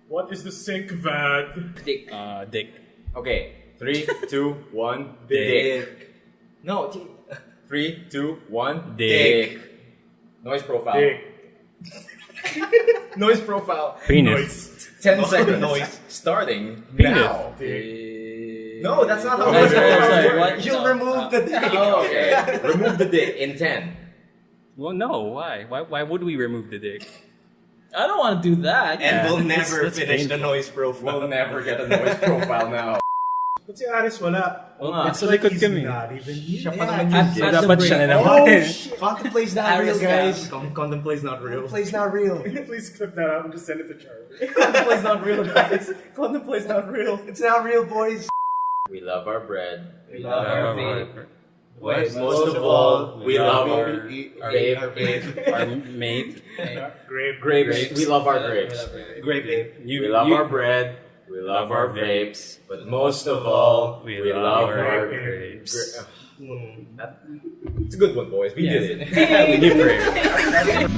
What is the sink vad? Dick. Dick. Okay, 3, 2, 1, Dick. No, 3, 2, 1, Dick. Noise profile. Dick. Noise profile. Penis. 10 seconds. Noise. Starting Penis. now. No, that's not how Sorry, noise sorry, profiles sorry, work. what? You'll No. remove the dick. Oh, okay. Remove the dick in 10. Well, no. Why? Why would we remove the dick? I don't want to do that. And we'll never that's finish the painful. noise profile. We'll never get a noise profile now. Ba't si Aris wala? It's like he's kami. not even here. Siya pa naman yun. At the Dapat siya na break. naman. Contemplay's not Aris real, guys. Contemplay's not real. Contemplay's not real. Please clip that out and just send it to Charlie. Contemplay's not real, guys. Contemplay's not real. It's not real, boys. We love our bread. We love our vape. But most of all, we love our vape. Our mate. Grapes. We love our grapes. Great name. We love our bread. We love our vapes. But most of all, we love our grapes. It's a good one, boys. We did it. We give prayer.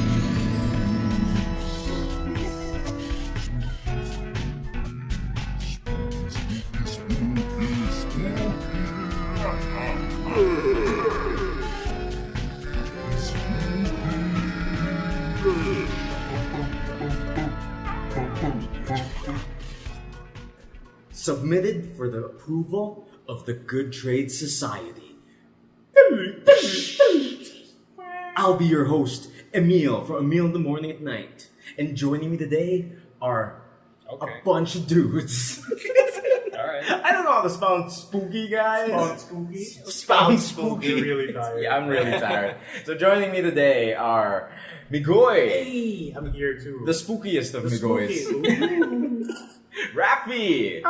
Submitted for the approval of the Good Trade Society. I'll be your host, Emile, from Emile in the Morning at Night. And joining me today are a bunch of dudes. Alright. I don't know how to sound spooky, guys. Sound spooky. You're really tired. Yeah, I'm really tired. So joining me today are Migoy, Hey, I'm here too. the spookiest of The Migoys. spooky. Rafi,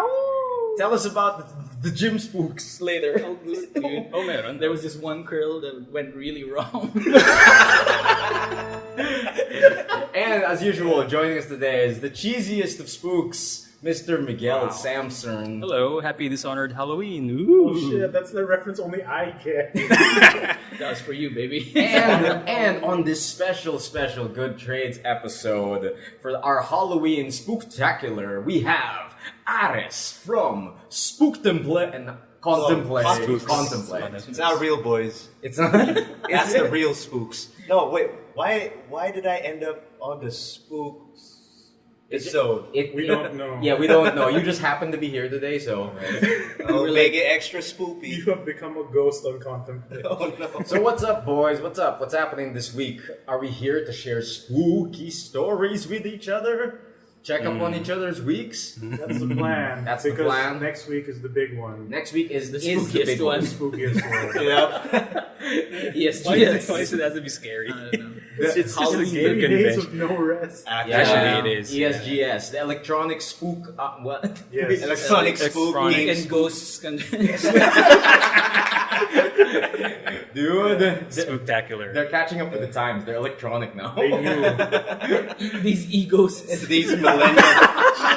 tell us about the gym spooks later. Oh, good, dude. Oh, meron. There was this one curl that went really wrong. And as usual, joining us today is the cheesiest of spooks, Mr. Miguel Wow. Samson. Hello, happy dishonored Halloween. Oh Ooh. shit, that's the reference only I get. That was for you, baby. And on this special Good Trades episode for our Halloween Spooktacular, we have Ares from Spooktober and Kontemplay. It's not real, boys. It's not. That's the real spooks. No, wait. Why did I end up on the spooks? We don't know. Yeah, we don't know. You just happen to be here today, so. I'll make it extra spoopy. You have become a ghost on Kontemplay. Oh no. So what's up, boys? What's up? What's happening this week? Are we here to share spooky stories with each other? Check up on each other's weeks? That's the plan. That's the because plan. next week is the big one. Next week is the spookiest big one. The spookiest one. Yep. Yes, Why yes. does it have to be scary? I don't know. It's It's just just a scary good days convention. of no rest. Actually, it is, yeah. ESGS, the electronic spook. What? Yes. Electronic spook Electronic games. And ghosts can Dude, Spooktacular. they're catching up with the times. They're electronic now. They knew. these egos. These millennial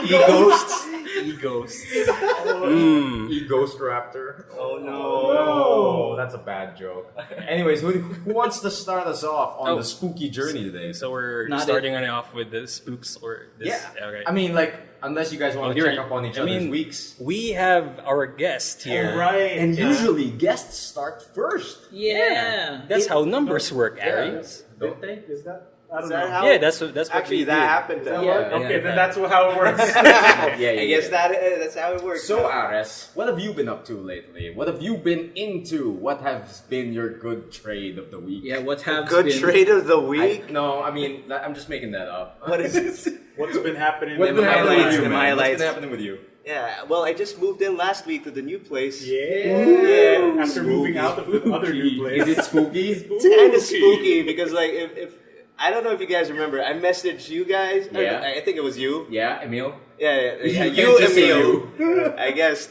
e-ghosts. E-ghosts. E-Ghost Raptor. Oh no. Oh, that's a bad joke. Anyways, who wants to start us off on Oh. the spooky journey today? So we're Not starting it off with the spooks or this. Yeah. Okay. I mean, like, unless you guys want to check up on each other's weeks. We have our guest here. All right. And usually guests start first. Yeah. That's how numbers work, Aries. Don't they? Is that? I don't Is that know. how? Yeah, that's what Actually, we that do. happened. Is that Though. what? Yeah, Okay, yeah. then that's how it works. I guess that's how it works. So, Ares, what have you been up to lately? What have you been into? What has been your good trade of the week? Yeah, what have Good been trade of the week. I'm just making that up. What is this? What's been happening? What's in been my happening life? with you, the man? What's highlights. been happening with you? Yeah, well, I just moved in last week to the new place. Yeah. After moving out of the other new place. Is it spooky? It's kind of spooky because, like, if I don't know if you guys remember, I messaged you guys. Yeah. I think it was you. Yeah, Emile? Yeah, You you, can't just say Emile. I guess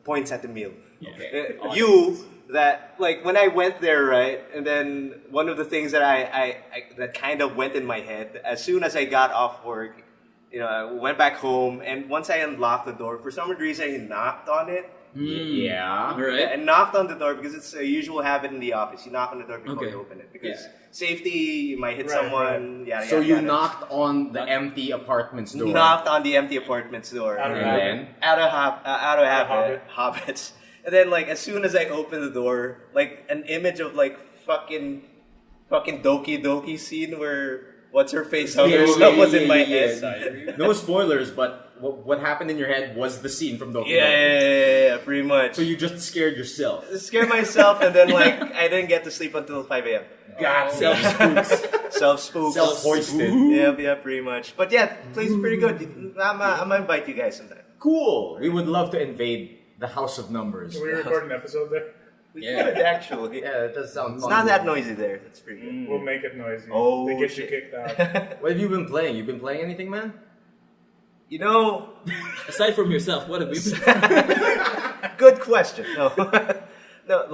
points at the meal. Okay. You that like when I went there, right, and then one of the things that I that kind of went in my head as soon as I got off work, I went back home, and once I unlocked the door, for some reason I knocked on it, Yeah. All right. And knocked on the door because it's a usual habit in the office. You knock on the door before Okay. you open it because Yeah. safety, you might hit Right, someone. Yada, So yada, you yada. knocked on the empty apartment's door. Knocked on the empty apartment's door. Out of And habit. then? out of habit, habit. hobbits. And then like as soon as I open the door, like an image of like fucking Doki Doki scene where what's her face hugging herself was in my head. No spoilers, but what happened in your head was the scene from Doki Doki. Yeah, pretty much. So you just scared yourself. Scared myself, and then like I didn't get to sleep until 5 a.m. God, Self-spooks. Self-hoisted. Yeah, pretty much. But yeah, the place is pretty good. I'm gonna invite you guys sometime. Cool. We would love to invade the House of Numbers. Can we record an episode there? We Yeah. could actually. Yeah, it does sound It's fun. not that noisy there. That's pretty good. We'll make it noisy. Oh, they get shit. you kicked out. What have you been playing? You been playing anything, man? You know, Aside from yourself, what have you been? good question. No, no.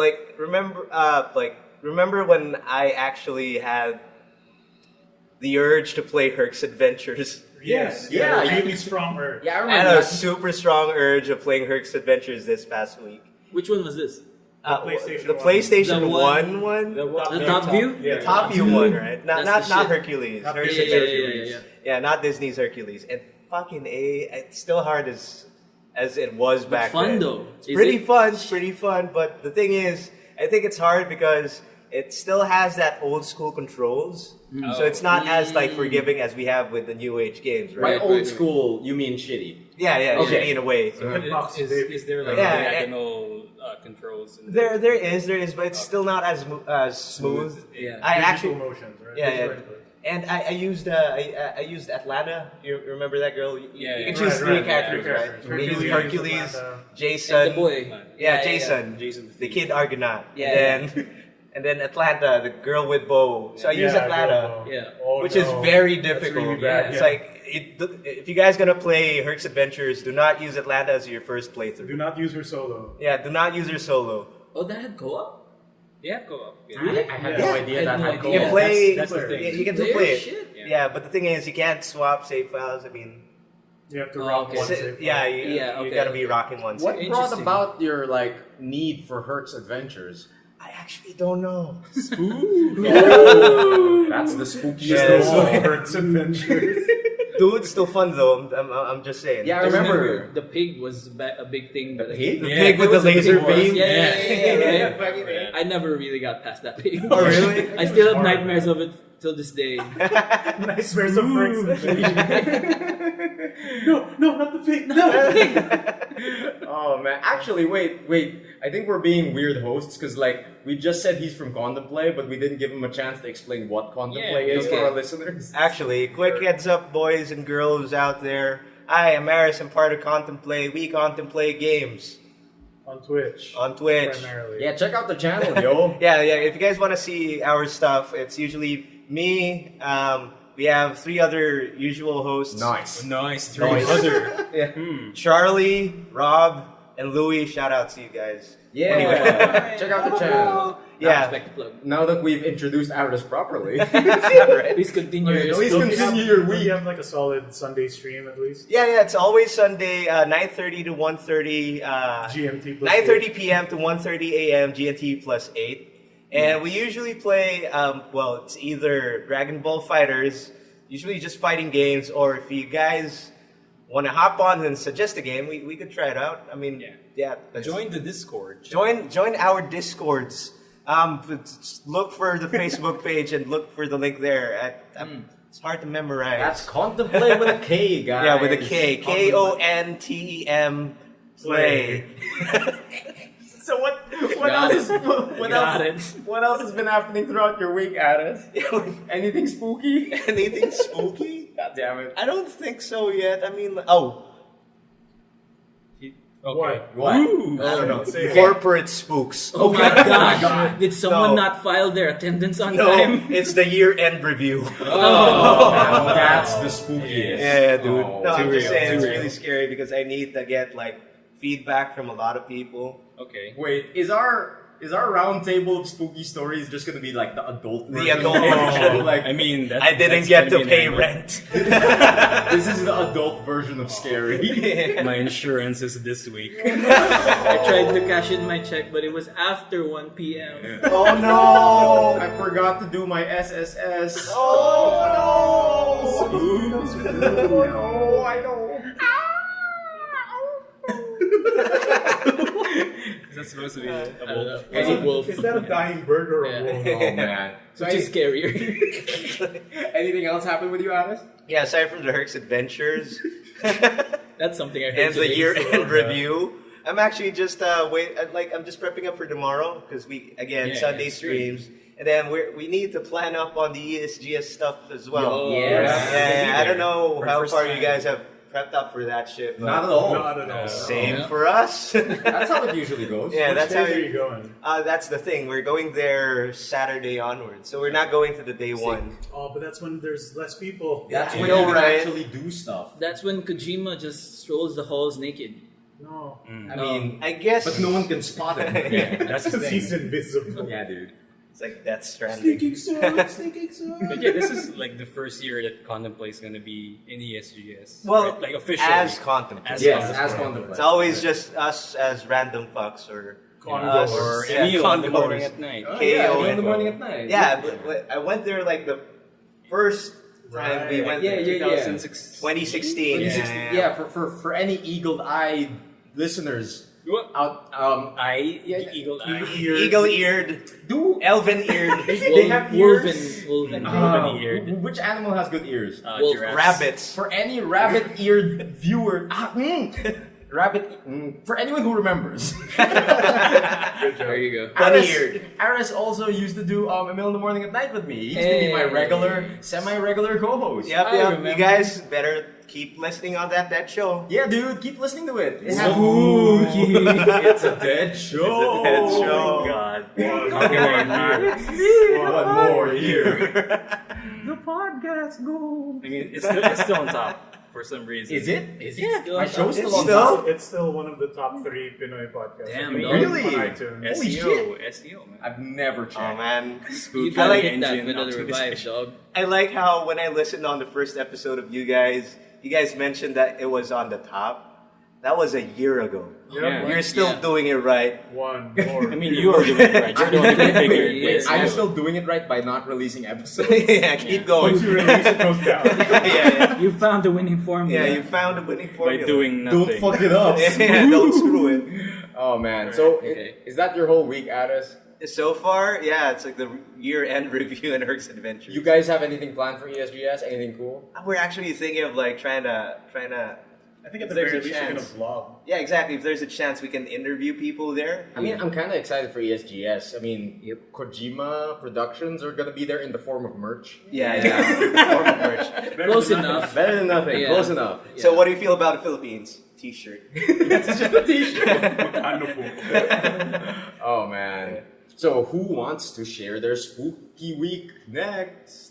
Remember when I actually had the urge to play Herc's Adventures? Yes. Yeah, Yeah. you- Really strong urge. Yeah, I I remember had a that. super strong urge of playing Herc's Adventures this past week. Which one was this? PlayStation the one. PlayStation The 1 one? The top view? Yeah. Top view one, right? Not That's the not shit. Hercules. Not Herc's Yeah, yeah, Adventures. yeah. Yeah, not Disney's Hercules. And fucking it's still hard as it was back fun, then. though. It's Is pretty it? fun. It's pretty fun. But the thing is, I think it's hard because it still has that old school controls. So it's not as like forgiving as we have with the new age games, By right? old school, you mean shitty. Yeah, Okay. shitty in a way. Hitbox, Is there like Yeah, diagonal controls? In There is, but it's still not as smooth. Yeah. I Digital actually, motions, right? yeah, Digital yeah. input. And I used Atlanta. You remember that girl? You Yeah, can yeah. choose Right, three right, characters, three right? characters. You use Hercules, Hercules, Atlanta. Jason. And the boy. Yeah, Jason. Jason The kid Argonaut. Yeah, And then Atlanta, the girl with bow. So I use Atlanta, Yeah. Oh, which is no. very That's difficult. really bad, It's yeah. like if you guys gonna play Herc's Adventures, do not use Atlanta as your first playthrough. Do not use her solo. Yeah, do not use her solo. Oh, that had co-op? Yeah, co-op. Yeah. Really? I had Yeah. no idea I had that no had idea. co-op. You can play. that's the thing. You can still There? play it. Shit. Yeah, but the thing is, you can't swap save files. I mean, You have to Oh, rock okay. one si- save. yeah, you Yeah, okay. gotta be rocking one. What save. brought Interesting. about your like need for Herc's Adventures? I actually don't know. That's the spooky Yeah, Just so- all Herc's Adventures. Dude, it's still fun though. I'm just saying. Yeah, I I remember. the pig was a big thing. The pig? The Yeah, pig with There the was a laser pig beam. Yeah, yeah. Yeah. I never really got past that pig. Oh, really? I still have nightmares of it till this day. Nightmares of Herc's Adventures. No, not the pig. No. Oh man, actually, wait. I think we're being weird hosts because like we just said he's from Kontemplay, but we didn't give him a chance to explain what Kontemplay Yeah, is okay. for our listeners. Actually, quick heads up, boys and girls out there. I am Aris. I'm part of Kontemplay. We contemplate games On Twitch. on Twitch. Primarily. Yeah, check out the channel, yo. Yeah. If you guys want to see our stuff, it's usually me. We have 3 other usual hosts. Nice. Nice. Nice. Other. Yeah. Hmm. Charlie, Rob, and Louie. Shout out to you guys. Yeah, Anyway. check out the channel. Yeah. Respect the plug. Now that we've introduced Aris properly, Please continue. Okay, your please story. continue your We week. have like a solid Sunday stream at least. Yeah. It's always Sunday, 9:30 to 1:30. GMT plus 9:30 p.m. to 1:30 a.m. GMT plus 8. And we usually play, it's either Dragon Ball Fighters, usually just fighting games, or if you guys want to hop on and suggest a game, we could try it out. I mean, yeah. Join the Discord. Join our Discords. Look for the Facebook page and look for the link there. It's hard to memorize. That's Kontemplay with a K, guys. Yeah, with a K. Kontem play. So what Got else? What Got else? What else has been happening throughout your week, Aris? Anything spooky? Anything spooky? God damn it! I don't think so yet. I mean, Okay. What? I don't know. Say it. Corporate spooks. Oh my god. God. Did someone No. not file their attendance on No, time? it's the year-end review. Now that's the spookiest. Yeah, dude. Oh, No, I'm too just real, saying too it's real. really scary because I need to get like feedback from a lot of people. Okay. Wait, is our our round table of spooky stories just gonna be like the adult version? The adult version. Like, I mean, that's, I didn't that's get gonna to be an pay angle. rent. this is the adult version of scary. My insurance is this week. I tried to cash in my check, but it was after 1 p.m. Oh no! I forgot to do my SSS. Oh no! No, I know. Is that supposed to be I a don't know. wolf? It's a wolf. Is that a dying bird or a wolf? Oh man. So Which is scarier. anything else happened with you, Alice? Yeah, aside from the Herc's adventures That's something I heard and the today, year-end so- review, I'm actually just I'm just prepping up for tomorrow because we Yeah, Sunday it's streams, and then we need to plan up on the ESGS stuff as well. Yo, Yeah, I don't know For the how first far time. you guys have prepped up for that shit. but Not at all. Not at all. Same Yeah. for us. That's how it usually goes. Yeah, Which that's how days are you going? That's the thing. We're going there Saturday onwards, so we're not going to the day one. Oh, but that's when there's less people. That's Yeah, when I know, you can right? actually do stuff. That's when Kojima just strolls the halls naked. No. I mean, I guess, but no one can spot it. Yeah, that's the Because thing. he's invisible. Yeah, dude. it's like Death Stranding. Sneaking sword, sneaking sword. But yeah, this is like the first year that Kontemplay is going to be in ESGS. Well, right? Like officially. as Contemplay. As Yes, Kontemplay. as Kontemplay. It's always just us as random fucks or Congoers. Or Yeah, Emile in the congoers. morning at night. Oh, KO yeah, in and- the morning at night. Yeah, but I went there like the first time we Right. went Yeah, there. yeah, 2016. 2016. 2016. Yeah, for any eagle-eyed listeners What? out, Eagle Eye. Eagle-eared, do elven-eared, they have ears? Wolven. Wolven-eared. Which animal has good ears? Wolf. Giraffes. rabbits. For any rabbit-eared viewer, for anyone who remembers. There you go. Bunny-eared. Aris also used to do Emile in the morning at night with me. He used to be my regular, semi-regular co-host. Yep, I yep. remember. You guys better keep listening on that show. Yeah, dude, keep listening to it. It's Spooky. It's a dead show. It's a dead show. God. One more year. The podcast go. I mean, it's still on top for some reason. Is it? Is Yeah. it? My show's It's still on still- top. It's still one of the top 3 Pinoy podcasts. Damn, on dog. Really? iTunes. Holy SEO, man. I've never checked. Oh man, You Spooky gotta hit that engine middle of the optimization. revive, dog. I like how when I listened on the first episode of you guys mentioned that it was on the top. That was a year ago. Yeah. You're still Yeah. doing it right. One more. I mean, you are doing it right. You're the one who figured Yeah. this I'm out. still doing it right by not releasing episodes. Yeah, keep going. Once you release it, goes down. yeah. You found the winning formula. Yeah, you found a winning By formula. doing nothing. Don't fuck it up. Yeah, don't screw it. Oh man. So Okay. is that your whole week, Addis? So far, yeah, it's like the year-end review and Herc's Adventures. You guys have anything planned for ESGS? Anything cool? We're actually thinking of like trying to. I think at the There's very a least you're gonna chance. vlog. Yeah, exactly. If there's a chance, we can interview people there. I mean, I'm kind of excited for ESGS. I mean, Kojima Productions are gonna be there in the form of merch. Yeah. Form of merch. Close enough. Better than nothing. Yeah. Close enough. So, what do you feel about the Philippines? T-shirt. It's just a T-shirt. Ano po? Oh man. So who wants to share their spooky week next?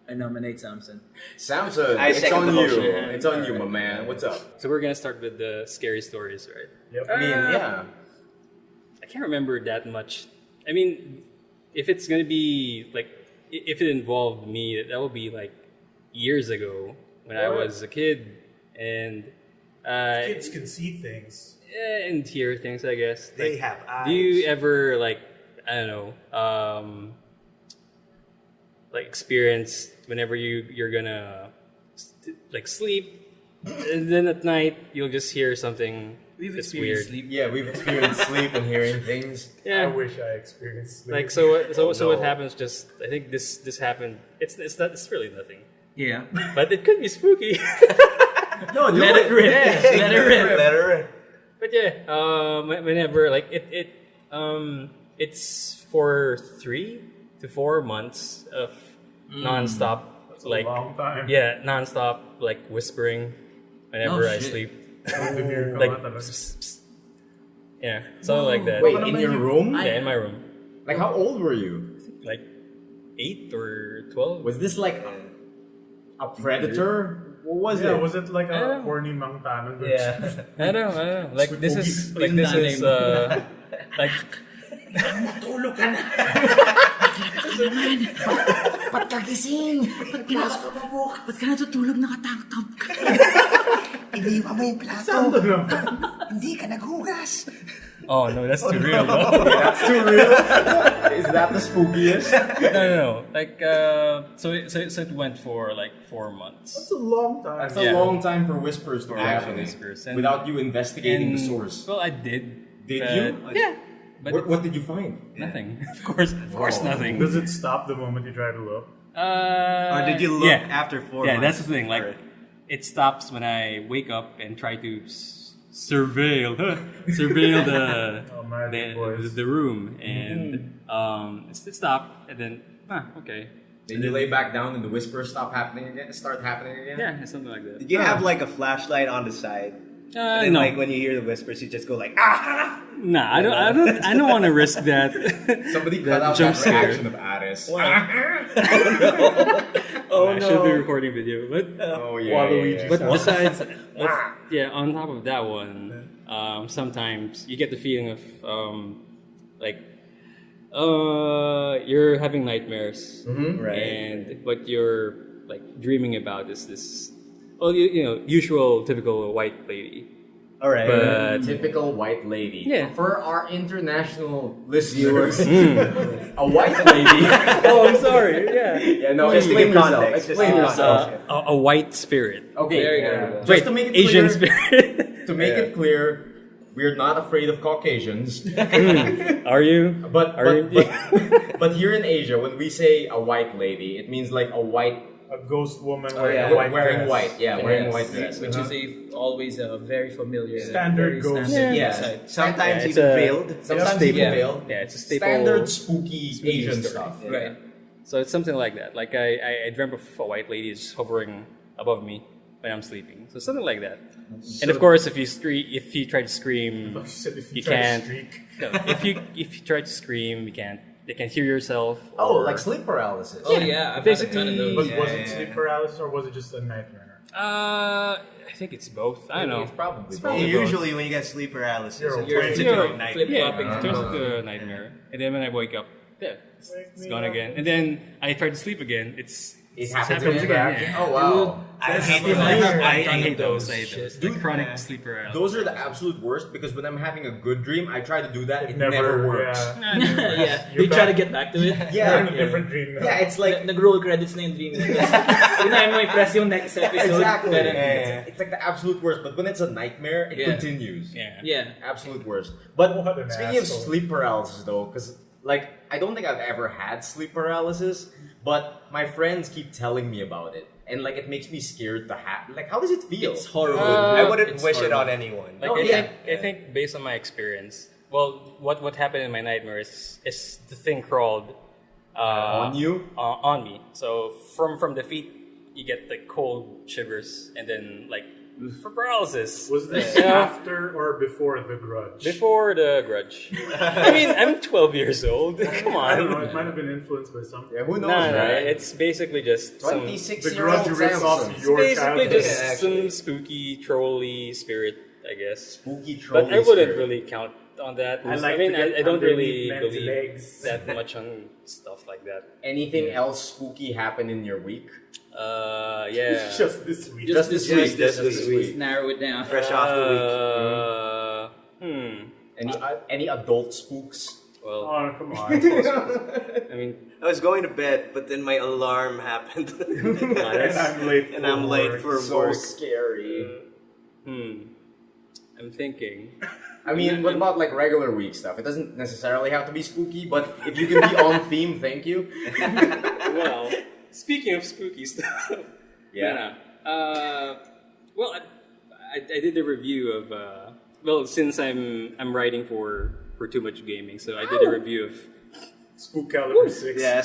I nominate Samson. Samson, I it's second on the you. motion. It's on you, my man. What's up? So we're gonna start with the scary stories, right? Yep. I mean, yeah. I can't remember that much. I mean, if it's gonna be like, if it involved me, that would be like years ago when I was a kid, and Kids can see things. and hear things. I guess They Like, have eyes. do you ever like, I don't know, like experience whenever you're gonna like sleep, and then at night you'll just hear something that's weird. sleep. Yeah, we've experienced sleep and hearing things. I Yeah, wish I experienced like sleep. so what happens? Just I think this happened. It's really nothing, Yeah. but it could be spooky. No, Let it rip. Let it rip. Let her in. But yeah, whenever like it's for 3 to 4 months of nonstop That's a like long time. yeah nonstop like whispering whenever Oh, I shit. sleep, Like, like psst, psst. Yeah, something like that. Wait, in your room? Yeah, in my room, Like, how old were you? like 8 or 12. Was this like a predator? What was yeah, it? was it like I don't a know. horny mangtanan? Yeah. I don't know. Like this is Spooky. like like Matulog ka na. Ba't ka gising? Ba't ka natutulog nakatangkap ka? Iniwan mo yung plato. Santo naman. Hindi ka naghugas. Oh no, that's too real. No? That's too real. Is that the spookiest? No. Like so it went for like 4 months. That's a long time. That's a long time for whispers to happen. Whispers. And- without you investigating the source. Well, I did. Did but- you? Yeah. But What did you find? nothing. Of course, nothing. Does it stop the moment you try to look? Or did you look after 4 months? Yeah, that's the thing. Like, Alright. it stops when I wake up and try to surveil the magic boys. the room, and it stopped, and then okay. Then you lay back down and the whispers start happening again. Yeah, something like that. Did you have like a flashlight on the side? And then, No. like when you hear the whispers, you just go like ah. Nah, I don't want to risk that. Somebody That cut out jump that scare. reaction of Addis. I should be recording video, but Oh yeah. but besides, on top of that one, sometimes you get the feeling of like you're having nightmares, Right. and what you're like dreaming about is this, you know, usual typical white lady. All right. But Typical white lady. Yeah. For our international listeners, a white lady. oh, I'm sorry. Yeah, Yeah, no, Just to explain give yourself. context, Explain just to give yourself. a white spirit. Okay. There you go. Just to make it Asian clear, spirit. to make it clear, we're not afraid of Caucasians. Are you? But Are but, you? but here in Asia, when we say a white lady, it means like a white A ghost woman yeah. wearing a white dress. wearing white dress. Which is always a very familiar, Standard very ghost. standard Yeah. sight. Sometimes Yeah, it's even a- veiled. Sometimes Yeah. even Yeah. veiled. Yeah, it's a staple. Standard spooky Asian story. stuff. Right. So it's something like that. Like I dreamt of a white lady just hovering above me when I'm sleeping. So something like that. And of course, if you try to scream, If you try to can't. streak. No, if you try to scream, you can't. You can hear yourself. Oh, or- like sleep paralysis. Oh yeah, I've had a ton of Basically- those. But was it sleep paralysis or was it just a nightmare? I think it's both. I don't know. It's probably It's both. probably Usually when you get sleep paralysis, You're it You're turns You're into a nightmare. flip-flopping. Yeah, it turns into a nightmare. And then when I wake up, it's gone again. And then I try to sleep again. It happens happens again. again. Oh wow. I hate Dude, those. I hate those. Shit. The chronic sleep paralysis. Those are the absolute worst because when I'm having a good dream, I try to do that. It Never, never works. Yeah. Yeah, You're you try back. to get back to it. Yeah. You're in a different dream now. Yeah, it's like Nag-roll credits na yung dream. Yun mo i-press yung next episode. exactly. Pero- It's like the absolute worst. But when it's a nightmare, it Yeah. continues. Yeah. Yeah. Absolute worst. But What an speaking of asshole. sleep paralysis, though, because like I don't think I've ever had sleep paralysis, but my friends keep telling me about it, and like it makes me scared to have. Like, how does it feel? It's horrible. I wouldn't It's wish it horrible. on anyone. Like Oh, I think based on my experience, well, what happened in my nightmares is the thing crawled On you? on me. So from the feet, you get like cold shivers, and then like for paralysis. Was this Yeah. after or before The Grudge? Before the Grudge. I mean, I'm 12 years old. Come I don't know. on. It might have been influenced by something. Yeah, who knows, No, right? it's basically just some, 26-year-old The Grudge rips off Samson. your basically childhood. just Yeah, some actually. spooky trolly spirit, I guess. Spooky troll. But I wouldn't really count on that. I like mean, to get I don't really underneath men's believe legs. that much on stuff like that. Anything else spooky happen in your week? Yeah. Just this week. Just this week. Just this week. Narrow it down. Fresh off the week. Any adult spooks? Well, Oh, come on. I mean, I was going to bed, but then my alarm happened. And I'm late And I'm late for So work. scary. I'm thinking. I mean, what about like regular week stuff? It doesn't necessarily have to be spooky, but if you can be on theme, thank you. Well, speaking of spooky stuff. Yeah. Well, I did a review of. Well, since I'm writing for Too Much Gaming, so I did a review of Spook Calibur 6. Yes.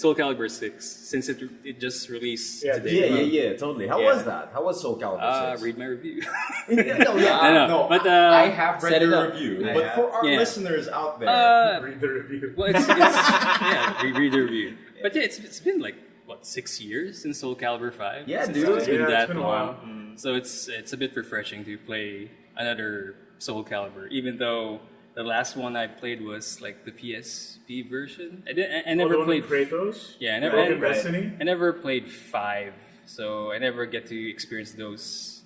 Soul Calibur 6, since it just released Yeah, today. Yeah, totally. How Yeah. was that? How was Soul Calibur 6? Read my review. No, but, I have set read it the up. review. I But have. for our Yeah. listeners out there, Read the review. Well, it's yeah, read the review. But yeah, it's been like what 6 years since Soul Calibur 5. Yeah, Since dude. It's been Yeah, it's that been a long. while. So it's a bit refreshing to play another Soul Calibur, even though The last one I played was like the PSP version. I the never one played with Kratos? Yeah, I Broken never. Destiny? I never played 5, so I never get to experience those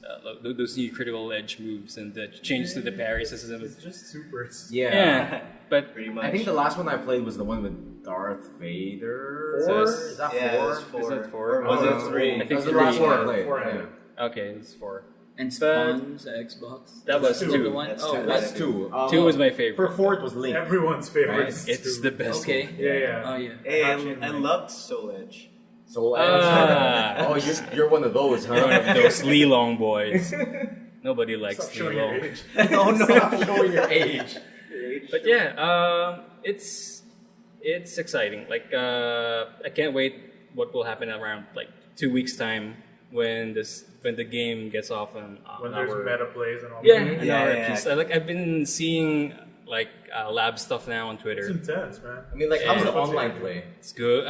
new critical edge moves and the changes to the parry system. It's just supers. Yeah, but Pretty much. I think the last one I played was the one with Darth Vader. So Is that Yeah, four? it's 4. Is that 4? Or was Oh, it 3? I think That was the 3, last one I yeah. played. 4 yeah. Okay, it's 4. And Spawn's Xbox. That was That's 2. The one. That's Oh, two. that's That's 2. 2 was my favorite. For 4 it was Link. Everyone's favorite. Right. It's the best. okay. one. Yeah. Oh yeah. Hey, Actually, I loved Soul Edge. Soul Ah. Edge. Oh, you're one of those, huh? One of those Lee Long boys. Nobody likes Stop Lee showing your Long. age. Oh no! Stop showing your age. But yeah, it's exciting. Like I can't wait what will happen around like 2 weeks time when the game gets off on When there's our meta plays and all yeah, that. an Yeah, hour yeah. piece. I've been seeing like lab stuff now on It's Twitter. intense, man. I mean, like, how's Yeah. the online play? It's good.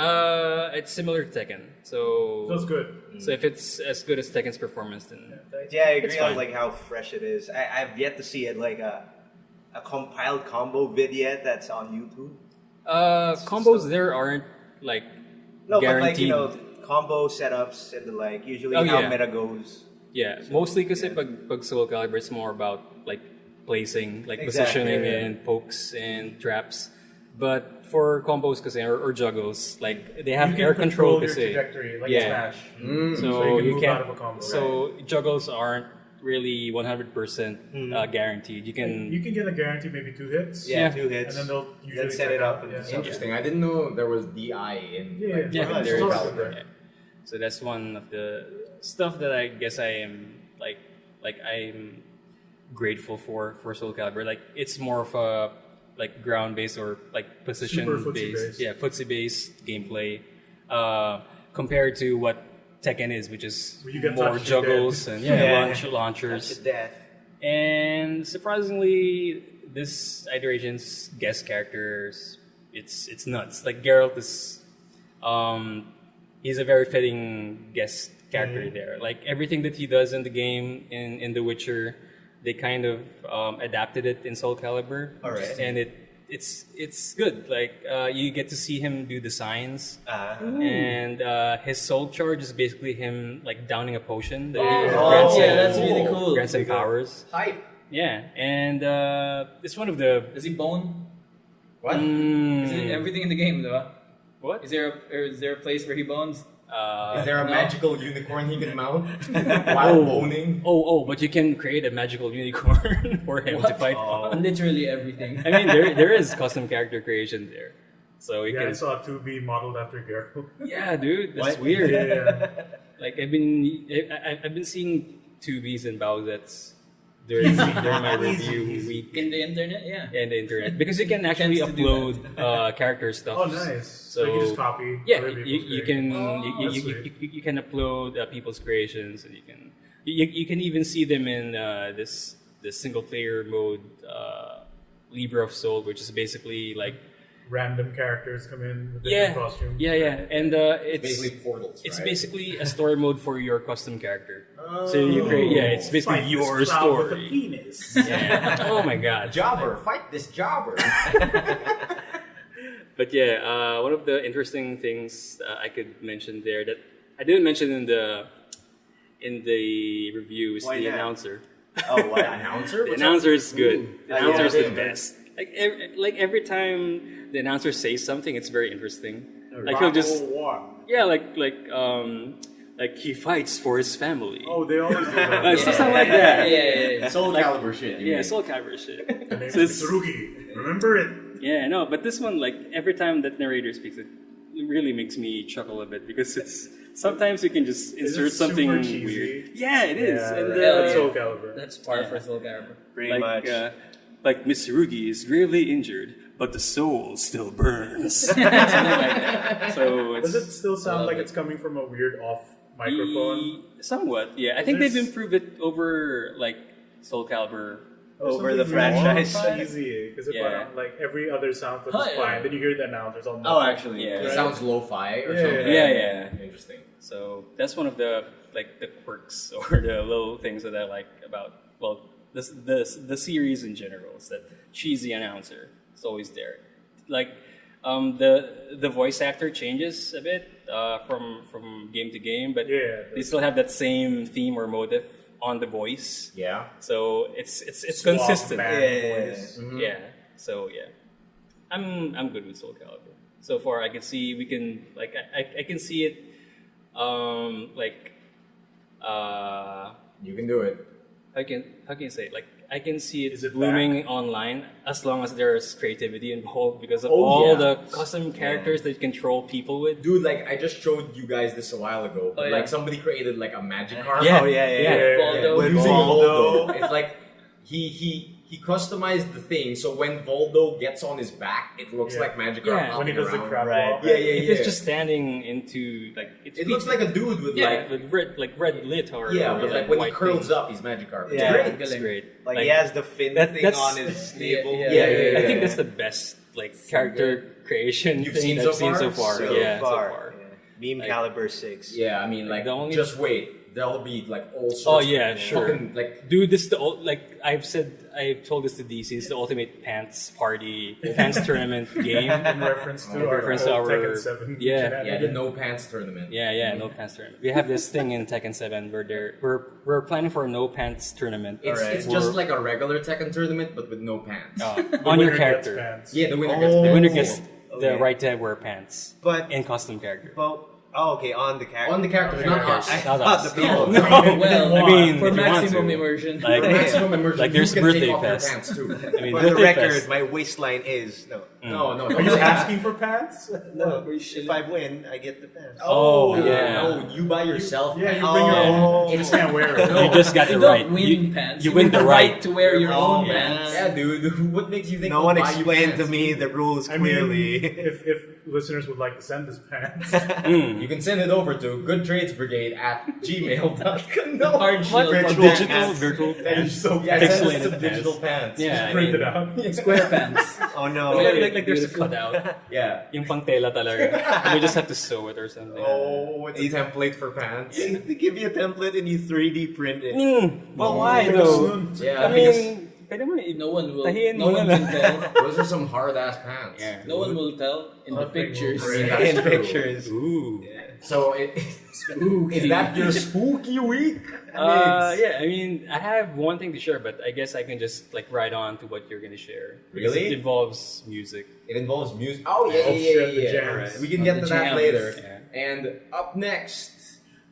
It's similar to Tekken. Feels So good. if it's as good as Tekken's performance, then Yeah, I It's agree on fine. like how fresh it is. I've yet to see it like a compiled combo vignette that's on YouTube. combos there aren't like No, guaranteed. but like combo setups and the like usually Oh, how yeah. meta goes. Yeah, mostly kasi pag Soul Calibur, it's more about like placing, like Exactly, positioning yeah. and pokes and traps. But for combos kasi or juggles, like they have You can air control your kasi. trajectory like Yeah. Smash. So, So you can move can't. out of a combo, So juggles aren't really 100% guaranteed. You can. You can get a guarantee maybe 2 hits. Yeah. 2 hits. And then they'll usually set check it up. out. And Yeah. just- Interesting. I didn't know there was DI in. Yeah, like, Yeah, Right, there so is. it's all Yeah. So that's one of the stuff that I guess I am like I'm grateful for Soul Calibur. Like it's more of a like ground based or like position Super footsie based, based. yeah, footsie based gameplay compared to what Tekken is, which is Where you get more touched, you're juggles dead. and Yeah. launchers. To death. And surprisingly, this iteration's guest characters, it's nuts. Like Geralt is, he's a very fitting guest character there. Like everything that he does in the game in The Witcher, they kind of adapted it in Soul Calibur. Alright. And it's good. Like you get to see him do the signs. And his soul charge is basically him like downing a potion that grants yeah, him, that's really cool. grants him powers. Hype. Yeah, and it's one of the Does he bone? What? Is it everything in the game, though? what? Is there a place where he bones? Is there a No. magical unicorn he can mount while boning? But you can create a magical unicorn for him to fight. Literally everything. I mean, there is custom character creation there, so you Yeah, I can. saw 2B modeled after Geralt. Yeah, dude, that's What? weird. Yeah. Like I've been seeing 2Bs and Bowsets during my review week In the internet, yeah. and the internet because you can actually Tends to do upload character stuff. Oh, nice. So you So- just copy. Yeah, other you, people's you creations. can That's you sweet. you can upload people's creations and you can even see them in this single player mode Libra of Soul, which is basically like Random characters come in with different costumes. yeah, and it's Basically portals. it's right? basically a story mode for your custom character. So you create it's basically Fight your this cloud with a story. penis. Yeah. Oh my god. Jobber, fight this jobber. But yeah, one of the interesting things I could mention there that I didn't mention in the review is Why the not? announcer. Oh, The wow. announcer? The announcer is good. The yeah, announcer is the yeah. best. Like every time the announcer says something, it's very interesting. Like he'll just like he fights for his family. Oh, they always do that. Something like that. Yeah. Soul Calibur shit. you Yeah, mean. Soul Calibur shit. The name's So it's- Mitsurugi. Remember it? Yeah, no, but this one, like every time that narrator speaks, it really makes me chuckle a bit because it's sometimes you can just Is it insert something super cheesy? weird. Yeah, it is. Yeah, And, that's Soul Calibur. That's par for Soul Calibur. Pretty much. like Mitsurugi is gravely injured, but the soul still burns. Something like that. So it's, Does it still sound like it's coming from a weird off microphone? Somewhat, yeah. I think they've There's- improved it over like Soul Calibur. Over the Something really franchise. cheesy. Because if Yeah. like every other sound clip Oh, is yeah. fine, then you hear the announcers all Oh, actually, Yeah. It Right. sounds lo-fi or Yeah, something. yeah. Interesting. So that's one of the like the quirks or the little things that I like about the series in general is that she's the announcer. It's always there. Like the voice actor changes a bit from game to game, but they still have that same theme or motive on the voice. Yeah. So it's consistent. Yeah. So I'm good with Soul Calibur. So far, I can see we can like I can see it. You can do it. How can you say it? Like I can see Is it it blooming online as long as there's creativity involved because of all the custom characters that you control people with. Dude, like I just showed you guys this a while ago. Oh, yeah. Like somebody created like a magic card. Yeah. Oh yeah. Voldo. With Using Voldo. Voldo. It's like he customized the thing so when Voldo gets on his back, it looks like Magikarp Yeah. When he hopping does the around. crab Right. walk. Yeah. If it's just standing into like It looks like a dude with with red lit or but like when he white curls thing. up, he's Magikarp. It's Yeah. great. It's great. Like he has the fin thing that's- on his navel. Yeah. I think that's the best like character creation You've thing seen I've so seen far? so far. So Yeah, far. so far. Meme Like- caliber 6. Yeah, I mean, like, the only- just wait. There'll be like all sorts. Oh yeah, of sure. Fucking, like, Dude, this is I've told this to DC. It's the ultimate pants party, pants tournament game. In reference to our reference to old our- Tekken 7 yeah, shenanigans. the no pants tournament. Yeah, no pants tournament. We have this thing in Tekken 7 where we're planning for a no pants tournament. It's just like a regular Tekken tournament, but with no pants. on your Winner gets character. pants. Yeah, the winner Oh. gets The pants. winner gets the Okay. right to wear pants But in custom character. okay, on the character. On the character, not us. I Not thought us. the people. Well, I mean, for if you want maximum to. immersion. Like, For maximum immersion, like there's you can birthday take off your fest. pants too. I mean, For the birthday record, fest. my waistline is no. No. Are you asking for pants? No, if I win, I get the pants. Oh, yeah. No, you by yourself. Yeah, you pants. bring your Oh. own. You just can't wear it. You just got the You don't right. win pants. You win the right. to wear your Oh, own yeah. pants. Yeah, dude. What makes you think? No I'll one buy you explained to pants? me the rules I clearly. mean, if listeners would like to send us pants, You can send it over to goodtradesbrigade@gmail.com. No, Hard shell for Virtual pants. virtual and so Yeah, send us Pixelated some pants. digital pants. Yeah, I print mean, it out. Square pants. Oh no. like there's a cutout. Yeah. Yung pang tela talaga. We just have to sew it or something. Oh, it's a template for pants. They give you a template and you 3D print it. But why though? Yeah, I because mean, pwede mo No one will. Tahiin No mo one na will tell. those are some hard ass pants. Yeah. No one will tell in the pictures. That's In true. pictures. Ooh. So is that your spooky week? Yeah, I mean, I have one thing to share, but I guess I can just like ride on to what you're gonna share. Because Really? It involves music. It involves music. Oh yeah, Oh, yeah, shit, the yeah. jams. We can get The to that jams. later. Yeah. And up next,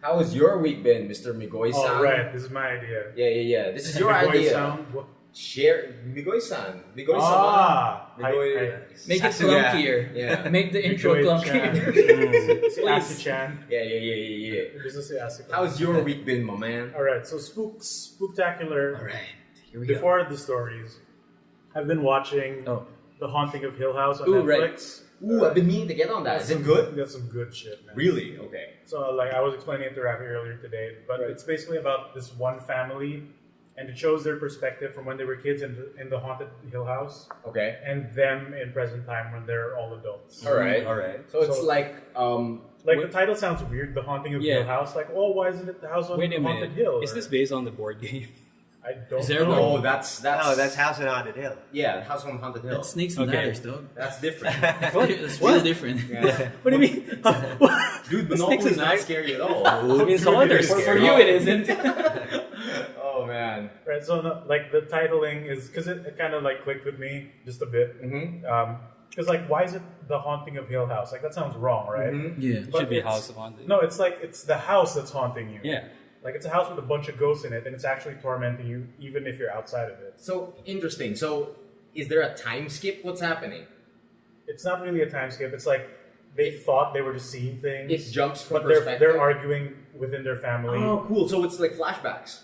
how has your week been, Mr. Migoy-san? Oh, right. This is my idea. Yeah. This is your Big boy idea. sound. What? Share Migoy-san. Migoy-sama. Ah, Migoy. Make it Sasuga. clunkier. Yeah. Make the intro Migoy-chan. clunkier. Asi-chan. Yeah. Just to say Asi-chan. How's your week been, my man? All right, so Spooktacular. Alright, here we Before the stories, I've been watching Oh. The Haunting of Hill House on Ooh, Netflix. Ooh, I've been meaning to get on that. Is it good? That's some good shit, man. Really? Okay. So, like, I was explaining it to Rafi earlier today, but it's basically about this one family, and it shows their perspective from when they were kids in the Haunted Hill House, Okay. and them in present time when they're all adults. All right. So it's So- like Like, the title sounds weird, The Haunting of Yeah. Hill House. Like, oh, why isn't it the house on Wait a Haunted minute. Hill? Is Or- this based on the board game? I don't Is there know. oh, that's Oh, that's House on Haunted Hill. yeah, House on Haunted Hill. That's snakes and Okay. ladders, dog. That's different. It's real different. What do you mean? Dude, Snakes Monopoly's and not ladders. scary at all. I mean, solitaire For scary. you, it isn't. Oh man. Right, so like the titling is because it kind of like clicked with me just a bit. Mm-hmm. Because like, why is it The Haunting of Hill House? Like that sounds wrong, right? Yeah. It should be it's- House of Haunted. No, it's like it's the house that's haunting you. Yeah. Like it's a house with a bunch of ghosts in it, and it's actually tormenting you even if you're outside of it. So interesting. So is there a time skip? What's happening? It's not really a time skip. It's like they thought they were just seeing things. It jumps from but they're perspective. arguing within their family, Oh, cool. So it's like flashbacks.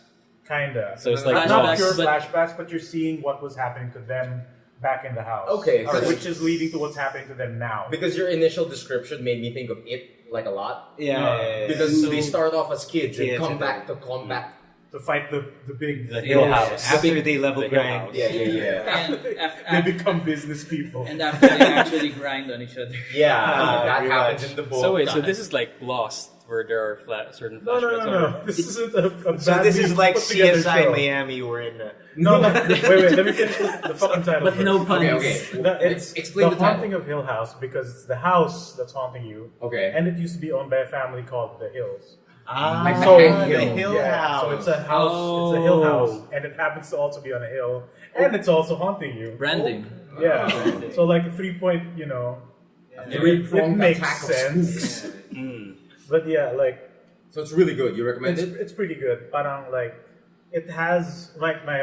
kinda. So it's like not flashbacks, pure but- flashbacks, but you're seeing what was happening to them back in the house. Okay, Or so- which is leading to what's happening to them now. Because your initial description made me think of it like a lot. Yeah. Because So- they start off as kids and Kids come and back to combat. To fight the big The Hill House. After they level The Hill grind. House. Yeah. And they become business people. and after they actually grind on each other. Yeah, Ah, that pretty happens much. in the book. So wait, so this is like Lost where there are certain No, flashbacks. no. This isn't a So this is like put together CSI show. Miami. We're in. No, wait. Let me finish the fucking title. But no first. puns. Okay. It's Explain the the title. haunting of Hill House because it's the house that's haunting you. Okay. And it used to be owned by a family called the Hills. Like So- the Hank the Hill. Hill Yeah, House. so it's a house. It's a hill house, and it happens to also be on a hill, and it's also haunting you. Branding. Yeah. So like a 3-point, it Three-pronged makes attack of sense. But yeah, like So it's really good. You recommend it? it's pretty good. Parang like it has like my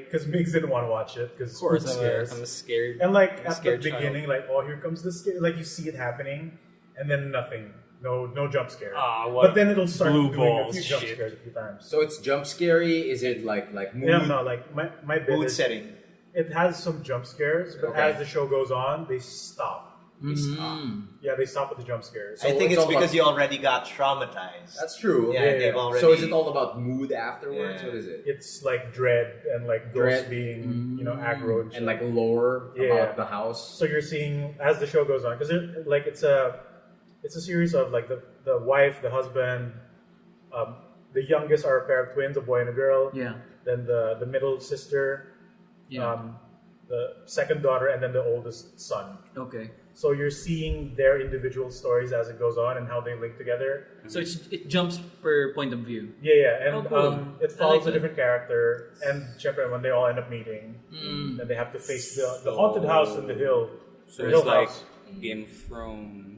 because Migs didn't want to watch it because Of course, scares. I'm scared. And like I'm at the scared beginning, like here comes the scare. Like you see it happening, and then nothing. No jump scare. Ah, what but then it'll start blue doing balls a few jump shit. scares a few times. So it's jump scary? Is it like mood? No, like my bit Mood is, setting. it has some jump scares, but Okay. as the show goes on, they stop. Yeah, they stop with the jump scares. I think it's it's all because about- you already got traumatized. That's true. Yeah, they've already. So is it all about mood afterwards? Yeah. What is it? It's like dread and like ghosts Dread. being aggro and, And shit. like lore Yeah. about the house? So you're seeing as the show goes on because it's a series of like the wife, the husband, the youngest are a pair of twins, a boy and a girl. Yeah. Then the middle sister, Yeah. the second daughter, and then the oldest son. Okay. So you're seeing their individual stories as it goes on and how they link together. So it jumps per point of view. Yeah, and Oh, cool. it I follows like a that. different character, and syempre, when they all end up meeting, then they have to face the haunted house in the hill. So the it's hill like house. Game of Thrones.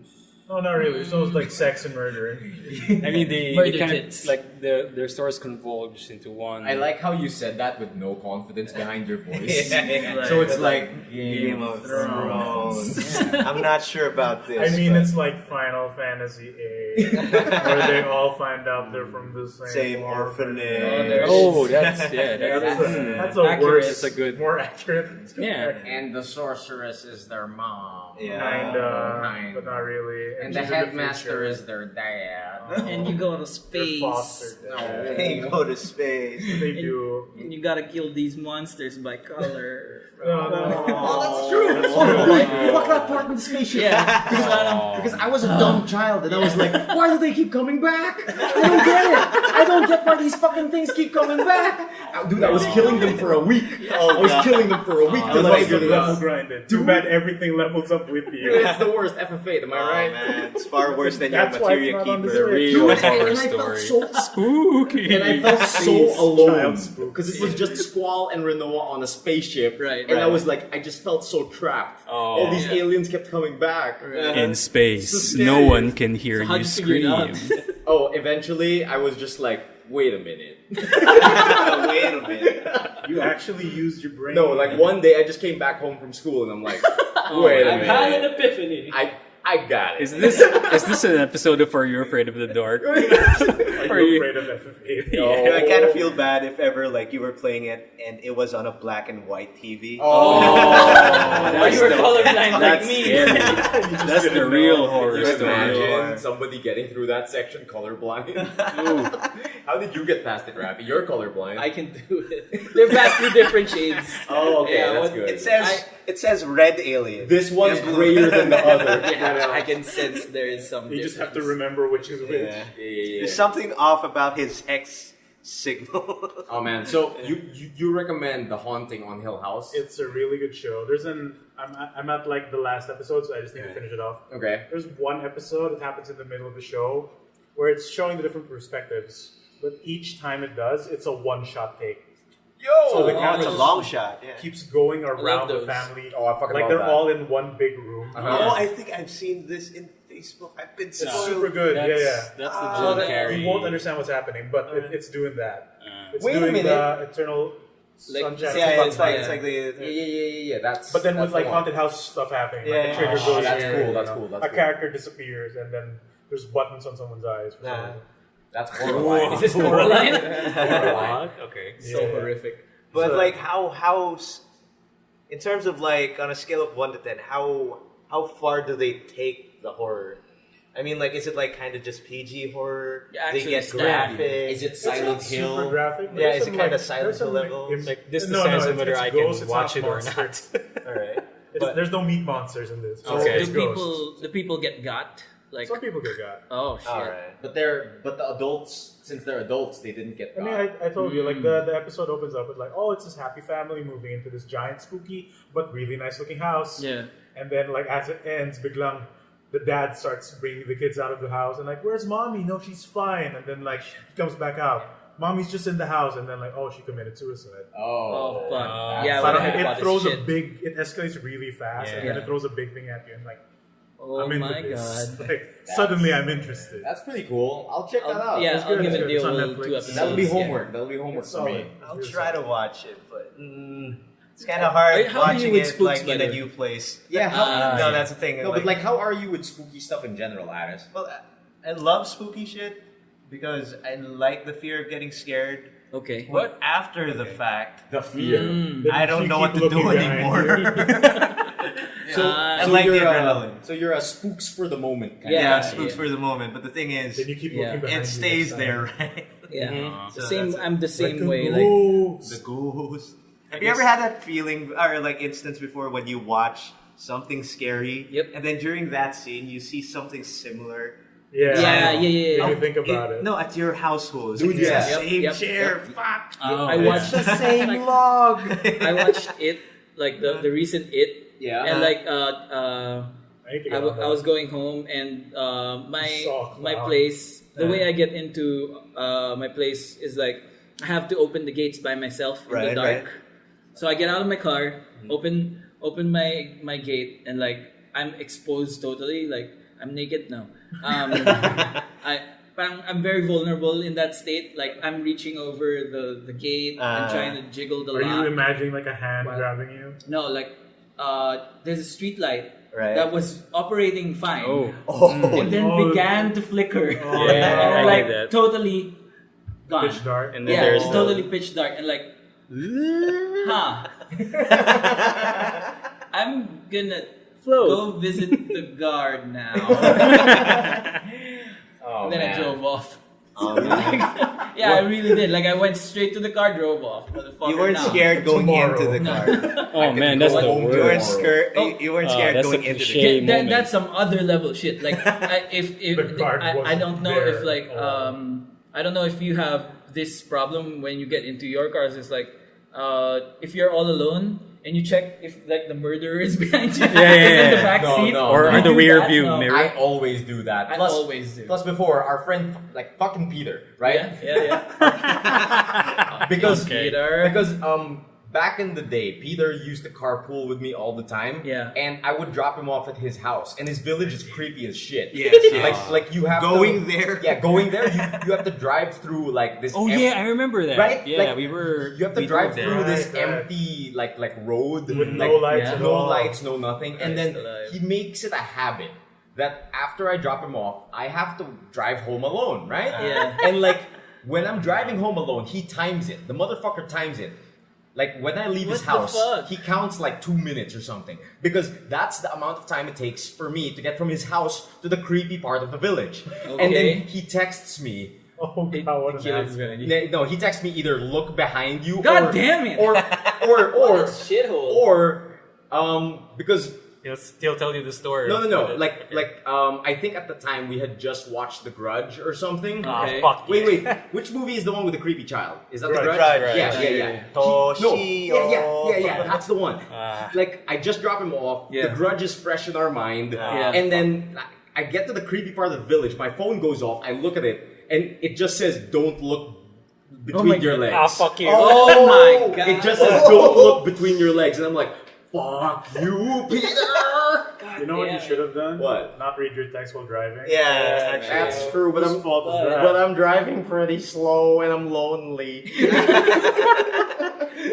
No, not really. So it's like sex and murder. I mean, they Murder kind tits. of like their stories converge into one. I like how you said that with no confidence behind your voice. Yeah. So it's like Game of Thrones. I'm not sure about this. I mean, but it's like Final Fantasy VIII, where they all find out they're from the same orphanage. Oh, that's yeah. That's a Accurate. worse, It's a good. more accurate. Yeah. And the sorceress is their mom. Kinda, but not really. And the she's in the headmaster future. is their dad. And you go to Their space. foster dad. They go to space. They do. And you gotta kill these monsters by color. No. Oh, that's true. That's Oh, true. like, fuck that part with the spaceship. Yeah. Because I was a dumb child and I was like, why do they keep coming back? I don't get it. I don't get why these fucking things keep coming back. Dude, I was killing them for a week. I was killing them for a week till I Level figured it out. grinded. Too bad everything levels up with you. It's the worst FF8, am I Oh, right? man, it's far worse than your That's why it's materia not on the keeper. The real Dude, horror and I felt story. so Spooky. And I felt so alone Child spook. because it was just Squall and Renoa on a spaceship, Right, And I right. was like, I just felt so trapped. Oh. All these aliens kept coming back. In space, So no scary. one can hear how'd you you figure it scream. out? Oh, eventually I was just like, wait a minute. Wait a minute. You actually used your brain. No, like one day I just came back home from school and I'm like, wait a I've had an minute. epiphany. I got it. Is this an episode of Are You Afraid of the Dark? Are Are you you- afraid of FF8? No. I kind of feel bad if ever like you were playing it and it was on a black and white TV. Oh, Why you were colorblind like That's me? scary. That's the real horror Can you story. imagine somebody getting through that section colorblind? How did you get past it, Rafi? You're colorblind. I can do it. They're vastly different shades. Oh, okay, Yeah, that's what- good. It says red alien. This one's grayer than the other. Yeah, I can sense there is some. You just have to difference. remember which is which. Yeah. There's something off about his hex signal. Oh man, so you recommend The Haunting on Hill House? It's a really good show. I'm at like the last episode, so I just need to finish it off. Okay. There's one episode that happens in the middle of the show where it's showing the different perspectives, but each time it does, it's a one-shot take. So the It's camera a long shot. Yeah. keeps going around the those. family. Oh, I fucking like love they're that. all in one big room. Oh, I think I've seen this in Facebook. I've been It's spoiled. super good. That's, yeah. That's the So Jim that Carrey. you won't understand what's happening, but it's doing that. It's Wait a doing minute. the eternal Like, sunshine. Yeah, Spotlight. it's like the. Yeah. That's. But then that's with like the one. haunted house stuff happening, Yeah, like the trigger yeah. goes Oh, that's here, cool, you that's know. cool, that's a cool. character disappears, and then there's buttons on someone's eyes. For some Nah. reason. That's Coraline. Is this Coraline? What? Okay. So Yeah. horrific. But So- like in terms of like on a scale of 1 to 10, how far do they take the horror? I mean, like, is it like kind of just PG horror? Yeah, They actually, get it's graphic. Is it It's Silent not super Hill? graphic. but Yeah, there's is it some, kinda like, Silent there's some, Hill level? Like this No, decides it's- whether it's I ghosts, can it's watch not it or monsters. not. All right. There's no meat monsters in this. So It's do ghosts. the people get got? Like, Some people get got. oh shit. Alright. But the adults, since they're adults, they didn't get I mean, got. I told you, like, the episode opens up with, like, oh, it's this happy family moving into this giant, spooky, but really nice-looking house. Yeah. And then, like, as it ends, biglang, the dad starts bringing the kids out of the house and, like, where's mommy? No, she's fine. And then, like, she comes back out. Mommy's just in the house. And then, like, oh, she committed suicide. Oh fuck. that's- Yeah. Parang when I heard about it throws this a shit. big, it escalates really fast. And then Yeah. it throws a big thing at you. And, like, Oh I'm into my this. god. Like, suddenly I'm interested. That's pretty cool. I'll check that out. Yeah, It's I'll good, give it's it good. It's the on old Netflix. 2 episodes. That'll be yeah. homework. That'll be homework It's for me. solid. I'll It's try to solid. watch it, but it's kind of hard How do you watching with it Spooks, like by in the a way? new place. Yeah. No, that's the thing. No, but like, how are you with spooky stuff in general, Aris? well, I love spooky shit because I like the fear of getting scared. Okay. But after the fact, The fear. Then I don't you know keep what to looking do behind anymore. you. So, I so like the you're adrenaline. so you're a spooks for the moment kind Yeah, Yeah, spooks yeah. for the moment. But the thing is, Then you keep Yeah. looking behind you. it stays next there, time. right? Yeah. So The same. that's it. I'm the same Like, way. Like. ghost. The ghost. Have I you ever guess- had that feeling or like instance before when you watch something scary, Yep. and then during that scene you see something similar? Yeah. Yeah. When you think about it. No, at your household. Dude, it's yeah. the Yep, same yep, chair. yep. Fuck. Oh, I yeah. watched the same log. I watched it, like the recent It, Yeah. and like I need to get on I was that. going home and my Sock, my wow. place. The way I get into my place is like I have to open the gates by myself in the Right, dark. right. So I get out of my car, open my gate, and like I'm exposed totally. Like I'm naked now. I'm very vulnerable in that state. Like I'm reaching over the gate and trying to jiggle the Are lock. you imagining like a hand Wow. grabbing you? No, like there's a street light Right. that was operating fine. Oh. Oh, And then Oh. began to flicker. Oh, Yeah, and I like get that. totally gone. Pitch dark. And then Yeah, there's it's the- totally pitch dark and like huh. I'm gonna go visit the guard now. Oh, And then I man. drove off. Oh, man. Yeah, I really did. Like I went straight to the car, drove off. Motherfucker, You weren't now. scared going Tomorrow. into the No. car. Oh man, that's go the home You to weren't worst. scared. Oh. You weren't scared that's going a into the cliche. car. moment. That's some other level shit. Like if The guard I wasn't don't know there if like at all. I don't know if you have this problem when you get into your cars. It's like if you're all alone and you check if like the murderer is behind you, is in the back No, seat, no. Or you the do rear that? view No. mirror. I always do that. I always do. Plus, before our friend, like fucking Peter, right? Yeah. Because Peter. back in the day, Peter used to carpool with me all the time. Yeah. And I would drop him off at his house, and his village is creepy as shit. Yes, yes. Like you have Going to, there. Yeah, going there. You have to drive through like this. Oh yeah, I remember that. Right? Yeah, Like, we were. You have to we drive drove through there. this Right. empty like road With like, no lights yeah. at no all. lights, no nothing, and then Christ alive. he makes it a habit that after I drop him off, I have to drive home alone, right? Yeah. And like when I'm driving home alone, he times it. The motherfucker times it. Like when I leave his What the house, fuck? he counts like 2 minutes or something because that's the amount of time it takes for me to get from his house to the creepy part of the village. And Okay. then he texts me. Oh god, what an Killer's asshole. gonna- No, he texts me either look behind you. God or, damn it. Or What a shithole. because He'll tell you the story. no. Like I think at the time we had just watched The Grudge or something. Okay. fuck. Wait. Which movie is the one with the creepy child? Is that The Grudge. Grudge? Grudge. Yeah. Toshio. Yeah. That's the one. Like I just drop him off. Yeah. The Grudge is fresh in our mind, Yeah. and then I get to the creepy part of the village. My phone goes off. I look at it, and it just says, "Don't look between my your God. legs." Ah, fuck you. Oh my God. It just says, "Don't look between your legs," and I'm like, "Fuck you, Peter." You know what you should have done? What? Not read your text while driving. Yeah, actually. That's true, but Whose fault is that? but I'm driving pretty slow and I'm lonely.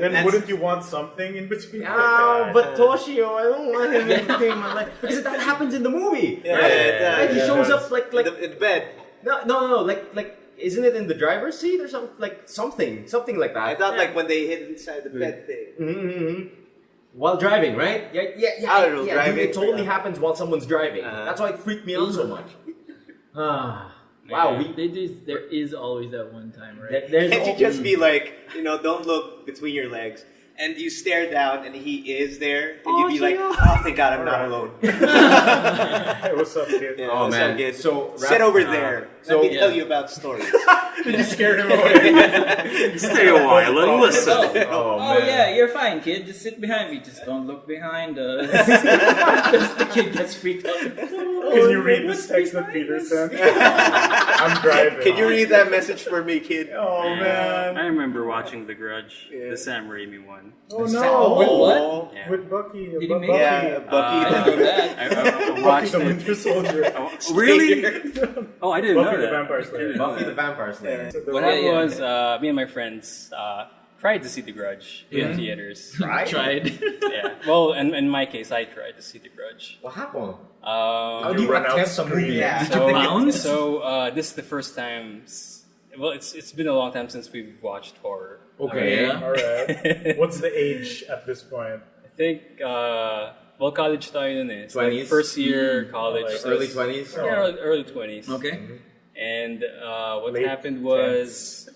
Then wouldn't you want something in between? Ow, but Toshio, I don't want him in between my legs because that happens in the movie. Yeah, right? it does. Right? He Yeah, shows that's- up like in bed. no, like isn't it in the driver's seat or something like that? I thought like when they hid inside the bed thing. Mm-hmm. While driving, right? Yeah. I don't know, Dude, driving, it totally yeah. happens while someone's driving. That's why it freaked me out so much. Wow, There is always that one time, right? there's Can't you al- just be like, don't look between your legs. and you stare down, and he is there, and you'd be like, "Oh, thank God, I'm not alone." Hey, what's up, kid? Yeah, Oh, what's man. up, kid? So, Sit over there. so- Let me tell you about stories. Did you scare him away? Stay a while and listen. Oh, man. yeah, you're fine, kid. Just sit behind me. Just don't look behind us. Because the kid gets freaked out. Can you read this text that Peter sent? I'm driving. Can you read that message for me, kid? Oh man. I remember watching The Grudge, the Sam Raimi one. Oh no. Oh, What? Yeah. With Bucky. Did he Bucky. make yeah, I Bucky. know that. I Bucky watched the it. Winter Soldier. Really? Oh, I didn't Buffy know the that. Vampire Slayer. I didn't know Buffy that. the Vampire Slayer. What Yeah, happened yeah. was me and my friends tried to see The Grudge in theaters. Right? Tried. Yeah. Well, in my case, I tried to see The Grudge. What happened? How Um, do you run out attempt a movie? screaming. Yeah. Did you bounce? so this is the first time. Well, it's been a long time since we've watched horror. Okay. Yeah. Alright. What's the age at this point? I think well, college tayo nun eh. It's 20s? like first year college. Like so Early it's- 20s? Yeah, early 20s. Okay. And what Late happened was,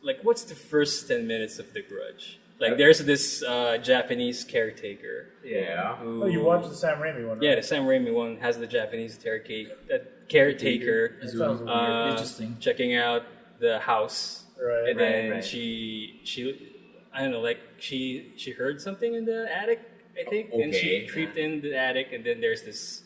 like, what's the first 10 minutes of The Grudge? Like, there's this Japanese caretaker. Yeah. Who, Oh, you watched the Sam Raimi one, right? Yeah, the Sam Raimi one has the Japanese caretaker That sounds weird. Interesting. checking out the house. Right. And then right. she I don't know, like she heard something in the attic, I think, and she Okay. creeped in the attic, and then there's this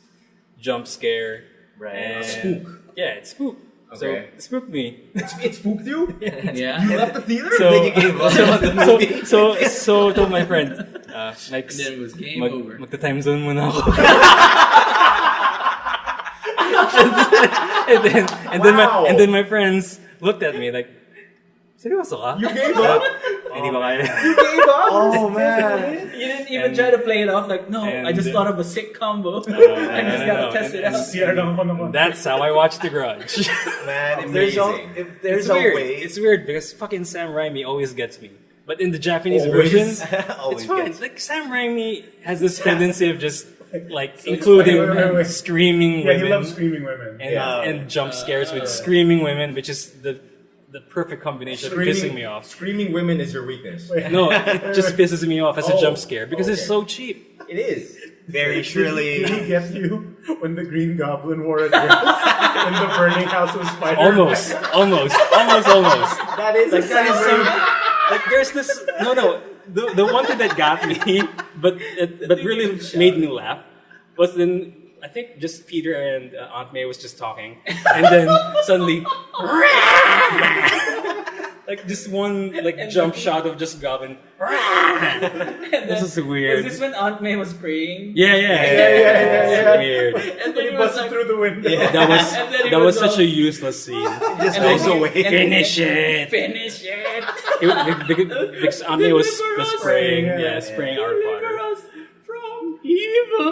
jump scare. Right. And, Spook. Yeah, it's spook. Okay. So it spooked me. It spooked you? Yeah. You left the theater? So, Then you gave up on the movie. so told my friend, like, And then it was game over. magta-time zone muna ako. Wow. and then my friends looked at me like, seryoso ka? You gave up? Hindi ko kaya. You gave up? Oh man. You didn't even And- try to play it off like, no, I just and- thought of a sick combo. I no, just no, gotta no. test it And- out. CR lang ako naman. That's how I watched The Grudge. Man, Amazing. if there's It's a weird. way, It's weird because fucking Sam Raimi always gets me. But in the Japanese Always? version, always it's fine. gets- Like Sam Raimi has this tendency of just like including wait. screaming Yeah, he women loves screaming women. and, Yeah. and jump scares with screaming women, which is the perfect combination of pissing me off. Screaming women is your weakness. No, it just pisses me off as a Oh, jump scare because it's okay. so cheap. It is. very Did shrilly. he get you when the Green Goblin wore a dress in the burning house of Spider? Almost. That is Like that is so. Like there's this the one thing that got me, but really made me laugh was then I think just Peter and Aunt May was just talking, and then suddenly like just one like jump shot of just Goblin. This is weird. Was this when Aunt May was praying? Yeah. yeah. Weird. And then He he was busted like, through the window. Yeah. And then he That was was such a useless scene. Just and goes then- away. and then- Finish it. Finish it. Because Aunt May was Deliver us. spraying, Yeah. spraying our Deliver father. us from evil.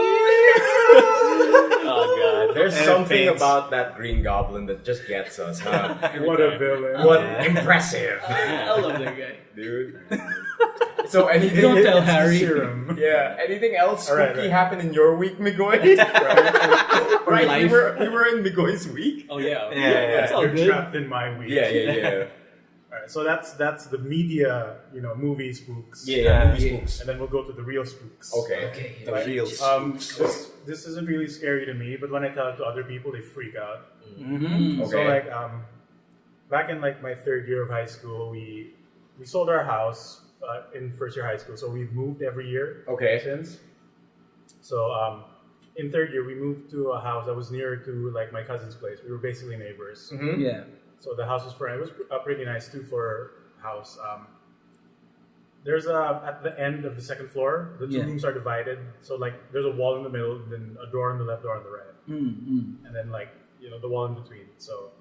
Oh god. There's And something faints. about that Green Goblin that just gets us, huh? What a villain. What impressive, I love that guy. dude. So anything? Don't tell It's the Harry. serum. Yeah. Anything else All right, spooky right. happen in your week, Migoy? right. Life. We were in Migoy's week. Oh yeah. Yeah. It's all You're good. trapped in my week. Yeah. Alright, so that's the media, movie spooks. Yeah. Movie Yeah. spooks. And then we'll go to the real spooks. Okay. The Right. real This isn't really scary to me, but when I tell it to other people, they freak out. Mm-hmm. So Okay. back in my third year of high school, we sold our house in first year high school. So we've moved every year Okay. since. So in third year, we moved to a house that was near to my cousin's place. We were basically neighbors. Mm-hmm. Yeah. So the house was it was pretty nice 2-floor house. There's at the end of the second floor, the two Yeah. rooms are divided. So there's a wall in the middle, then a door on the left, door on the right, Mm-hmm. and then the wall in between. So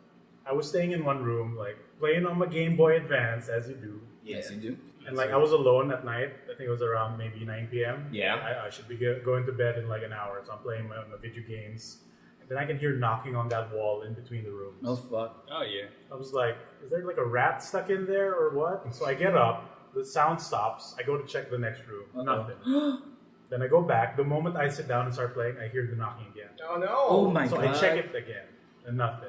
I was staying in one room, playing on my Game Boy Advance as you do, Yes, you do. and I was alone at night. I think it was around maybe 9 p.m. Yeah. I should be going to bed in an hour. So I'm playing my video games, and then I can hear knocking on that wall in between the rooms. Oh fuck. Oh yeah. I was like, is there a rat stuck in there or what? So I get up, the sound stops, I go to check the next room, nothing. Then I go back. The moment I sit down and start playing, I hear the knocking again. Oh no. Oh my So god. I check it again, and nothing.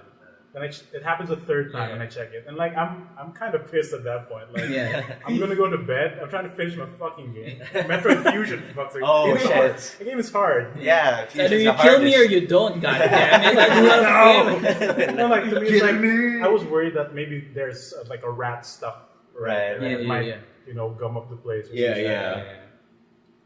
Then it happens a third time, and I check it, and like I'm kind of pissed at that point. Like, Yeah. I'm gonna go to bed. I'm trying to finish my fucking game. Metroid Fusion, for fuck's sake. Oh, The game's shit. hard. The game is hard. Yeah. Either you kill me or you don't, goddammit. I do not play. No, like to me, it's like I was worried that maybe there's like a rat stuck, Right. And it Yeah, might, yeah. gum up the place. Or Yeah, something. yeah.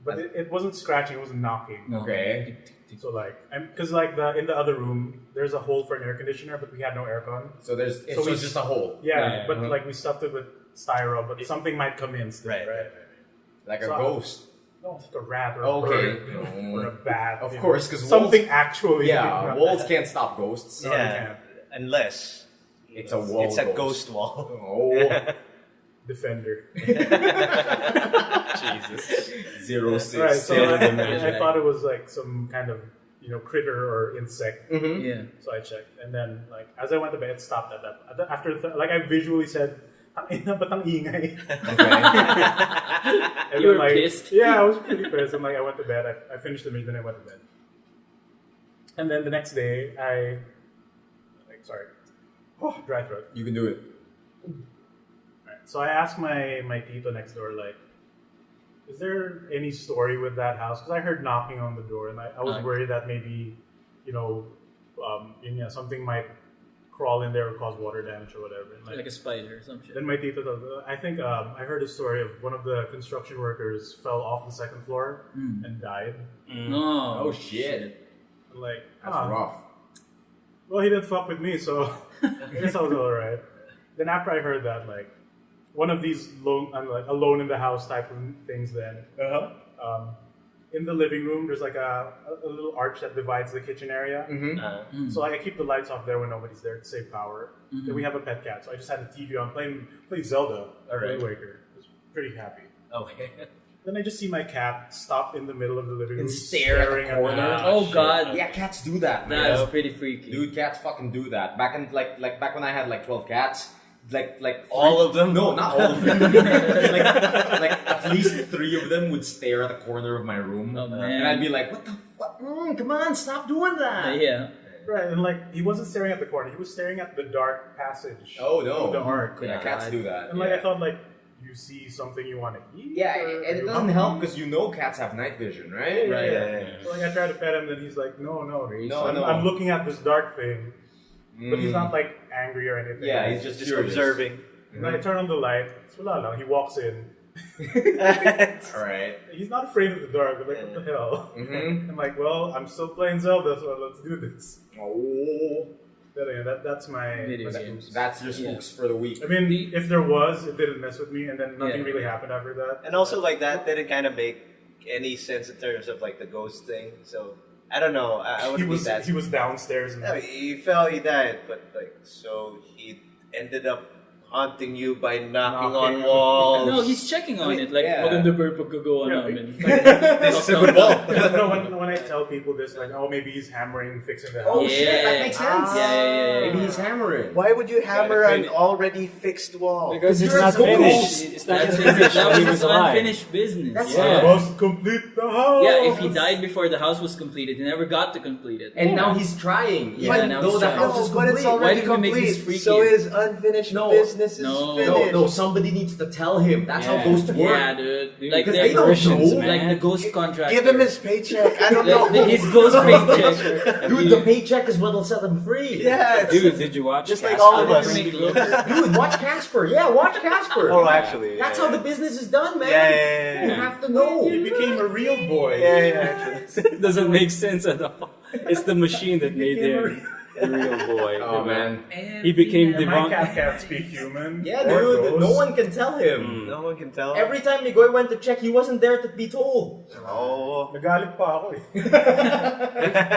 But it wasn't scratching; it was knocking. Okay. So like, because like in the other room, there's a hole for an air conditioner, but we had no aircon. So it's just a hole. Yeah, Yeah, but uh-huh. like we stuffed it with styro, but something might come in still, right? Like a So- ghost. No, it's like a rat or a Okay. bird or a bat. Of you course, know. 'cause something wolves- actually. Yeah, wolves can't stop ghosts. No, they Yeah. can't. Unless It's a wall. it's a ghost wall. Oh, Defender. Jesus. 06. Right, so Yeah, I imagine. thought it was like some kind of critter or insect. Mhm. Yeah. So I checked, and then like as I went to bed, it stopped at that. After like I visually said, "Ina ba't ang ingay?" Okay. And You then, were like, pissed? Yeah, I was pretty pissed. And like I went to bed. I finished the mission, then I went to bed. And then the next day, dry throat. You can do it. Right. So I asked my tito next door, like, is there any story with that house? Because I heard knocking on the door, and I was worried that maybe, something might crawl in there or cause water damage or whatever. And, Like a spider or some shit. then my tito told me, I think I heard a story of one of the construction workers fell off the second floor and died. No. Oh shit. I'm like, That's "Ah, rough. well, he didn't fuck with me, so I guess I was alright." Then after I heard that, like, one of these alone in the house type of things, then in the living room, there's like a little arch that divides the kitchen area. Mm-hmm. So I keep the lights off there when nobody's there to save power. Then we have a pet cat, so I just had the TV on playing Zelda, Alright. Wind Waker. I was pretty happy. Okay. Then I just see my cat stop in the middle of the living room, And stare at the staring corner. me. Oh god. Yeah, cats do that, man. That's pretty freaky. Dude, cats fucking do that. Back in like back when I had like 12 cats, like All of them? No, not all of them. like at least 3 of them would stare at the corner of my room, Oh, man. and I'd be like, "What the fuck? Come on, stop doing that!" Yeah. Right, and like he wasn't staring at the corner; he was staring at the dark passage. Oh no, of the arc. Yeah, cats do that. And like yeah. I thought, like you see something you want to eat. Yeah, or and it you doesn't hungry? help because cats have night vision, right? Right. Yeah. So like I try to pet him, then he's like, no. No, I'm, no. I'm looking at this dark thing, but he's Mm. not like angry or anything. Yeah, he's just curious. observing. And I turn on the light. It's wala lang. He walks in. All right. He's not afraid of the dark, but like, what the hell? Mm-hmm. I'm like, well, I'm still playing Zelda, so let's do this. Oh, But yeah, that's my Video my games. spooks. that's your spooks for the week. I mean, if there was, it didn't mess with me, and then nothing Yeah. really happened after that. And also, like, that didn't kind of make any sense in terms of, like, the ghost thing. So, I don't know. I He wouldn't was be that. he was downstairs and Yeah, he fell, he died, but, like, so he ended up haunting you by knocking on Knocking. walls. No, he's checking on it. Like, Yeah. maganda ba yung pagkagawa Yeah, namin? This is a good wall. no, when I tell people this, like, oh, maybe he's hammering, fixing the house. Oh shit, that makes sense. Yeah. Maybe he's hammering. Why would you hammer an finish. already fixed wall? Because it's You're not a ghost. finished. It's not That's just finished that when was he his was alive. unfinished business. That's yeah. Must complete the house. Yeah, if he died before the house was completed, he never got to complete it. And now he's trying, Yeah, even now though he's the trying. house is but it's complete. already Why did we make this complete. freaky? So his unfinished No. business is No. finished. No, somebody needs to tell him. That's how Yeah. ghosts work. Yeah, dude. Like Because they're they don't versions, know. man. like the ghost contractor. Give him his paycheck. I don't know. His ghost paycheck. Dude, the paycheck is what'll set him free. Yeah, it's Dude, did you watch just like Casper? all of us. Dude, watch Casper. Yeah, watch Casper. Oh, actually, That's yeah. how the business is done, man. Yeah. You have to know. He became a real boy. Yeah, actually. It doesn't make sense at all. It's the machine that made him a real boy. Oh man. He became My divine. cat can't speak human. Yeah, or dude. ghost. No one can tell him. No one can tell. Every time Migoy went to check, he wasn't there to be told. Oh. Nagalit pa ako eh.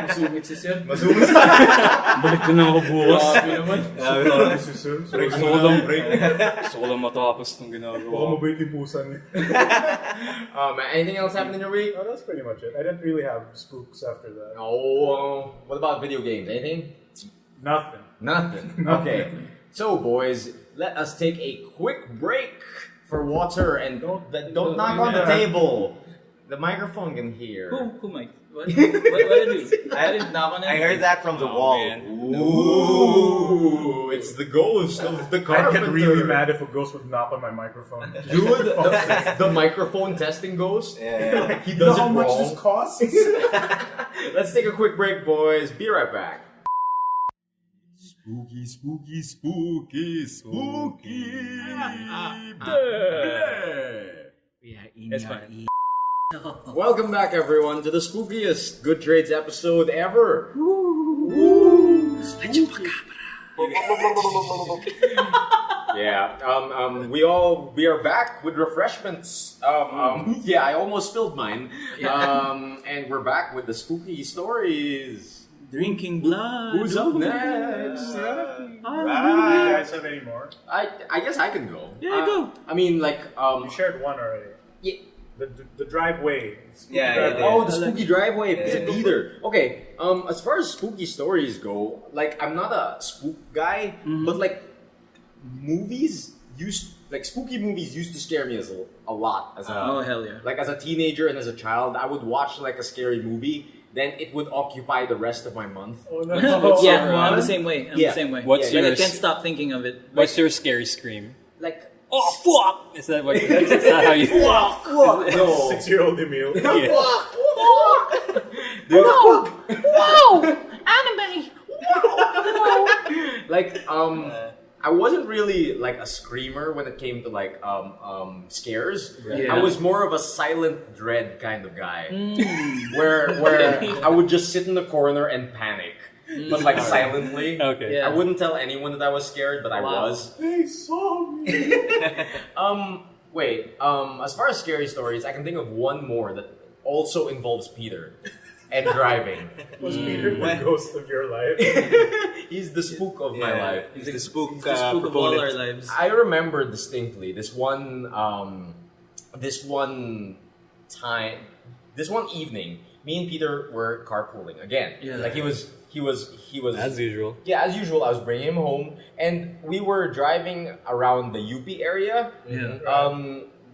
Masungit si Sir. Balik na ako bukas. Grabe naman. Gusto ko lang break. Gusto ko lang matapos itong Baka ginagawa. mabait yung pusa niya. Man, anything else happened in your week? Oh, that's pretty much it. I didn't really have spooks after that. Oh, what about video games? Anything? Nothing. Nothing. Okay. So, boys, let us take a quick break for water and don't knock on the table. The microphone can hear. Who Mike? What did you? I didn't knock on it. I heard that from the wall. Man. Ooh, it's the ghost of the I'd carpenter. get really mad if a ghost would knock on my microphone. Dude, the microphone testing ghost. Yeah. He You know does how it much wrong. this costs? Let's take a quick break, boys. Be right back. Spooky, spooky, spooky, spooky. It's fine. Welcome back, everyone, to the spookiest Good Trades episode ever. Yeah, we are back with refreshments. Yeah, I almost spilled mine. And we're back with the spooky stories. Drinking blood. Who's up next? Do you guys have any more? I guess I can go. Yeah, go. I mean, like, You shared one already. yeah. The driveway. Spooky Yeah, driveway. Oh, the spooky driveway. Because Yeah. either. Okay. As far as spooky stories go, like I'm not a spook guy, but like spooky movies used to scare me a lot as a Oh hell yeah. like as a teenager and as a child. I would watch like a scary movie, then it would occupy the rest of my month. Oh, no. Yeah, well, I'm the same way. I'm Yeah. the same way. What's Like, I yours? can't stop thinking of it. What's your scary scream? Like Oh fuck! Is that what? Is that how you? no. 6-year-old Emile. Yeah. Wow! Anime! Like I wasn't really like a screamer when it came to like scares. Yeah. I was more of a silent dread kind of guy, where I would just sit in the corner and panic, but like silently. Okay. Yeah. I wouldn't tell anyone that I was scared, but I Wow. was. They saw me. Wait. As far as scary stories, I can think of one more that also involves Peter and driving. Was Peter the ghost of your life? He's the spook of my life. He's the spook, It's the spook of all our proponent. lives. I remember distinctly this one evening. Me and Peter were carpooling again. Yeah. Like he was As usual. yeah, as usual. I was bringing him home, and we were driving around the UP area. Yeah.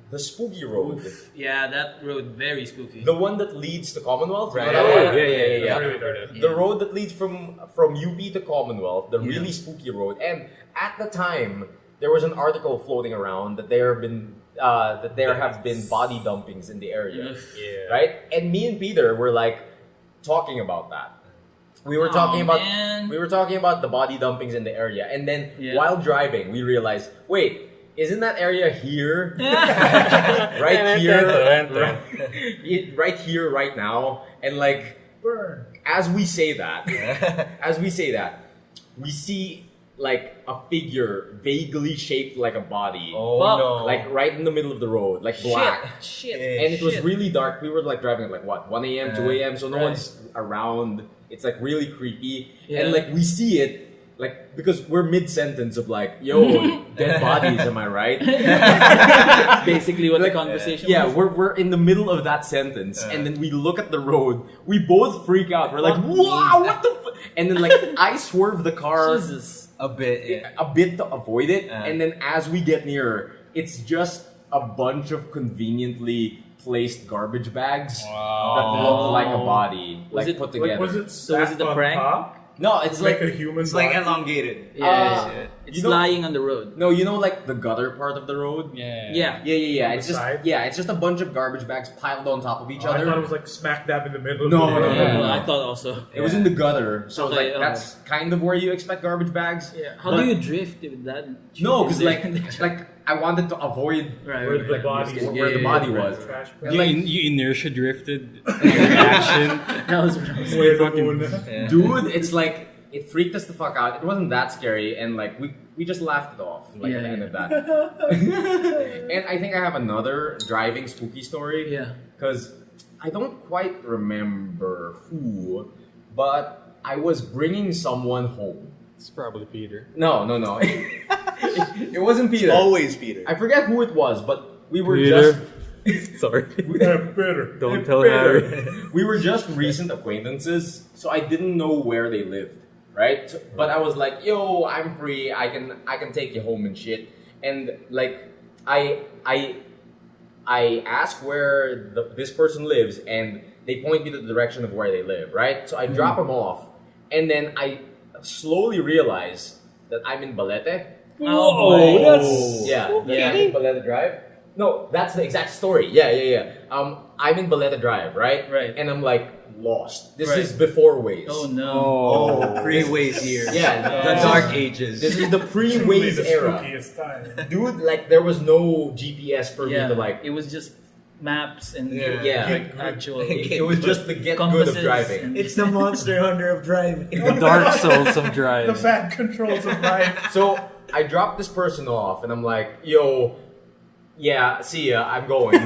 The spooky road, Yeah, that road very spooky. the one that leads to Commonwealth. Right. You know that one? Yeah. That's really dirty. The road that leads from UP to Commonwealth, the really spooky road. And at the time, there was an article floating around that there have been body dumpings in the area, Yeah. right? And me and Peter were like talking about that. We were talking about man. the body dumpings in the area, and then Yeah. while driving, we realized, wait. Isn't that area here? Right here, right here, right now, and like, Burn. as we say that, we see like a figure vaguely shaped like a body, Oh Fuck. no! like right in the middle of the road, like black. Shit. And it was Shit. really dark. We were like driving at like what 1 a.m., 2 a.m. So no Right. one's around. It's like really creepy, Yeah. and like we see it. Like, because we're mid-sentence of like, yo, dead bodies, am I right? Basically what Like, the conversation Yeah, was. we're in the middle of that sentence, and then we look at the road. We both freak out. We're like, wow, what the? And then like I swerve the car Jesus. a bit. a bit to avoid it, and then as we get nearer, it's just a bunch of conveniently placed garbage bags that look like a body, Was like it- put Like, together. was it So was it stacked a on prank? top? No, it's Like like a human It's like body? elongated. Yeah. It's It's you know- lying on the road. no, you know, like the gutter part of the road. Yeah. Yeah. Yeah. On It's the just side? it's just a bunch of garbage bags piled on top of each Oh, I other. thought it was like smack dab in the middle. No, of the no, road. no, no. I thought also. It was in the gutter, so Okay, like that's kind of where you expect garbage bags. Yeah. How But- do you drift with that? No, because Is like there- like I wanted to avoid right, Where right, the right. body where the body was. Trash And You, like, you inertia drifted. Reaction. That was what I was Where the fucking- moon. Yeah. dude, it's like it freaked us the fuck out. It wasn't that scary, and like we just laughed it off like Yeah, at the end yeah. of that. And I think I have another driving spooky story. Yeah. Because I don't quite remember who, but I was bringing someone home. It's probably Peter. No. It wasn't Peter. Always Peter. I forget who it was, but we were Peter. just Sorry. Better. Don't tell Peter. Harry. We were just recent acquaintances, so I didn't know where they lived, right? But I was like, "Yo, I'm free. I can take you home and shit." And like, I I ask where this person lives, and they point me to the direction of where they live, right? So I drop them off, and then I slowly realize that I'm in Balete. Oh, that's Yeah, that I'm in Balete Drive. No, that's the exact story. Yeah. I'm in Balete Drive, right? Right. And I'm like lost. This Right. is before Waze. Oh no. Oh, pre-Waze years. Yeah, The dark ages. This is the Truly pre-Waze the era. spookiest time. Dude, like there was no GPS for Yeah. me to like. It was just maps and Yeah. like actual It was just the get good compasses of driving. and- It's the Monster Hunter of driving. The Dark Souls of The drive. bad controls of life. So I dropped this person off, and I'm like, "Yo, yeah, see ya, I'm going."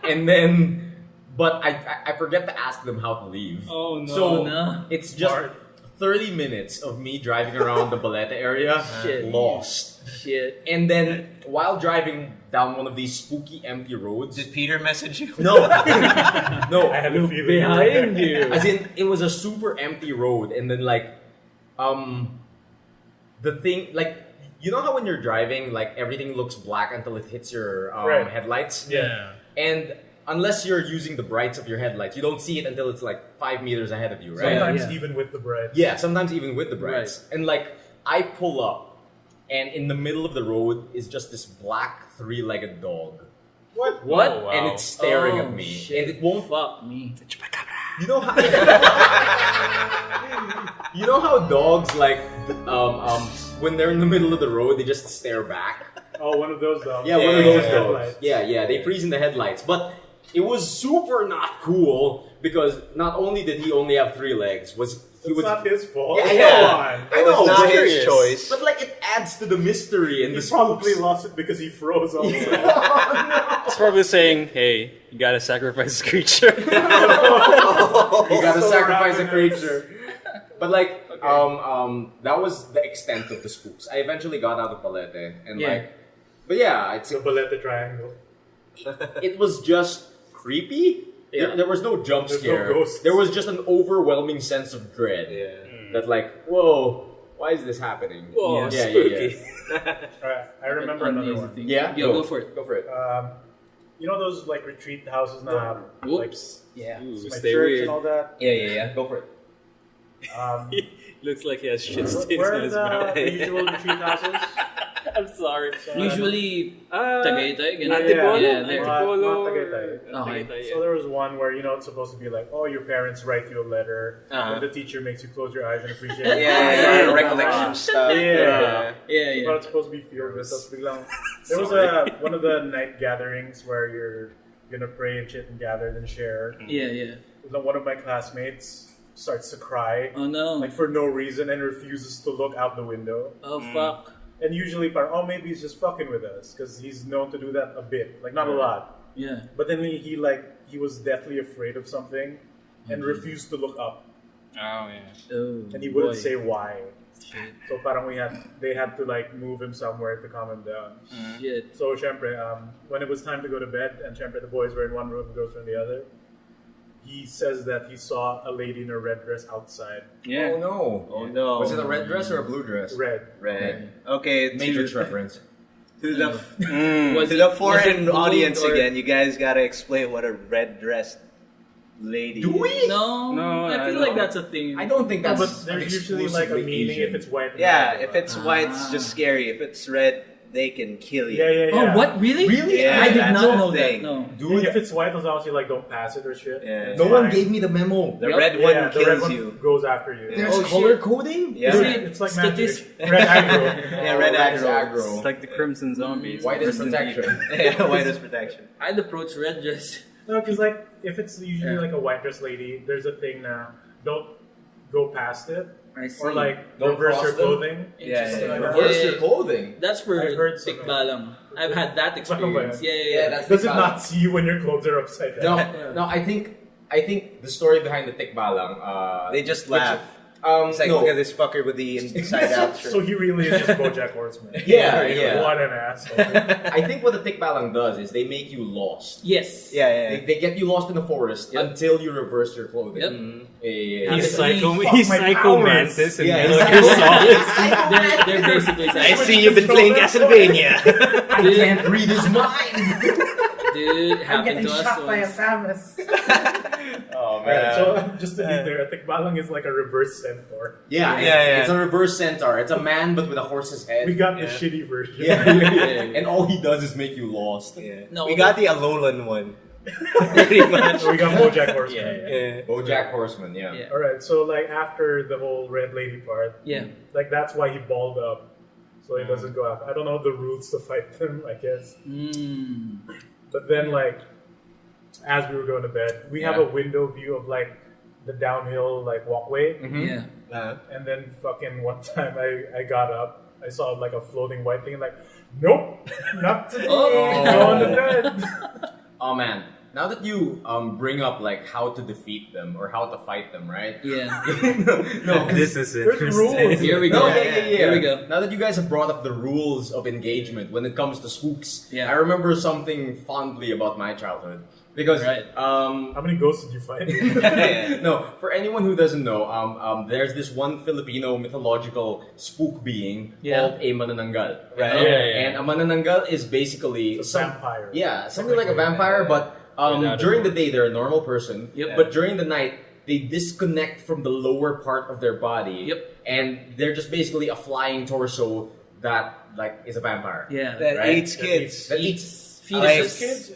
And then, but I forget to ask them how to leave. Oh, no. So no. it's just 30 minutes of me driving around the Baleta area, Shit. lost. Shit. And then while driving down one of these spooky empty roads, Did Peter message you? no, no, I had a feeling Behind you. as in it was a super empty road, and then like, the thing like. You know how when you're driving, like everything looks black until it hits your Right. headlights? Yeah. And unless you're using the brights of your headlights, you don't see it until it's like 5 meters ahead of you, right? Sometimes Yeah. even with the bread. Yeah, sometimes even with the brights. And like, I pull up, and in the middle of the road is just this black 3-legged dog. What? What? Oh, wow. And it's staring Oh, at me. shit. And it won't... Fuck me. You know how... you know how dogs, like, when they're in the middle of the road, they just stare back? Oh, one of those dogs. Yeah, one of those dogs. Headlights. Yeah, they freeze in the headlights. But it was super not cool because not only did he only have 3 legs, he It's was not his fault. Yeah, I Come know. on. I know, Not but- his choice. But like it adds to the mystery and He the probably spooks. lost it because he froze also. It's probably saying, hey, you gotta sacrifice a creature. You gotta So sacrifice a ravenous. creature. But like, that was the extent of the spooks. I eventually got out of Palete and Yeah. like, but yeah, it's The Baleta Triangle. it was just creepy. Yeah. There was no jump There's no scare. ghosts. There was just an overwhelming sense of dread. That like, whoa, why is this happening? Whoa, yeah, spooky. Alright, I remember another one. Thing. Yeah, Yeah, go for it. Go for it. You know those like retreat houses now? Like, Whoops. Yeah. Ooh, my stay church weird. and all that. Yeah. Go for it. Looks like he has shit stains Where on are his the mouth. usual retreat houses? I'm sorry. Usually, Tagaytay, ganun. Antipolo? Yeah, there. Not Tagaytay. Okay. So there was one where it's supposed to be like, oh, your parents write you a letter, Uh-huh. and the teacher makes you close your eyes and appreciate it. Yeah, recollection stuff. Yeah. Yeah, But yeah. it's supposed to be filled with stuff. There was one of the night gatherings where you're gonna pray and shit and gather and share. Yeah. One of my classmates starts to cry, Oh no. like for no reason, and refuses to look out the window. Oh fuck. And usually, maybe he's just fucking with us because he's known to do that a bit, like not a lot. Yeah. But then he was deathly afraid of something and refused to look up, Oh, yeah. Oh, and he wouldn't boy. say why. So parang they had to like move him somewhere to calm him down. Shit. So syempre, when it was time to go to bed, and syempre the boys were in one room, the girls were in the other, he says that he saw a lady in a red dress outside. Yeah. Oh no. Oh no. Was it a red dress or a blue dress? Red. Red. Okay, Matrix reference. to the Was to it- the was foreign it gold audience or- again. You guys gotta explain what a red dressed lady. Do we? No, No, I feel I like don't. that's a thing. I don't think No, that's but there's usually like a exclusively meaning Asian. if it's white. and Yeah, red. if it's white, it's just scary. If it's red, they can kill you. yeah. Oh, what? Really? Really? Yeah, I did that's not the know thing. that. No. Dude, if it's white, it's obviously like don't pass it or shit. Yeah. No It's one fine. gave me the memo. The Yep. red Yeah, one the red kills one you. goes after you. There's Oh, color shit. coding? Yeah. Is Dude, it it's like statis- magic. Red aggro. Yeah, red aggro. aggro. It's like the Crimson Zombies. White is Resident protection. Yeah, white is protection. I'd approach red dress. No, because like if it's usually Yeah. like a white dress lady, there's a thing now. Don't go past it, I see. or like Don't reverse cross your them. clothing. Interesting. Yeah. Reverse Yeah. your clothing. That's for I've heard something. tikbalang. I've had that experience. Yeah. that's Does it tikbalang. not see you when your clothes are upside down? No, I think the story behind the tikbalang. They just laugh. It's like, no. look at this fucker with the inside out shirt. So he really is just BoJack Horseman. Yeah. What an asshole. I think what the tikbalang does is they make you lost. Yes. yeah. They get you lost in the forest Yep. until you reverse your clothing. Yep. Yeah. He's Fuck He's my Psycho powers. Mantis and Yeah, Metal he's Gear Solid. They're basically I psycho. see you've been playing Castlevania. I can't read his mind. Dude, it I'm happened getting to us shot by a once. FAMAS. Oh Right, so just to be clear, a tikbalang is like a reverse centaur. Yeah, Yeah. It's a reverse centaur. It's a man, but with a horse's head. We got the shitty version. yeah. And all he does is make you lost. Yeah. No, we got the Alolan one. Pretty much. So we got BoJack Horseman. Yeah. BoJack Horseman, yeah. Yeah. All right, so like after the whole red lady part, Yeah. like that's why he balled up, so he doesn't go after. I don't know the rules to fight them, I guess. Mm. But then like, as we were going to bed, we have Yeah. a window view of like the downhill like walkway, Yeah. and then fucking one time I got up, I saw like a floating white thing, like, nope, not today. Oh. Going to bed. Oh man, now that you bring up like how to defeat them or how to fight them, right? Yeah. no, This is There's interesting. rules. Here we go. No, yeah. Here we go. Now that you guys have brought up the rules of engagement when it comes to spooks, Yeah. I remember something fondly about my childhood. Because Right. How many ghosts did you find? no, for anyone who doesn't know, there's this one Filipino mythological spook being Yeah. called a manananggal. Right. Yeah. And a manananggal is basically It's a vampire. Yeah, something like a vampire, but Without a during the body. day they're a normal person. Yep. But during the night they disconnect from the lower part of their body. Yep. And they're just basically a flying torso that like is a vampire. Yeah. That Right? eats kids. That eats Fetuses. Kids?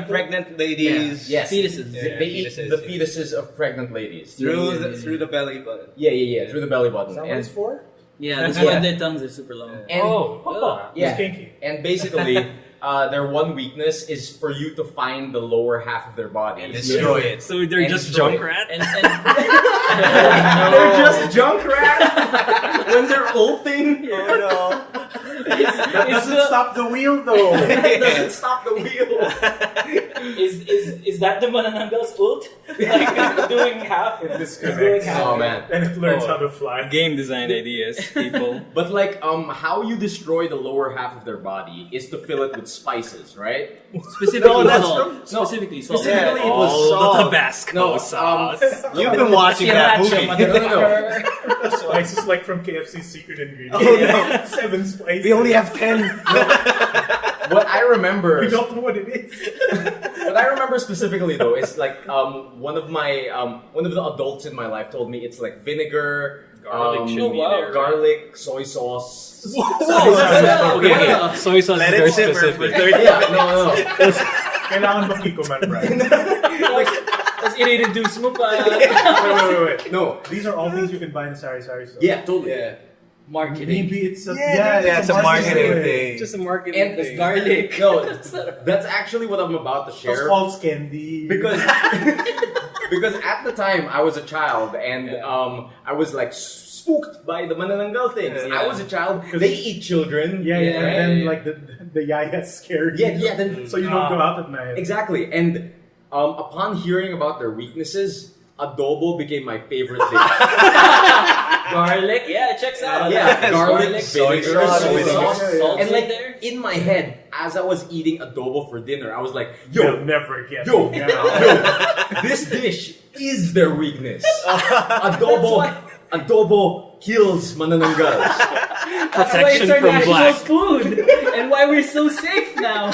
Pregnant ladies. Yes. Fetuses. They eat fetuses, the yeah. fetuses of pregnant ladies. Through the belly button. Yeah, through the belly button. Is that what And, it's for? Yeah, that's Yeah. why their tongues are super long. and Yeah. yeah, Kinky. and basically, their one weakness is for you to find the lower half of their body And destroy it. So they're And just destroy it. Junkrat? And They're just Junkrat when they're ulting. Oh no. That doesn't stop the wheel though. It doesn't stop the wheel. is that the Manananggal's ult? Like doing half? It disconnects. Oh man. And it learns how to fly. Game design ideas, people. But like, how you destroy the lower half of their body is to fill it with spices, right? Specifically No, that's salt. Specifically salt. Specifically, it was All salt. the Tabasco No, sauce. You've been watching that Sriracha, movie. motherfucker. Spices like from KFC's secret ingredient. Oh, no. 7 spices. We only have 10. What I remember, We don't know what it is. what I remember specifically though is like one of the adults in my life told me it's like vinegar, Garlic should be wow. there. garlic, soy sauce. Okay. Soy sauce Let is it very simmer for specific. 30 Yeah, minutes. no. Kailangan makiko man, Brian. Tapos i-reduce mo pa. Wait. No. These are all things you can buy in a sari store. Yeah, totally. Yeah. Marketing. Maybe it's a It's a marketing thing. Just a marketing And thing. Garlic. No, that's actually what I'm about to It's share. false candy. Because because at the time I was a child and I was like spooked by the manananggal things. Yeah. I was a child. They eat children. yeah, Yeah, and then like the yaya scared you. Yeah. Then So you don't go out at night. exactly. And upon hearing about their weaknesses, adobo became my favorite thing. Garlic. Yeah, it checks out. Yeah, garlic, soy vinegar, sauce, soy vinegar. sauce. Salt And like there. in my head, as I was eating adobo for dinner, I was like, You'll yo, never get yo, it yo, now. this dish is their weakness. Adobo kills manananggals. That's why it's Protection our from national black. food, and why we're so safe now.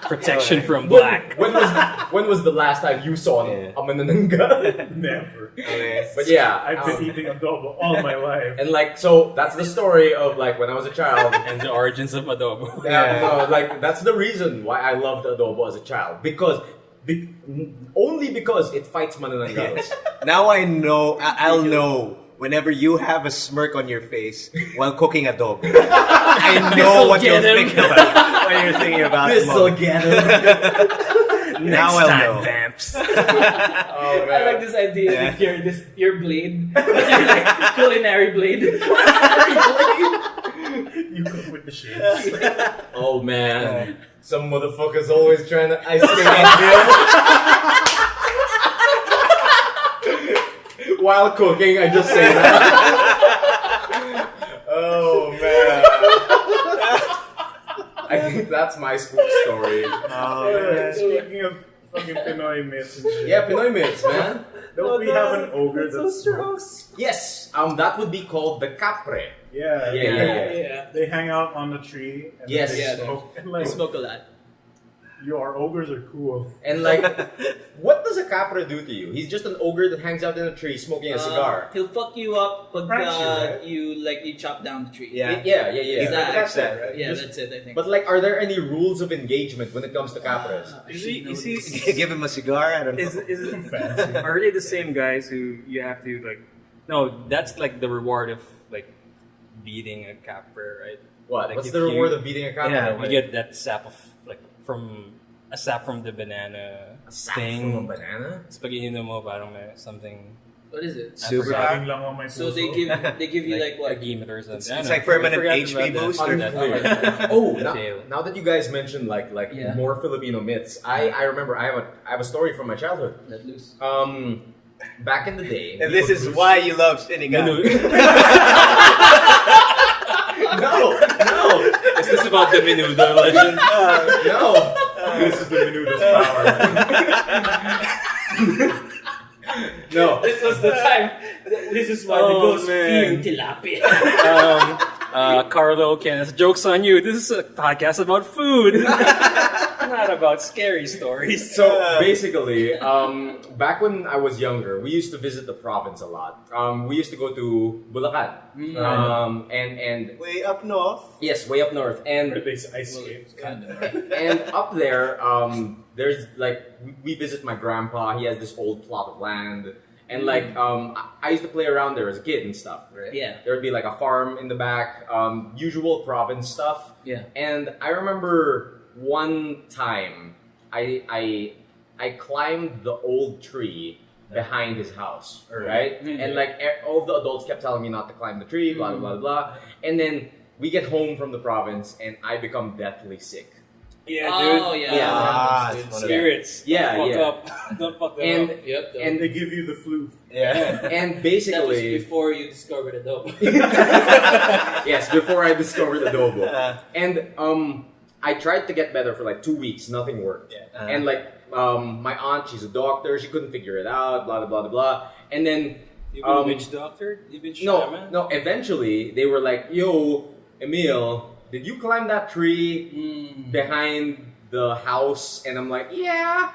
Protection from black. When was the last time you saw Yeah. a manananggal? Never. But yeah, I've been eating adobo all my life. and like so that's the story of like when I was a child. And the origins of adobo. Like that's the reason why I loved adobo as a child because only because it fights manananggals. Now I know, I'll know whenever you have a smirk on your face while cooking adobo. I know what you're get him. thinking about. What you're thinking about. This'll Mom. get him. Now I'll know. vamps. Oh I like this idea. Yeah. Your blade, your like culinary blade. You cook with the shades. Oh man, some motherfuckers always trying to ice skate on film. While cooking, I just say that. Oh man. I think that's my spook story. Speaking of fucking Pinoy myths and shit. Yeah, Pinoy myths, man. Don't we have an ogre that smokes? Yes, that would be called the capre. Yeah. Yeah. They hang out on the tree and Yes. they Yeah, smoke. And I like, smoke a lot. Your ogres are cool. And like, what does a capra do to you? He's just an ogre that hangs out in a tree smoking a cigar. He'll fuck you up pag Pranks you, right? you chop down the tree. Yeah. Yeah. Exactly. That's it, right? Yeah, that's it, I think. But like, are there any rules of engagement when it comes to capras? Is he Give him a cigar. I don't know. are they the same guys who you have to like? No, that's like the reward of like beating a capra, right? What? Like What's if the reward you- of beating a capra? Yeah, You get that sap of like from a sap from the banana A sap thing. from a banana? Tapos pag ininom mo, parang may something. What is it? Super Saging lang on my So puso. they give you like what? A gimmick or something. It's like permanent HP boost or- Oh, Jail. now that you guys mentioned like Yeah. more Filipino myths, I remember I have a story from my childhood. Let loose. Back in the day. And this is why you love Sinigang. No. Is this about the Menudo legend? No. This is the Menudo's power. No. This was the time. This is why the ghost fear tilapia. Carlo, Kenneth, joke's on you. This is a podcast about food. Not about scary stories. So basically, back when I was younger, we used to visit the province a lot. We used to go to Bulacan, and Way up north. yes, way up north, and Base ice skates. and up there, there's like we visit my grandpa. He has this old plot of land, and like I used to play around there as a kid and stuff. Right? Yeah. There would be like a farm in the back, usual province stuff. Yeah. And I remember one time I climbed the old tree behind his house, right? Mm-hmm. And like all of the adults kept telling me not to climb the tree, blah blah blah blah. And then we get home from the province, and I become deathly sick. Yeah, Oh dude. yeah. Yeah. Ah, Dude. it's one of Spirits. Yeah, Don't yeah. fuck up. Don't fuck them And up. Yep. and They give you the flu. Yeah. and that was basically before you discovered Adobo. yes, before I discovered Adobo. Uh, And I tried to get better for like 2 weeks, nothing worked. Yeah. And like my aunt, she's a doctor, she couldn't figure it out, blah blah blah blah. And then You've been witch doctor? You've been shaman? no, eventually they were like, "Yo, Emile, did you climb that tree behind the house?" And I'm like, "Yeah."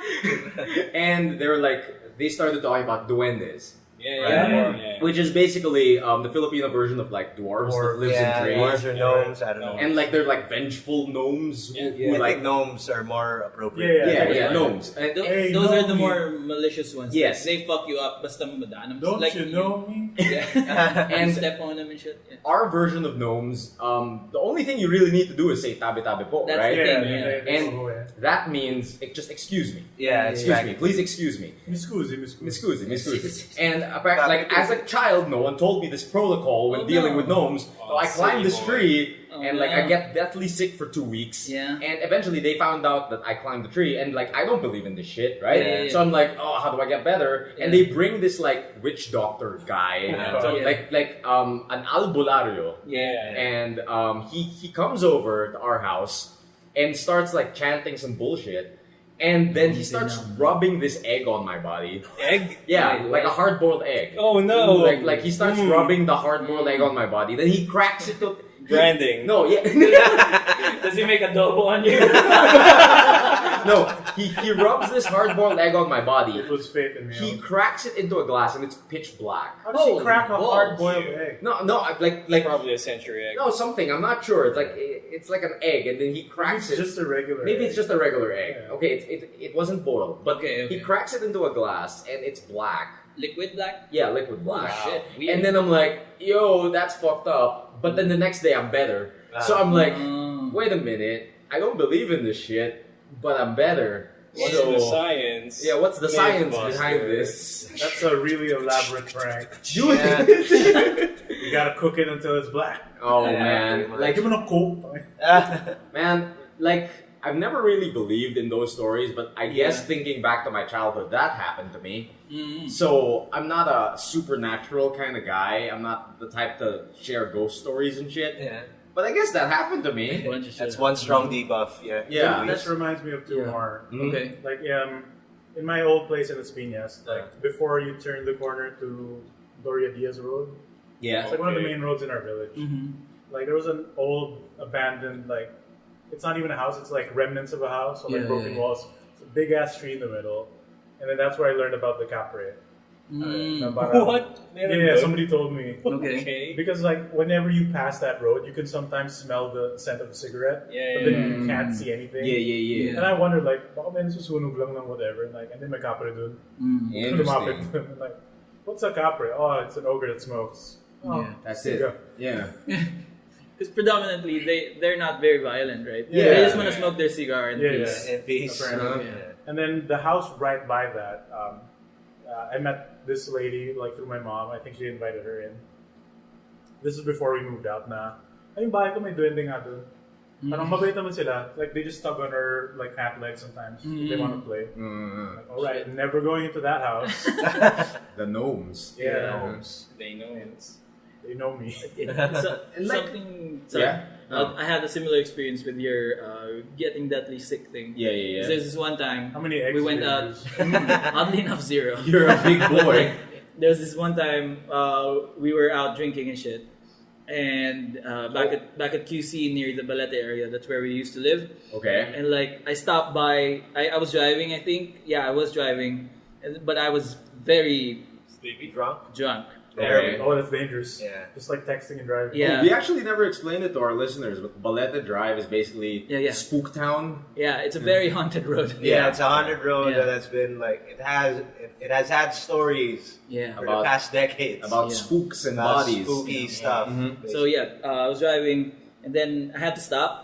And they were like, they started talking about duendes. Yeah. Which is basically the Filipino version of like dwarves that lives in trees. dwarves or gnomes, I don't know. And like they're like vengeful gnomes who I like think gnomes are more appropriate. yeah, gnomes. And Hey, Those are the know me. more malicious ones. Yes. They fuck you up basta madaan. Don't like, you know me? Yeah. And- and step on them and shit. Yeah. our version of gnomes, the only thing you really need to do is say tabi tabi po, That's right? the Yeah, thing, yeah. And that means just excuse me. Yeah, Excuse me, please excuse me. Mi scusi. Miscusi. And apparently, like as a child, no one told me this protocol when Oh, dealing no. with gnomes. So I climbed this silly boy. tree, Oh, and like I no. get deathly sick for 2 weeks. Yeah. And eventually, they found out that I climbed the tree, and like I don't believe in this shit, right? Yeah. So I'm like, oh, how do I get better? And Yeah. they bring this like witch doctor guy, Yeah. like an albulario. Yeah. And he comes over to our house and starts like chanting some bullshit, and then he starts rubbing this egg on my body. Egg? Yeah, Wait, like a wait. hard-boiled egg. Oh no. Like he starts rubbing the hard-boiled egg on my body. Then he cracks it to Branding. No, yeah. Does he make adobo on you? No, he rubs this hard-boiled egg on my body. It was fate in me. He cracks it into a glass, and it's pitch black. How does he Holy crack a balls. hard-boiled egg? No, like Probably a century egg. no something. I'm not sure. It's like an egg, and then he cracks It's it. just a regular Maybe egg. it's just a regular egg. Yeah. Okay, it wasn't boiled, but Okay. he cracks it into a glass, and it's black. Liquid black? Yeah, liquid black. Oh, shit. Weird. And then I'm like, yo, that's fucked up. But then the next day I'm better. So I'm like, wait a minute. I don't believe in this shit, but I'm better. What's So- the science? Yeah, what's the science Mythbuster. behind this? That's a really elaborate prank. Do it. You gotta cook it until it's black. Oh Yeah, man, pretty much. like Give it a coke. man, like I've never really believed in those stories, but I guess thinking back to my childhood, that happened to me. So I'm not a supernatural kind of guy. I'm not the type to share ghost stories and shit. Yeah. But I guess that happened to me. Bunch of shit. That's one strong debuff. Yeah. Yeah. This reminds me of two Yeah. more. Okay. Like in my old place in Espinas, like before you turn the corner to Gloria Diaz Road, Yeah. it's like one of the main roads in our village. Mm-hmm. Like there was an old abandoned like it's not even a house. It's like remnants of a house, so like Yeah, broken yeah. walls. It's a big ass tree in the middle, and then that's where I learned about the capre. What? Yeah, somebody told me. Okay. Because like whenever you pass that road, you can sometimes smell the scent of a cigarette, Yeah, but then you can't see anything. Yeah. And I wondered like, baka may nasusunog lang ng whatever, and like, and then may capre dun. Lumapit Interesting. dun, and like, what's a capre? Oh, it's an ogre that smokes. Oh, Yeah. That's there you it. Yeah. Because predominantly they're not very violent, right? Yeah. They just want to smoke their cigar in Yeah, peace. In peace. Apparently. Yeah. And then the house right by that, I met this lady like through my mom. I think she invited her in. This is before we moved out na. Ay, yung bahay ko may duwende nga dun. Parang mabait naman sila. Like, they just tug on her like hat legs sometimes if they want to play. Like, all right, never going into that house. The gnomes. Yeah. Gnomes. They know. They know me. So, And like- something. Sorry. Yeah. I had a similar experience with your getting deathly sick thing. Yeah. 'Cause There's this one time How many eggs we did went you out. use? Oddly enough, 0. You're a big boy. There was this one time we were out drinking and shit, and back at QC near the Balete area. That's where we used to live. Okay. And like I stopped by. I was driving. I think I was driving, but I was very Drunk? drunk. Okay. Oh, that's dangerous. Yeah. Just like texting and driving. Yeah. We actually never explained it to our listeners, but Baleta Drive is basically Yeah. Spooktown. Yeah, it's a very haunted road. Yeah, it's a haunted road Yeah. that's been like it has had stories Yeah. for About- the past decades About Yeah. spooks and about bodies. spooky stuff. So I was driving, and then I had to stop,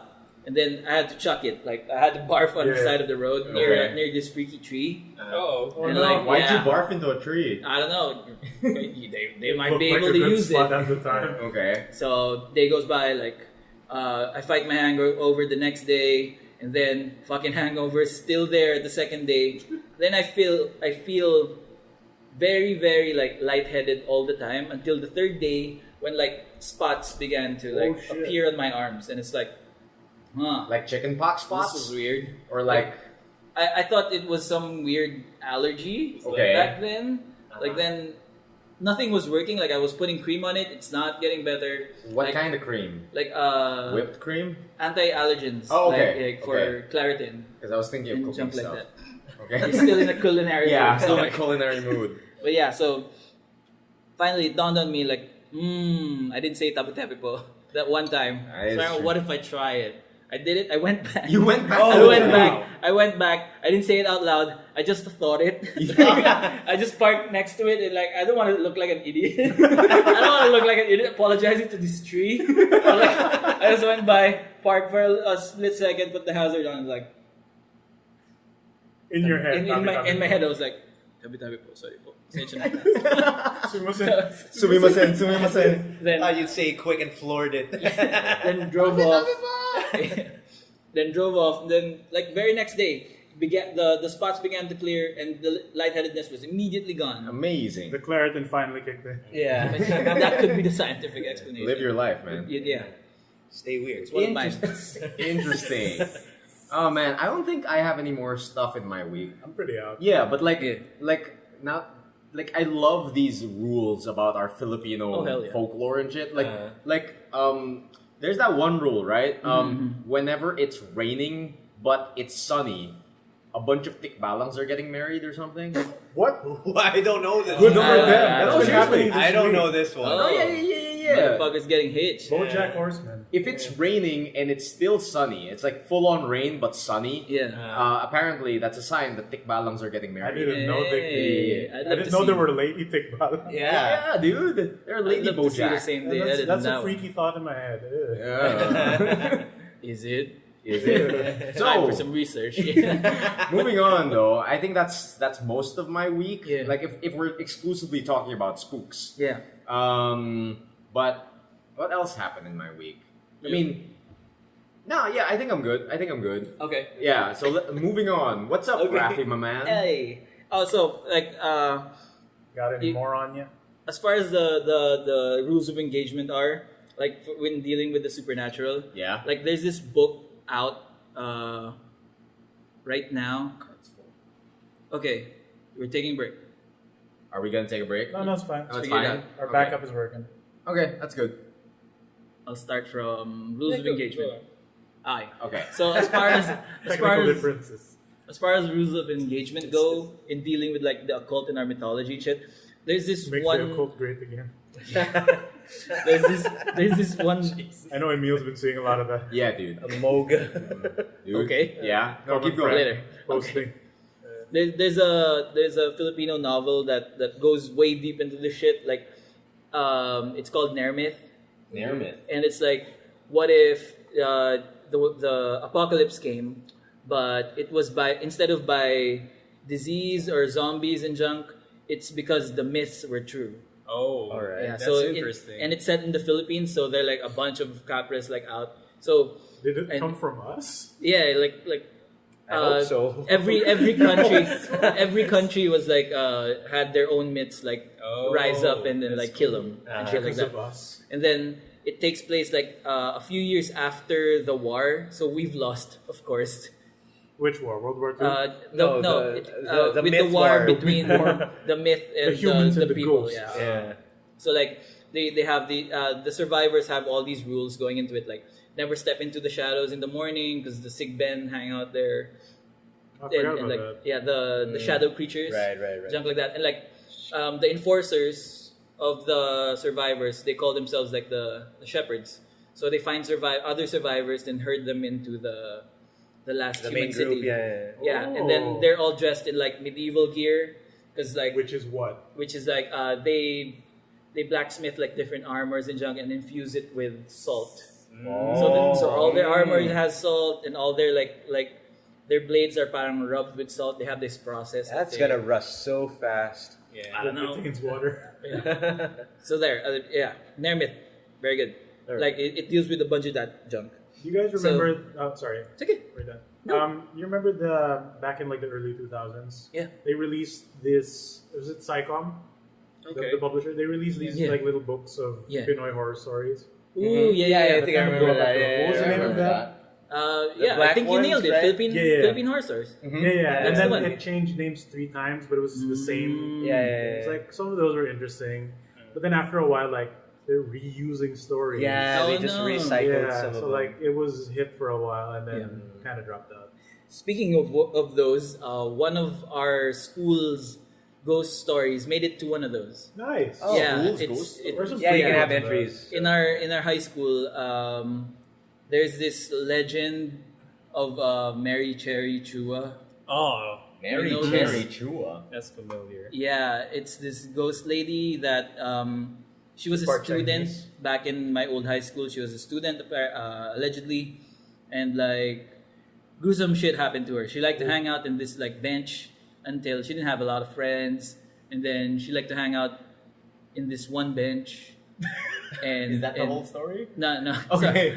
and then I had to chuck it. Like I had to barf on the Yeah. side of the road Okay. near this freaky tree. Oh. And no. like, Why'd yeah, you barf into a tree? I don't know. they might Looked be like able a to good use spot it. at the time. Okay. So day goes by, like I fight my hangover the next day, and then fucking hangover is still there the second day. Then I feel very, very like lightheaded all the time until the third day when like spots began to like Oh, shit. appear on my arms, and it's like, huh, Like chicken pox this is spots? weird. Or like, I thought it was some weird allergy Okay. back then. Like then nothing was working. Like I was putting cream on it, it's not getting better. what like, kind of cream? Like Whipped cream? anti-allergens. Oh, okay. Like for Okay. Claritin Because I was thinking of and cooking jump like stuff. that. Okay. You're still in a culinary Yeah, mood. still in a culinary mood. But yeah, so finally it dawned on me like, I didn't say tabi-tabi po that one time. That is So true. what if I try it? I did it. I went back. You went back? I Oh, went wow. back. I went back. I didn't say it out loud. I just thought it. I just parked next to it and like I don't want to look like an idiot. I don't want to look like an idiot apologizing to this tree. I just went by, parked for a split second, put the hazard on, and like In your head. in my head I was like, tabi-tabi po, sorry po. Pasensya na. Sumimasen. Then You'd say quick and floored it. then drove off. Then drove off. Then like very next day, the spots began to clear and the lightheadedness was immediately gone. Amazing. The Claritin finally kicked in. Yeah, that could be the scientific explanation. Live your life, man. Yeah. Stay weird. It's one of mine. Interesting. Oh man, I don't think I have any more stuff in my week. I'm pretty out. Yeah, but like, Yeah. I love these rules about our Filipino Oh, hell yeah. folklore and shit. There's that one rule, right? Whenever it's raining but it's sunny, a bunch of tikbalangs are getting married or something. What? I don't know this. Good for Uh, them. That's no, been happening this I don't week. know this one. Oh. yeah. Motherfuckers getting hitched. BoJack Horseman. If it's raining and it's still sunny, it's like full on rain but sunny. Yeah. Apparently, that's a sign that tikbalangs are getting I married. didn't know Hey, I I'd love didn't to know see- there were lady tikbalang. Yeah. Yeah, dude. They're lady I'd love to see the BoJack. same day edited That's now. a freaky thought in my head. Ew. Yeah. Is it? Is it? Time for So, some research. moving on though, I think that's most of my week. Yeah. Like if we're exclusively talking about spooks. Yeah. But what else happened in my week? I mean, I think I'm good. Okay. Yeah, so moving on. What's up, Okay. Rafi, my man? Hey. Oh, so like Got any You- more on you? as far as the rules of engagement are, like when dealing with the supernatural, Yeah. like there's this book out right now. Okay, we're taking a break. Are we gonna take a break? No, it's fine. Oh, it's figure it fine. out. Our Okay. backup is working. Okay, that's good. I'll start from rules of engagement. Aye. Okay. So as far as Technical differences. as far as rules of engagement go in dealing with like the occult and our mythology and shit, there's this Make one. the occult great again. There's this one. I know Emile's been seeing a lot of that. Yeah, dude. A moga. Dude. Okay. Yeah. No, Common keep going. friend Later. Posting. There's a Filipino novel that goes way deep into this shit. Like, it's called Nermith, Nermith. and it's like, what if the apocalypse came, but it was instead of by disease or zombies and junk, it's because the myths were true. Oh, All right. Yeah, That's so interesting. and it's set in the Philippines, so they're like a bunch of capres like out. So Did it And- come from us? yeah, like. I hope so. Every country was like had their own myths, like rise up and then that's like kill them and shit like Because that. of us. And then it takes place like a few years after the war, so we've lost, of course. Which war? World War II? No, the with myth the war war. between the myth and humans the and the people. ghosts. Yeah. Yeah. So like they have the survivors have all these rules going into it, like never step into the shadows in the morning because the sick Ben hang out there. I forgot And about like that. the shadow creatures, Right. junk like that, and like the enforcers of the survivors, they call themselves like the shepherds. So they find other survivors and herd them into the last The human main city. group, yeah. Yeah, and Oh. then they're all dressed in like medieval gear, because like Which is what? they blacksmith like different armors and junk and infuse it with salt. Oh. So all their armor has salt, and all their like their blades are parang rubbed with salt. They have this process. that That's they- gonna rust so fast. yeah. I don't know. It contains water. So there, Nermith, very good. Alright. Like it deals with a bunch of that junk. You guys remember? sorry, It's okay. we're done. No. You remember back in like the early 2000s? Yeah. They released this. Was it Psycom? Okay. The publisher. They released these Yeah. like little books of Yeah. Pinoy horror stories. Ooh, yeah. I think I remember that. Yeah, What was the yeah, name yeah. of that? Yeah, I black think you ones, nailed it. right? Yeah. Philippine horror stories. Yeah, That's and the then one. it changed names 3 times, but it was the same. Yeah, It's like some of those were interesting, but then after a while, like they're reusing stories. Yeah, they Oh, just no. recycled Yeah, some of so them. like it was hit for a while and then kind of dropped out. Speaking of those, one of our school's ghost stories made it to one of those. Nice. Oh, yeah, schools, it's ghosts? Where's some Yeah, you free can have ones of that? entries. in our high school. There's this legend of Mary Cherry Chua. Oh, Mary You know Cherry this? Chua. that's familiar. Yeah, it's this ghost lady that she was a Part student Chinese. back in my old high school. She was a student allegedly, and like gruesome shit happened to her. She liked to hang out in this like bench until she didn't have a lot of friends, and then she liked to hang out in this one bench. And Is that the and- whole story? No. Okay.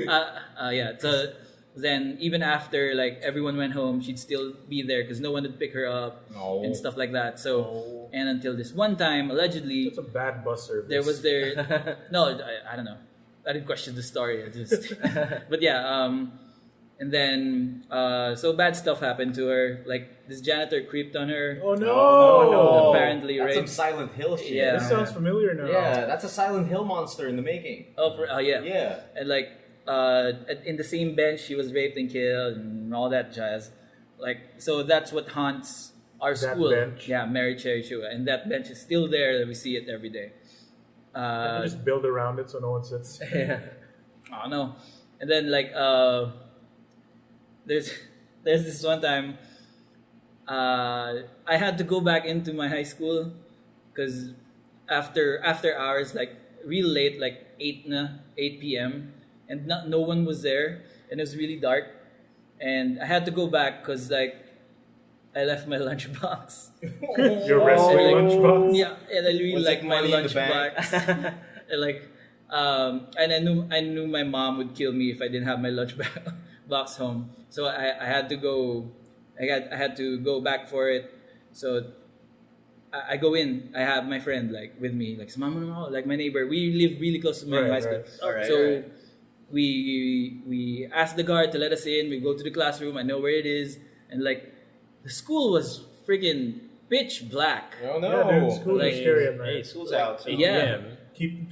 So, yeah. So then, even after like everyone went home, she'd still be there because no one would pick her up No. and stuff like that. So, and until this one time, allegedly, It's a bad bus service. there was no, I don't know. I didn't question the story. I just, but yeah. And then, so bad stuff happened to her. Like this janitor creeped on her. Oh no! no. Apparently, That's some raped. Silent Hill shit. Yeah. This sounds familiar now. Yeah, that's a Silent Hill monster in the making. Oh, yeah. Yeah. And like in the same bench she was raped and killed and all that jazz. Like so that's what haunts our That school. bench? Yeah, Mary Cherry Chua. And that bench is still there. We see it every day. You just build around it so no one sits. I don't know. And then like there's this one time I had to go back into my high school because after hours, like real late, like 8 p.m. and no one was there, and it was really dark, and I had to go back because like I left my lunchbox. Your resting lunchbox. Yeah, and I really Was like it my money in the bank? lunchbox. And like, and I knew my mom would kill me if I didn't have my lunch box home. So I had to go. I had to go back for it. So I go in. I have my friend like with me, like mama, like my neighbor. We live really close to my Right, high school. right. Alright, So alright. we ask the guard to let us in. We go to the classroom. I know where it is, and like the school was friggin' pitch black. Oh no. Yeah, dude, school Like- is scary at night. Hey, school's out. So. Yeah.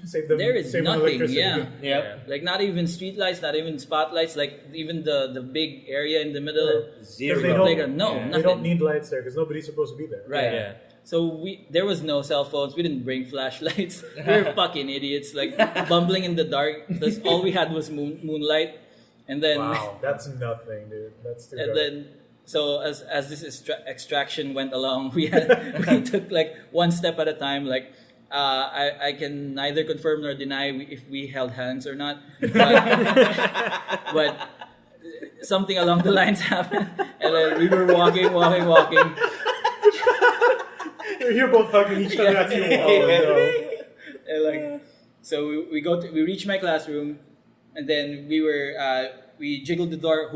save them. There is save them nothing. electricity. Yeah. Yep. Like not even street lights, not even spotlights. Like even the big area in the middle. Because Playground. No, they nothing. don't need lights there because nobody's supposed to be there. Right. Yeah. So there was no cell phones. We didn't bring flashlights. We were fucking idiots, like bumbling in the dark. That's all we had was moonlight, and then Wow, that's nothing, dude. That's too and dark. then so as this extraction went along, we took like one step at a time. Like I can neither confirm nor deny if we held hands or not, but something along the lines happened, and then we were walking. You're both hugging each other as you walk. And like, so we reached my classroom, and then we jiggled the door.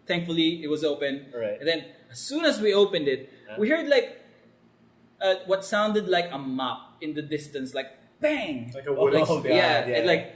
Thankfully, it was open. Right. And then as soon as we opened it, we heard like what sounded like a mop in the distance, like bang. Like a wooden Oh, God, yeah, yeah. and like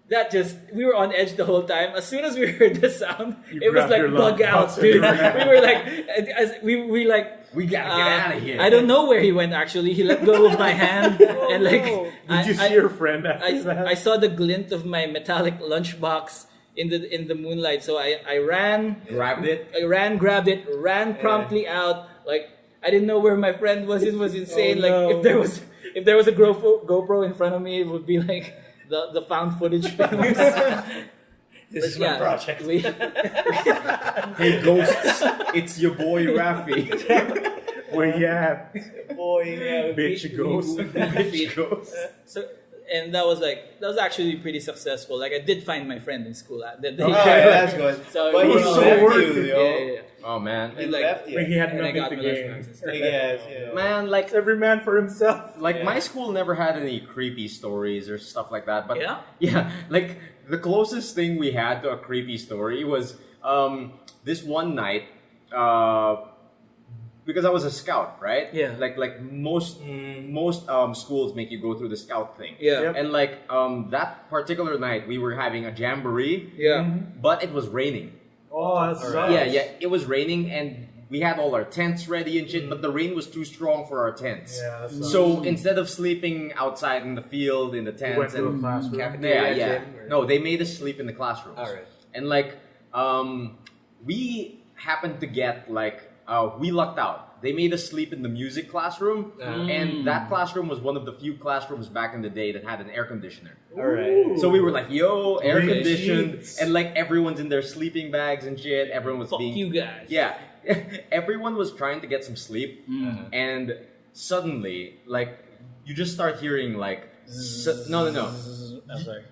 that just we were on edge the whole time. As soon as we heard the sound, You it was grabbed like your bug out, lunchbox. dude. We were like, we like. We gotta get out of here. I don't know where he went. Actually, he let go of my hand, and like, Did you see your friend after that? I saw the glint of my metallic lunchbox in the moonlight. So I ran, Grabbed it. grabbed it, ran promptly out. Like I didn't know where my friend was. It was insane. Oh, no. Like if there was a GoPro in front of me, it would be like the found footage films. This is my project. Hey ghosts, it's your boy Rafi. Where you at? Boy, yeah. Bitch ghost. Bitch ghost. So and that was actually pretty successful. Like I did find my friend in school. Oh, yeah, that's good. So But it he was so left worth you, it. yo. Yeah. Oh man. He Like- left you. Like he had And I nothing got to my gain. lunchbox and stuff. Yes, yeah. Man, like It's every man for himself. my school never had any creepy stories or stuff like that. But Yeah? like the closest thing we had to a creepy story was this one night. Because I was a scout, right? Yeah. Like most schools make you go through the scout thing. Yeah. Yep. And like that particular night, we were having a jamboree, Yeah. but it was raining. Oh, that's sucks. Yeah, it was raining, and we had all our tents ready and shit, but the rain was too strong for our tents. Yeah, that sucks. So instead of sleeping outside in the field, in the You went tents, to a and classroom. yeah. No, they made us sleep in the classrooms. Alright. And like, we happened to get like, we lucked out. They made us sleep in the music classroom, and that classroom was one of the few classrooms back in the day that had an air conditioner. Alright. So we were like, yo, air Clean conditioned, sheets. and like everyone's in their sleeping bags and shit. Everyone was Fuck being you guys. yeah, everyone was trying to get some sleep, and suddenly, like, you just start hearing like, no. I'm sorry.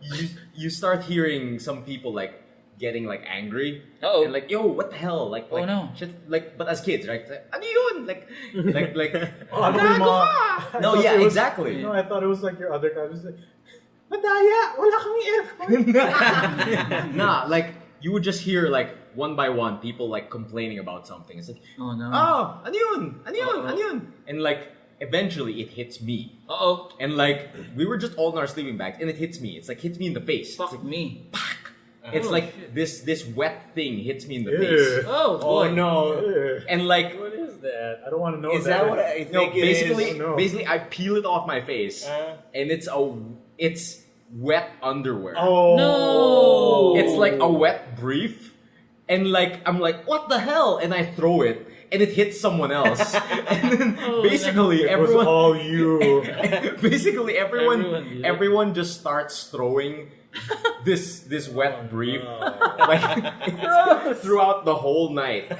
You start hearing some people like getting like angry Uh-oh. and like, yo, what the hell? Like, Oh, no. shit, like, but as kids, right? Like, ano yun? Like, Oh, ano yung mga- I no, thought yeah, it was- exactly. No, I thought it was like your other guy. It was like, Madaya, wala kami aircon. Nah, like you would just hear like one by one people like complaining about something. It's like, Oh no. oh, ano yun? Uh-oh. Ano yun? And like eventually it hits me. Uh-oh. And like we were just all in our sleeping bags and it hits me. It's like hits me in the face. Fuck It's like, me. it's Oh, like this wet thing hits me in the Yeah. face. Oh boy. Oh no. Ugh. And like What is that? I don't want to know Is that what I no, think it is? basically I peel it off my face and it's wet underwear. Oh. No. It's like a wet brief, and like I'm like, what the hell? And I throw it, and it hits someone else. And then basically It was everyone, all you. basically Everyone, yeah. everyone just starts throwing this wet brief like throughout the whole night.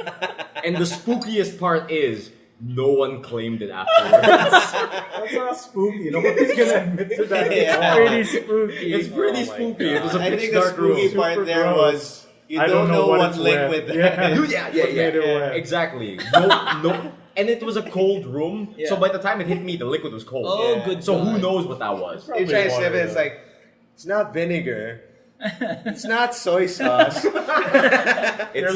And the spookiest part is no one claimed it afterwards. That's not spooky. Nobody's gonna admit to that. Yeah. Pretty spooky. It's pretty spooky. It was a I pitch think the dark room. spooky part Super there gross. was you I don't know what it's liquid wet. that Yeah. is. Yeah, What made it wet. exactly. No, and it was a cold room, so by the time it hit me, the liquid was cold. Oh, Yeah. good. So who God. knows what that was? You try to Water, sip it, it's though. like it's not vinegar. It's not soy sauce. It's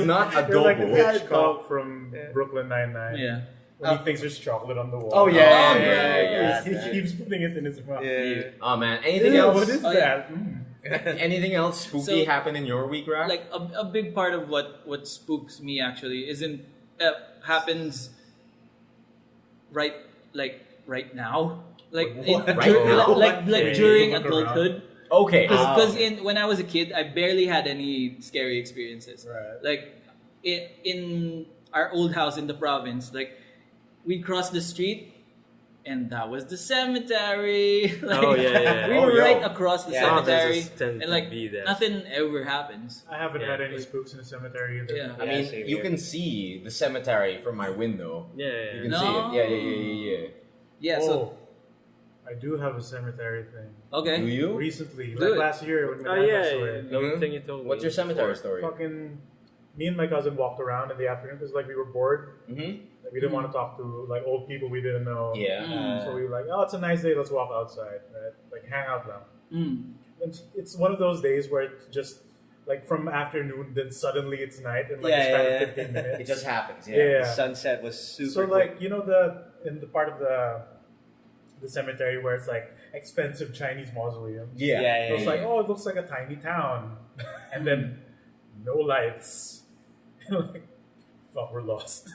not They're like adobo. Hitchcock from Brooklyn Nine-Nine. Yeah. When he thinks there's chocolate on the wall. Oh yeah, Oh, yeah. He keeps putting it in his mouth. Yeah. Oh man, anything Ew, else? what is Oh, that? Anything else spooky So- happen in your week, Rap? Like a big part of what spooks me actually isn't happens right like right now, like Right now? like during Look around. adulthood. Okay. Because when I was a kid, I barely had any scary experiences. Right. Like in our old house in the province, like we'd cross the street, and that was the cemetery. Like, Oh, yeah. We Oh, were yo. right across the Yeah, cemetery, houses tend and to like be that. nothing ever happens. I haven't Yeah. had any spooks in the cemetery either. Yeah. I mean, same you here. can see the cemetery from my window. Yeah. You can No. see it. Yeah. Yeah. Oh, So I do have a cemetery thing. okay. Do you? Recently, Good. like last year when my Oh dad yeah, passed away. the Mhm. thing you told me. What's your cemetery before. story? Fucking, me and my cousin walked around in the afternoon because like we were bored. Mm-hmm. Like, we didn't want to talk to like old people we didn't know. Yeah. Mm. So we were like, oh, it's a nice day. Let's walk outside. Right? Like hang out now. Mm. And it's one of those days where it's just like from afternoon, then suddenly it's night in like Yeah, a span yeah, of yeah. 15 minutes. It just happens. yeah. Yeah. The sunset was super. So quick. like in the part of the cemetery where it's like expensive Chinese mausoleums. Yeah. Yeah, It was like, oh, it looks like a tiny town, and then no lights. Like, fuck, we're lost.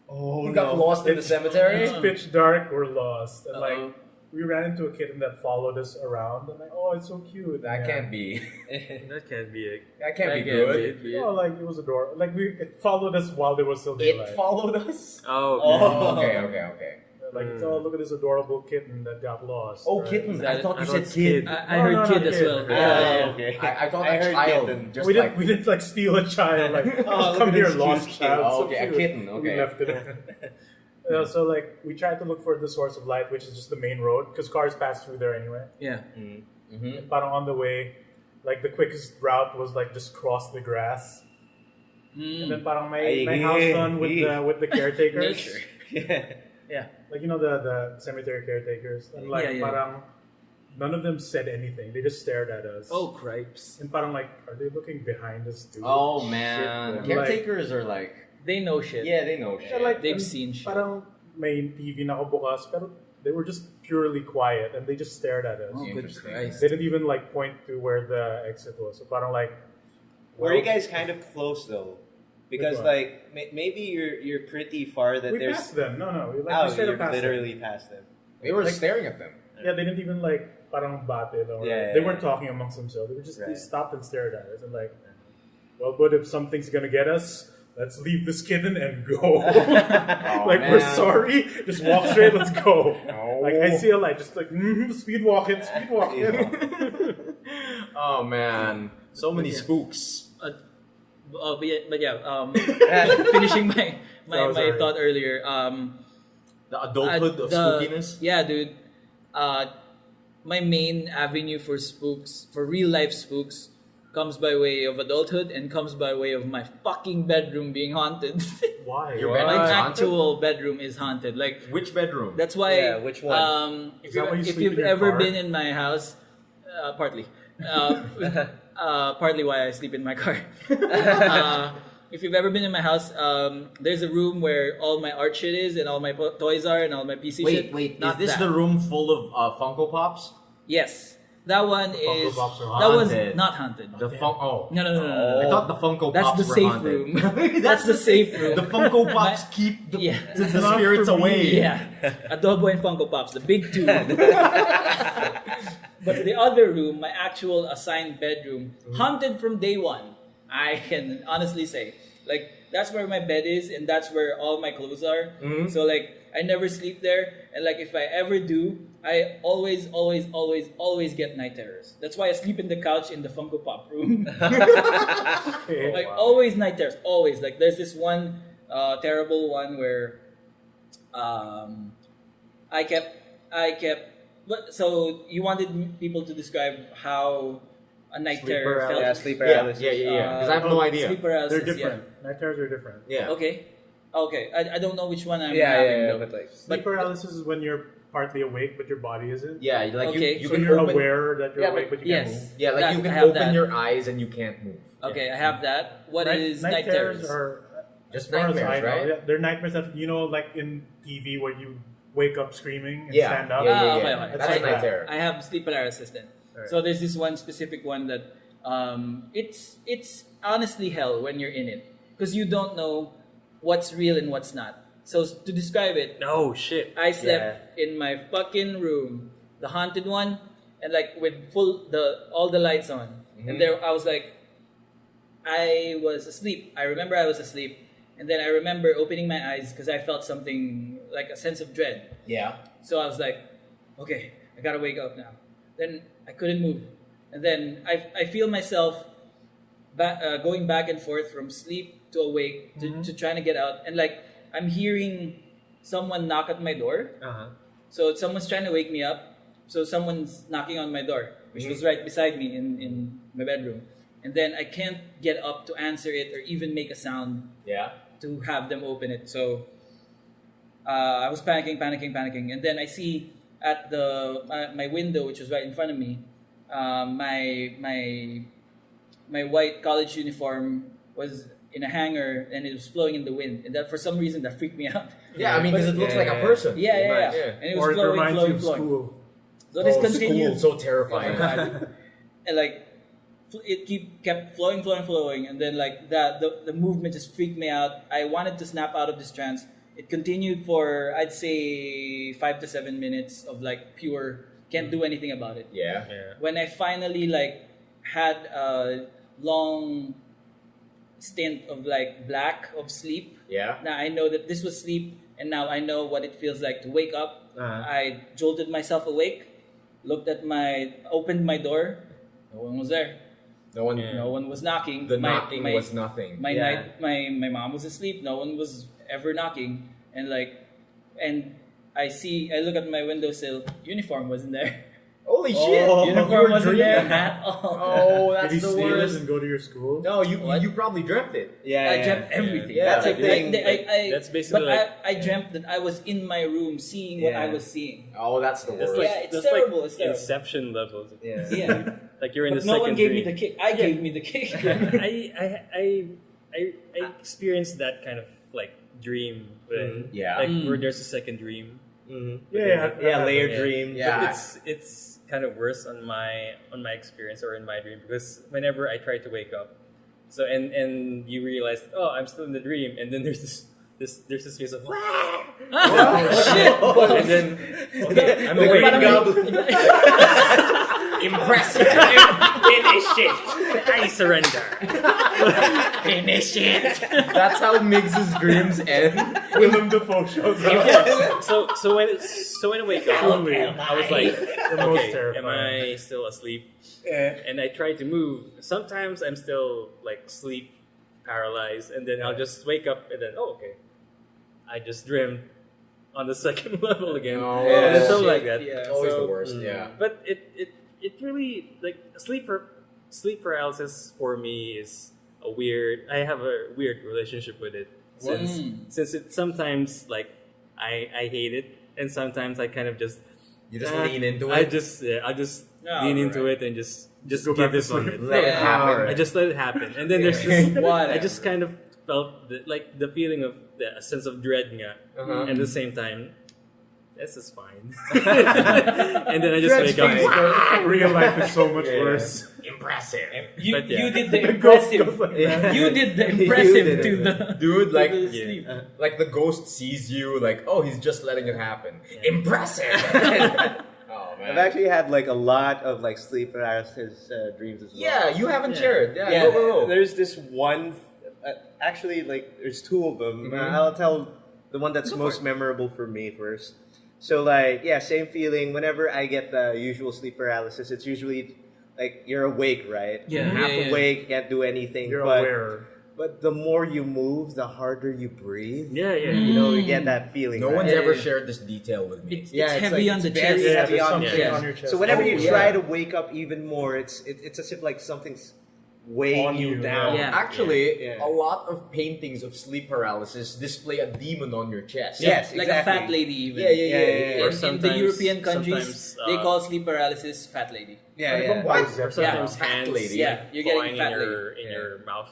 oh You got lost in the cemetery? It's pitch dark. We're lost, and Uh-oh. like we ran into a kitten that followed us around. And like, oh, it's so cute. That Yeah. can't be. That can't be a. That can't be That good. be You it. know, like it was adorable. Like it followed us while there was still daylight. It followed us. Oh. Oh, okay. Like, oh, look at this adorable kitten that got lost. Oh, right? kitten. That- I thought I you thought said kid. kid. I No, heard no, kid not as kid. well. Yeah. okay. I thought I a heard child. kitten. Just we like didn't we didn't like steal a child. Like, Oh, look come at here, this lost cute child. kid. So Okay, a cute. kitten, We okay. left it. So like we tried to look for the source of light, which is just the main road, because cars pass through there anyway. Yeah. Mm-hmm. But on the way, like the quickest route was like just cross the grass. And then parang my house done with the caretakers. Nature. yeah. Yeah. Like the cemetery caretakers. And like Yeah. parang none of them said anything. They just stared at us. Oh cripes. And parang like, are they looking behind us too? Oh man, Shit. caretakers are like, They know shit. yeah, they know shit. Yeah, like They've and seen shit. Parang may TV na ako bukas, pero they were just purely quiet and they just stared at us. Oh, good Interesting. Christ. They didn't even like point to where the exit was. So parang like, Were you guys kind of close though? Because Which one? like maybe you're pretty far that we there's. passed them. No, we Oh, we straight you up passed literally past them. They were like- staring at them. them. Yeah, they didn't even like parang bate. Or, Yeah, they yeah, weren't yeah. talking amongst themselves. They were just they Right. stopped and stared at us and like, well, but if something's gonna get us, let's leave this kitten and go. Like we're man. sorry, just walk straight. Let's go. No. Like I see a light, just like speed walking. Oh man, so many spooks. But yeah, finishing my So sorry. thought earlier. The adulthood of the- spookiness. Yeah, dude. My main avenue for spooks, for real life spooks, comes by way of adulthood and comes by way of my fucking bedroom being haunted. Why? Your Why? bedroom- My It's haunted? actual bedroom is haunted. Like Which bedroom? that's why. Yeah, which one? If, Is that why you if sleep you've in your ever car? been in my house, partly, partly why I sleep in my car. If you've ever been in my house, there's a room where all my art shit is and all my toys are and all my PC shit. wait. Is Not this that. the room full of Funko Pops? Yes, that one Funko is. Pops are That one's haunted. not haunted. The Oh. No. I thought the Funko That's Pops the were safe haunted. room. That's the safe room. The Funko Pops keep the, Yeah. the spirits away. Yeah, Adobo and Funko Pops, the big two. But the other room, my actual assigned bedroom, haunted from day one. I can honestly say, like that's where my bed is, and that's where all my clothes are. So like I never sleep there, and like if I ever do, I always get night terrors. That's why I sleep in the couch in the Funko Pop room. Okay. Like always night terrors, always. Like there's this one terrible one where I kept but so you wanted people to describe how a night Sleep terror paralysis. felt. Yeah, sleep Yeah, paralysis. Because I have no idea. Sleep paralysis. They're different. Night terrors are different. Yeah. Okay. I don't know which one I'm Yeah, having yeah, though. but like Sleep paralysis is when you're partly awake but your body isn't. Yeah, like Okay. you So can you're open, aware that you're Yeah, awake but- but you can't yes. move. Yeah, like That- you I can have open that. your eyes and you can't move. Okay, I have that. What is night terrors? are Just as far as nightmares, I know, right? yeah, they're nightmares that like in TV where you wake up screaming and Yeah, stand up. yeah, yeah, Ah, okay, yeah. okay. That's like a night that. terror. I have sleep paralysis then. Right. So there's this one specific one that it's honestly hell when you're in it because you don't know what's real and what's not. So to describe it, No shit. I slept in my fucking room, the haunted one, and like with all the lights on. And there I was like, I was asleep. I remember I was asleep, and then I remember opening my eyes because I felt something like a sense of dread. Yeah. So I was like, okay, I gotta wake up now. Then I couldn't move, and then I feel myself going back and forth from sleep to awake to trying to get out, and like I'm hearing someone knock at my door. So someone's trying to wake me up. So someone's knocking on my door, which was right beside me in my bedroom. And then I can't get up to answer it or even make a sound to have them open it. So I was panicking. And then I see at my window, which was right in front of me, my white college uniform was in a hanger and it was flowing in the wind. And that for some reason that freaked me out. Yeah, I mean, because it looks like a person. Yeah. And it was Or it reminds you of flowing. school. So this continued. School, so terrifying. And like it kept flowing, and then like the movement just freaked me out. I wanted to snap out of this trance. It continued for I'd say 5 to 7 minutes of like pure can't do anything about it. Yeah. When I finally like had a long stint of like black of sleep. Yeah. Now I know that this was sleep, and now I know what it feels like to wake up. I jolted myself awake, opened my door. No one was there. No one. No one was knocking. The knocking was nothing. My mom was asleep. No one was ever knocking, and I look at my windowsill. Uniform wasn't there. Holy shit! Uniform wasn't there at all. Oh, that's Did you the steal it worst. and go to your school? No, you probably dreamt it. I dreamt everything. Yeah. That's the thing. That's basically But I dreamt that I was in my room seeing what I was seeing. Oh, that's the That's worst. like, Yeah, it's that's terrible, like it's terrible. Inception levels. Yeah. Like you're in But the no second one gave me dream. the kick. I gave me the kick. I experienced that kind of like dream when where there's a second dream. Layered dreams. Yeah. But it's kind of worse on my experience or in my dream because whenever I try to wake up, so and you realize I'm still in the dream, and then there's this face of and then I'm waking up. Impressive. Finish it. I surrender. Finish it. That's how Miggs's dreams end. Willem Dafoe shows up. Yeah. So when I wake up, Truly. I was like, The most okay, terrifying. am I still asleep? And I try to move. Sometimes I'm still like sleep paralyzed, and then I'll just wake up, and then okay, I just dreamed on the second level again, and something like that. Yeah. It's always So- the worst. Yeah. But it really like sleep paralysis for me is a weird. I have a weird relationship with it since it sometimes like I hate it, and sometimes I kind of just You just lean into I it. just Oh, lean into right. it and just go back give to it on sleep. it. Let it happen. I just let it happen, and then there's this. Whatever. I just kind of felt the feeling of a sense of dread, and at the same time, this is fine. And then I just wake up. Real life is so much worse. Impressive. You But yeah. you did the The ghost impressive. goes like that. You did the impressive did to it. the Dude, like, to the Yeah. sleep. like the ghost sees you, like, oh, he's just letting it happen. Impressive. Oh man. I've actually had like a lot of like sleep paralysis dreams as well. Yeah, you haven't Yeah. shared. Yeah, Yeah, go. there's this one. Actually, like there's two of them. I'll tell the one that's most memorable for me first. So like same feeling. Whenever I get the usual sleep paralysis, it's usually like you're awake, right? Yeah, half yeah, yeah. awake, can't do anything. You're but, aware. But the more you move, the harder you breathe. Yeah, yeah. You know, you get that feeling. No right? one's ever shared this detail with me. It's Yeah, it's heavy like- on the it's chest. very Yeah, heavy there's on something the chest. on your chest. So whenever you yeah. try to wake up even more, it's as if like something's weighing On you you, down. yeah. Actually, Yeah. a lot of paintings of sleep paralysis display a demon on your chest. Yes, Like exactly. a fat lady even. Yeah. Yeah. Or In the sometimes- European countries, sometimes, they call sleep paralysis fat lady. Yeah. What? Or sometimes Fat hands lady. Yeah, you're getting flying fat in your mouth,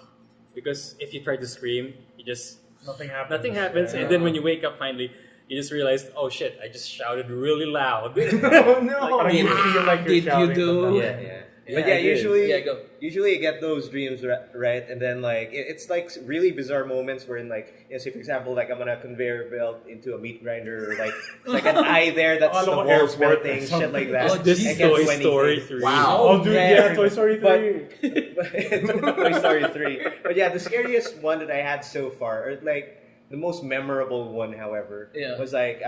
because if you try to scream, you just Nothing happens. nothing happens, Yeah. and then when you wake up finally, you just realize, oh shit, I just shouted really loud. Oh no! But you feel like you're Did you shouting do- from Yeah, that. yeah. But I yeah, did. usually, Yeah, go. usually you get those dreams right, and then like it's like really bizarre moments where, in like, say for example, like I'm on a conveyor belt into a meat grinder, or like it's like an eye there that's the Adobo walls airport or melting, something. shit like that. Oh, This I is can't Toy do Story anything. 3. Wow. Oh, dude, Yeah, yeah, Toy Story 3. Toy Story 3. But yeah, the scariest one that I had so far, or like the most memorable one, however, Yeah. was like,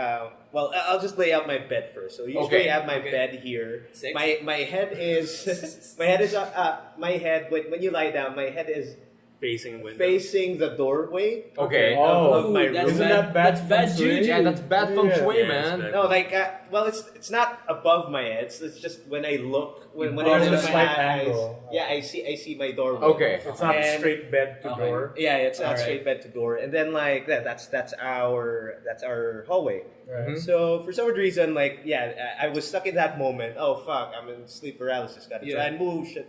well, I'll just lay out my bed first. So usually I have my bed here. Six? My head is my head when you lie down, my head is Facing a window. facing the doorway. Okay. Of my that's room. Isn't that bad? That's bad feng sui? juju. Yeah, that's bad feng Yeah. shui, Yeah, man. it's No, like well, it's not above my head. It's just when I look when Oh, I it's open a my slight eyes. angle. Yeah, I see my doorway. Okay. It's not And- straight bed to Okay. door. Yeah, it's not Alright. straight bed to door, and then like that's our hallway. Right. So for some reason, like I was stuck in that moment. Oh fuck, I'm in sleep paralysis. Gotta try and move, shit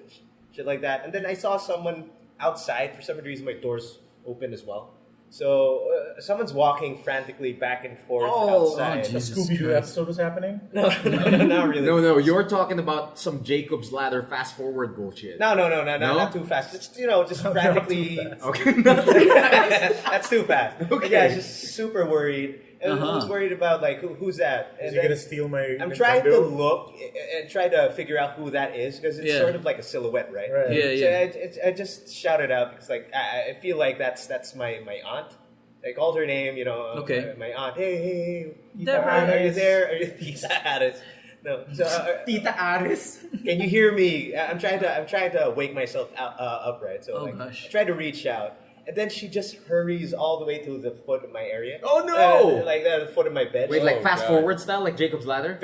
like that. And then I saw someone outside. For some reason, my door's open as well. So someone's walking frantically back and forth outside. Jesus. The Scooby-Doo episode was happening. No, not really. No, you're talking about some Jacob's Ladder fast forward bullshit. No, not too fast. Just just Not frantically. too fast. Okay. That's too fast. Okay. Yeah, just super worried. And I was Uh-huh. worried about like who's that? Is And he then gonna steal my I'm Nintendo? trying to look and try to figure out who that is, because it's Yeah. sort of like a silhouette, right? Right. Yeah, yeah. So I just shouted out because like I feel like that's my aunt. I called her name, Okay. my aunt. Hey, Tita There Aris, are you Aris. there? Are you Tita Aris? No. So, Tita Aris. can you hear me? I'm trying to wake myself up, right? So Oh, like, gosh. I try to reach out, and then she just hurries all the way to the foot of my area. Oh, no! Like the foot of my bed. Wait, So- like fast God. forward style, like Jacob's Ladder?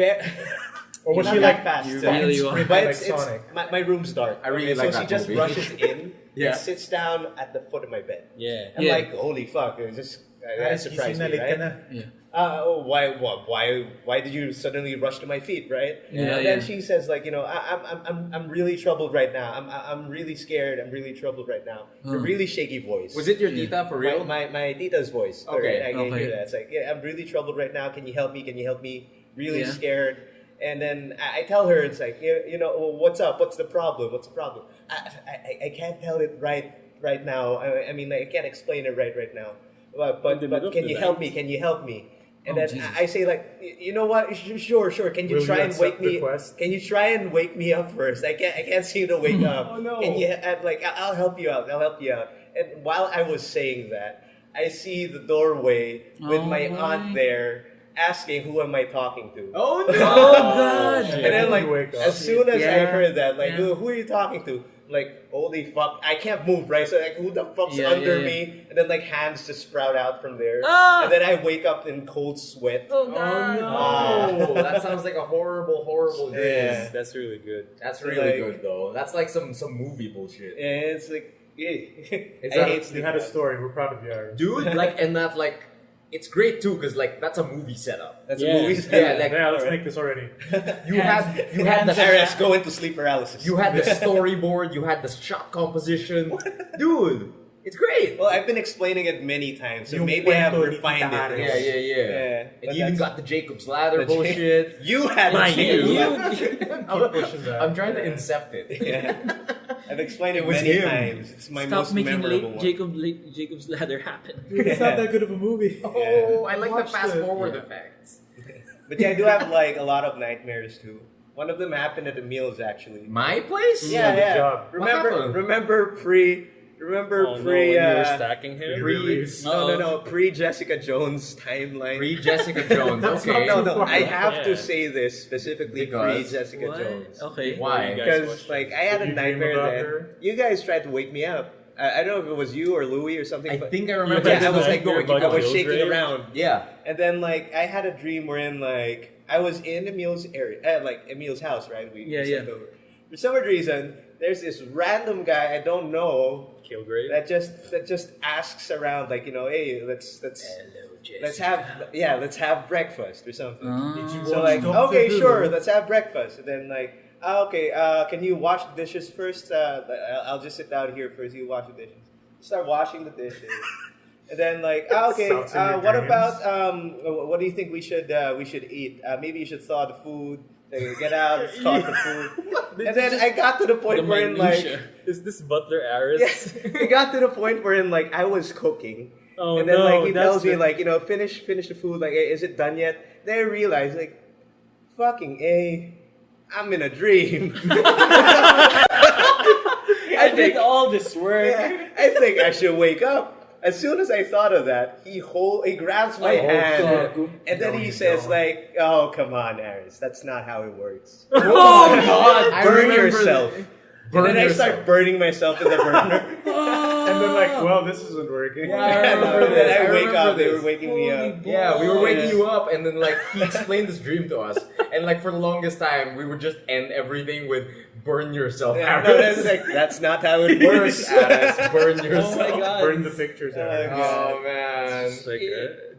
Or was Not she that like fast? You So- really sprint want- but like it's Sonic? my room's dark. I really Okay, like so that she just movie. rushes in Yeah. and sits down at the foot of my bed. Yeah. I'm Yeah. like, holy fuck! It just that Aris, surprised gising na me, late ka right? na. Why did you suddenly rush to my feet, right? Yeah, and then yeah. she says like, I'm really troubled right now. I'm really scared. I'm really troubled right now. It's a really shaky voice. Was it your tita for real? My tita's voice? Okay. I can Okay. hear that. It's like, I'm really troubled right now. Can you help me? Can you help me? Really Yeah. scared. And then I tell her, it's like, well, what's up? What's the problem? What's the problem? I can't tell it right now. I mean, I can't explain it right now. But In the middle can of you the help night? me? Can you help me? And Oh, then Jesus. I say like, you know what? Sure. Can you Will try you and accept wake me? request? Can you try and wake me up first? I can't seem to wake up. Oh, no. Can you? I'll help you out. And while I was saying that, I see the doorway with Oh, my my. aunt there, asking who am I talking to. Oh, no! Oh, God. And then like You wake up. as soon as I Yeah. heard that, like Yeah. who are you talking to? Like, holy fuck, I can't move, right? So like, who the fuck's Yeah, under yeah, me? And then like hands just sprout out from there. Ah! And then I wake up in cold sweat. Oh, Oh, God. no! That sounds like a horrible dream. Yeah. That's really good. That's So, really like- good, though. That's like some movie bullshit. And it's like, yeah. It's I like- hate You sleep. had a story. We're proud of you, Aaron. Dude, like, and that, like, it's great, too, because, like, that's a movie setup. That's Yeah. a movie. Yeah, like, Yeah, let's make this already. you had the Sarah's go into sleep paralysis. you had the storyboard, you had the shot composition. Dude, it's great. Well, I've been explaining it many times, so Yung maybe I have kwento ni refined Tita it. Aris. Yeah. But And you even that's- got the Jacob's Ladder the bullshit. You had Mind it. Keep pushing that. I'm trying to incept it. Yeah. I've explained it It was many him. times. It's my Stop most making memorable one. Jacob's Ladder happen. Dude, it's not that good of a movie. Oh, I like the Watched fast it. forward effects. But yeah, I do have like a lot of nightmares too. One of them happened at Emile's actually. My place? Yeah, good yeah. job. What happened? Remember pre Oh, no, when you were stacking him? no, pre Jessica Jones timeline. Pre Jessica Jones. That's Okay. not no, I Yeah. have to say this specifically pre Because- Jessica What? Jones. Okay. Why? You guys Because watched like I had Did a you dream nightmare about then. her? You guys tried to wake me up. I don't know if it was you or Louie or something. I but think I remember. yeah, I did was that. like, Keep going. I was Gills shaking Rave? around. Yeah. And then like I had a dream wherein like I was in Emile's area, like Emile's house, right? We Yeah, slept yeah. over. For some reason, there's this random guy I don't know Kilgrave? that just asks around, like, hey, let's have breakfast or something. So like, okay, sure, let's have breakfast. And then like, okay, can you wash the dishes first? I'll just sit down here first. You wash the dishes. Start washing the dishes. And then like, okay, Sounds in your what dreams. about what do you think we should eat? Maybe you should thaw the food. Like, get out, let's talk the food. And then I got to the point where Is this Butler Aris? it got to the point where like I was cooking. Oh, and then no, like he that's tells me the- like, finish the food, like, hey, is it done yet? Then I realized like, fucking A, I'm in a dream. I did all this work. Yeah, I think I should wake up. As soon as I thought of that, he grabs my hand, God. and then he says like, "Oh, come on, Aris, that's not how it works. Oh God! I Burn remember yourself." Burn and then I start yourself. burning myself in the burner. And then like, well, this isn't working. Yeah, I remember this. Then I wake remember up. They this. were waking me up. Yeah, we were waking you up, and then like he explained this dream to us, and like for the longest time, we would just end everything with "burn yourself." Yeah, Aris. no, that's like that's not how it works. Aris, burn Oh yourself. my God! Burn the pictures out. Oh man, It's like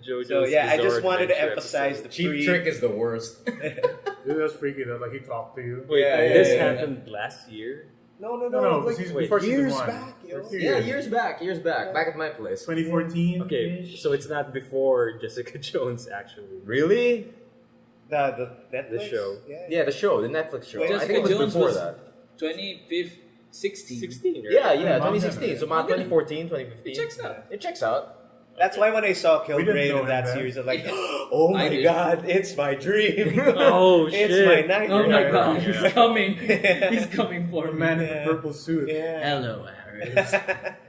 JoJo's So yeah, I just Bizarre wanted to Adventure emphasize the cheap pre- trick is the worst. Dude, that's freaky though. Like he talked to you. Wait, Yeah, this yeah. happened last year? No, No, like before season years 1. back, yo. For a few Yeah, years. years back at my place. 2014. Okay, so it's not before Jessica Jones actually. Really? The Netflix? The show. Yeah, the show, the Netflix show. Wait, I think it was Jessica Jones before was- that. 2016. 16, right? Yeah, Mom 2016. never So about 2014, 2015. It checks out. It checks out. That's why when I saw We didn't Kilgrave know in that him, man. series, I'm like, oh I my did. god, it's my dream. Oh, It's shit. my nightmare. Oh my God! Yeah. He's coming! He's coming for The me. man in the purple suit. Yeah. Hello, Aris.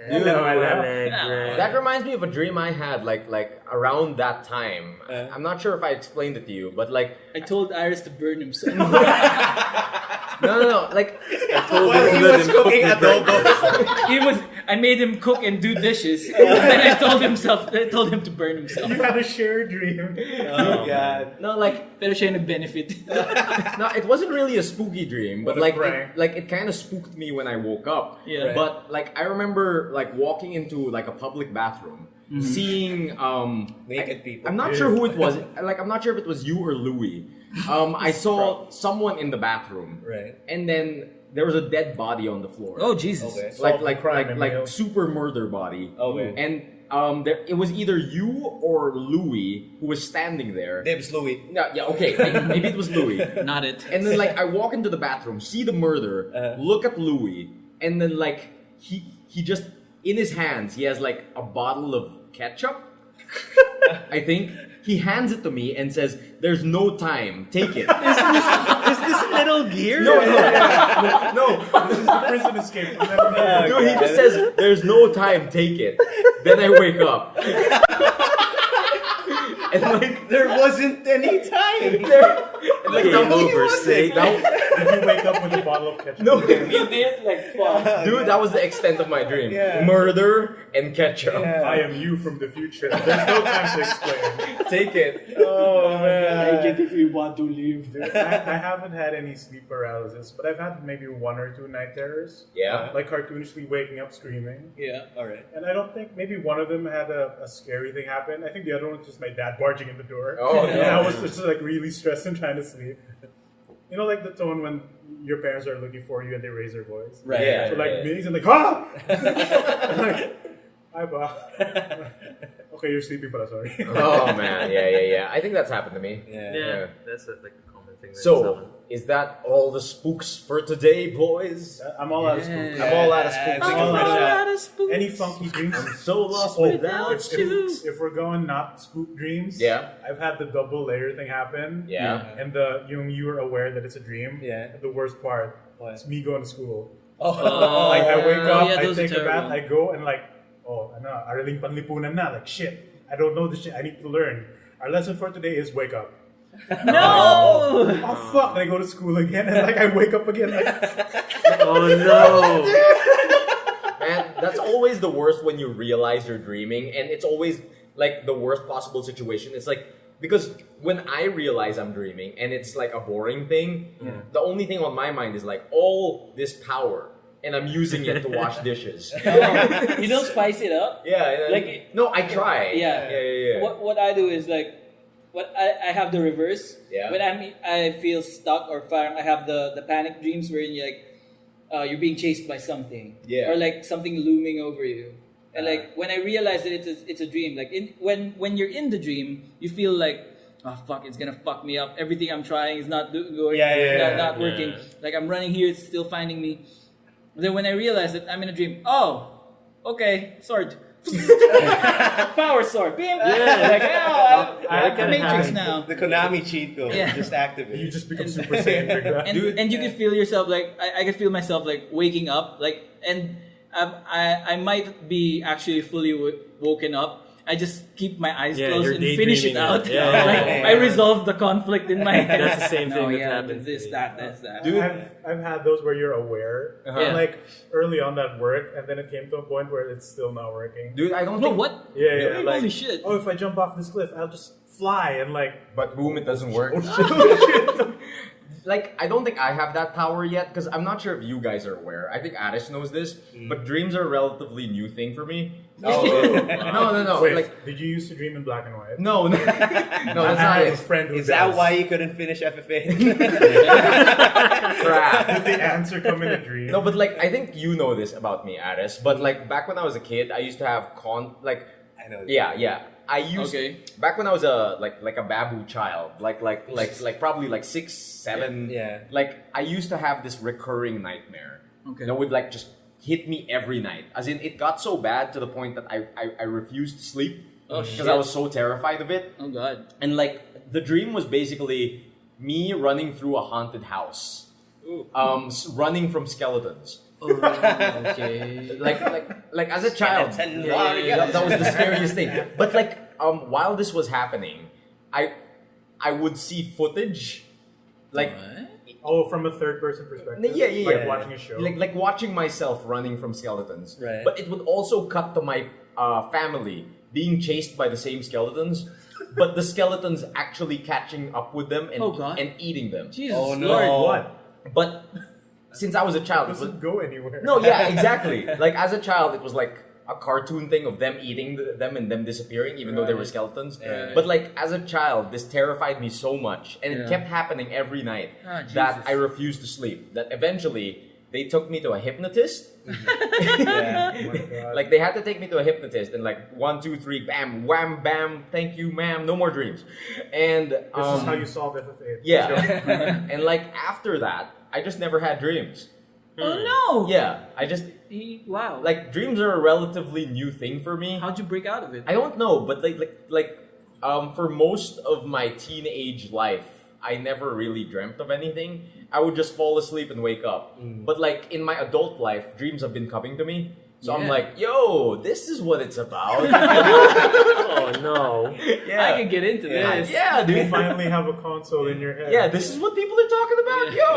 Hello, That reminds me of a dream I had like around that time. I'm not sure if I explained it to you, but like I told Iris to burn himself. no, like While he was cooking adobo. I made him cook and do dishes, and I told him to burn himself. You had a shared dream. Oh god. no, like Pero siya yung benefit. no, it wasn't really a spooky dream, but What a like prank. it kind of spooked me when I woke up. Yeah. But like I remember like walking into like a public bathroom, seeing Naked people. I'm not sure who it was. Like I'm not sure if it was you or Louis. I saw someone in the bathroom, Right. and then there was a dead body on the floor. Oh Jesus! Okay. Solve the crime, Emile. like super murder body. Okay. And it was either you or Louis who was standing there. Dibs Louis. No, yeah, okay, maybe it was Louis. Not it. And then like I walk into the bathroom, see the murder, look at Louis, and then like he just in his hands he has like a bottle of ketchup. I think he hands it to me and says, "There's no time. Take it." Is this Metal Gear? No. This is the prison escape. From that No, he just says, "There's no time. Take it." Then I wake up. And like There wasn't any time. like Game over, Snake. Did you wake up with a bottle of ketchup? No, You did like fuck. dude, that was the extent of my dream. Yeah. Murder and ketchup. Yeah. I am you from the future. There's no time to explain. Take it. Oh man. Take it if you want to leave. Dude, I haven't had any sleep paralysis, but I've had maybe 1 or 2 night terrors. Yeah. Like cartoonishly waking up screaming. Yeah. Alright. And I don't think maybe one of them had a scary thing happen. I think the other one was just my dad barging in the door. Oh, And no. I was just like really stressed and trying to sleep. You know, like the tone when your parents are looking for you and they raise their voice. Right. Yeah. So like yeah. me, and like, ah! Hi, Pa. Okay, you're sleeping, but I'm sorry. Oh man, yeah. I think that's happened to me. Yeah. That's like a common thing. So, is that all the spooks for today, boys? I'm all out of spook. I'm all out of Yeah, spooks. it's all fresh out. out. Any funky dreams? So lost Oh, without if we're going not spook dreams, Yeah. I've had the double layer thing happen. Yeah. And you were aware that it's a dream. Yeah. The worst part, What? it's me going to school. Oh. Like I wake up, yeah, I those are take a bath, terrible. I go and like, araling panlipunan na, like shit. I don't know this shit. I need to learn. Our lesson for today is wake up. No! Oh fuck! And I go to school again, and like I wake up again, like Oh no! Man, that's always the worst when you realize you're dreaming, and it's always like the worst possible situation. It's like because when I realize I'm dreaming and it's like a boring thing, the only thing on my mind is like all this power, and I'm using it to wash dishes. You don't spice it up. Yeah, Like- no, I try. Yeah. yeah. What I do is like, I have the reverse. Yeah. When I feel stuck or I have the panic dreams where you're like, you're being chased by something. Yeah. Or like something looming over you. And like when I realize that it's a dream, like when you're in the dream, you feel like oh fuck, it's gonna fuck me up. Everything I'm trying is not going, not working. Yeah. Like I'm running here, it's still finding me. Then when I realize that I'm in a dream, oh, okay, sword. Power sword. Bam. Like, I'm Matrix now. The Konami cheat code just activated. You just become Super Saiyan like that. And you can feel yourself like I can feel myself like waking up like and I might be actually fully woken up. I just keep my eyes closed you're and finish it daydreaming out. it. Yeah. Like, I resolve the conflict in my head. That's the same thing that yeah, happens. This, that. Dude, I've had those where you're aware, and like early on that worked, and then it came to a point where it's still not working. Dude, I don't No, think... what? Yeah, like, Holy shit. oh, if I jump off this cliff, I'll just fly and like. But boom, it doesn't work. Oh, Like, I don't think I have that power yet, because I'm not sure if you guys are aware. I think Addis knows this, but dreams are a relatively new thing for me. Oh, No. Wait, Like, did you used to dream in black and white? no, no, that's not I have a it. friend who Is does. that why you couldn't finish FFA? Crap. Did the answer come in a dream? No, but like, I think you know this about me, Addis. But like, back when I was a kid, I used to have I know. Yeah. I used back when I was a a babu child, like probably like 6, 7. Yeah. Like I used to have this recurring nightmare. Okay. That would like just hit me every night. As in, it got so bad to the point that I refused to sleep because I was so terrified of it. Oh god. And like the dream was basically me running through a haunted house, running from skeletons. Okay. Like as a child, that was the scariest thing. But like while this was happening, I would see footage, like Oh, from a third person perspective? yeah. Like watching a show? like watching myself running from skeletons. Right. But it would also cut to my family being chased by the same skeletons, but the skeletons actually catching up with them and Oh, God. and eating them. Jesus Oh, no. Lord. What? But since I was a child, It it was, doesn't go anywhere. no, yeah, exactly. Like as a child, it was like a cartoon thing of them eating them and them disappearing, even though they were skeletons. Right. But like as a child, this terrified me so much, and it Yeah. kept happening every night Ah, that Jesus. I refused to sleep. That eventually they took me to a hypnotist. Oh my God. Like they had to take me to a hypnotist, and like 1, 2, 3, bam, wham, bam, thank you, ma'am, no more dreams. And This is how you solve FFA. yeah, and like after that, I just never had dreams. Oh no. Yeah, I just Wow. like dreams are a relatively new thing for me. How'd you break out of it? I don't know, but for most of my teenage life, I never really dreamt of anything. I would just fall asleep and wake up. But like in my adult life, dreams have been coming to me. So I'm Yeah. like, yo, this is what it's about. Oh no. Yeah. I can get into this. Yeah, You dude. finally have a console in your head. Yeah, this is what people are talking about. Yo.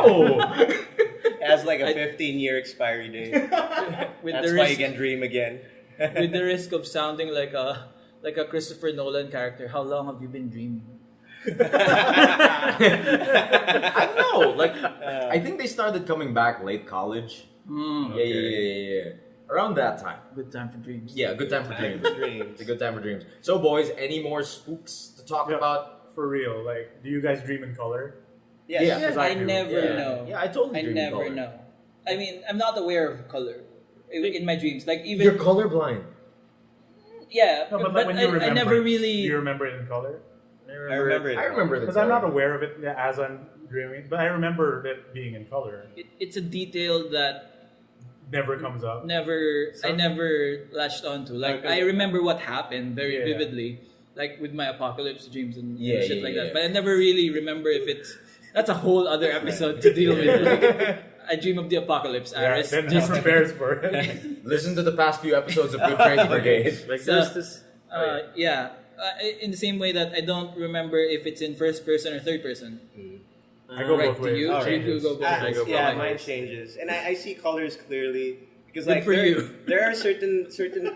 It has like a 15-year expiry date. With That's the why you risk, can dream again. with the risk of sounding like a Christopher Nolan character. How long have you been dreaming? I don't know. Like, I think they started coming back late college. Yeah. Around that time. Good time for dreams. Yeah, good time for dreams. Dreams. It's a good time for dreams. So, boys, any more spooks to talk Yeah. about? For real. Like, do you guys dream in color? Yes. Yeah. Because I I do. never Yeah. know. Yeah, I totally I dream in never color. know. I mean, I'm not aware of color in my dreams. Like even You're colorblind. yeah, No, but but like when you remember, I never do really. you remember it in color? I remember it. I remember the Because I'm not aware of it as I'm dreaming, but I remember it being in color. It's a detail that Never comes up. I never latched onto. Like I remember what happened very Yeah. vividly, like with my apocalypse dreams and Yeah, shit yeah, like yeah. that. But I never really remember if it's. That's a whole other episode to deal with. Like, I dream of the apocalypse, Yeah, Aris. then he prepares for it. Listen to the past few episodes of Good Trades Brigade. Like So, there's this. in the same way that I don't remember if it's in first person or third person. I go Right, both to ways. you? All right. You go both ways. go Yeah, both mine ways. changes, and I see colors clearly because Good like for there, you. there are certain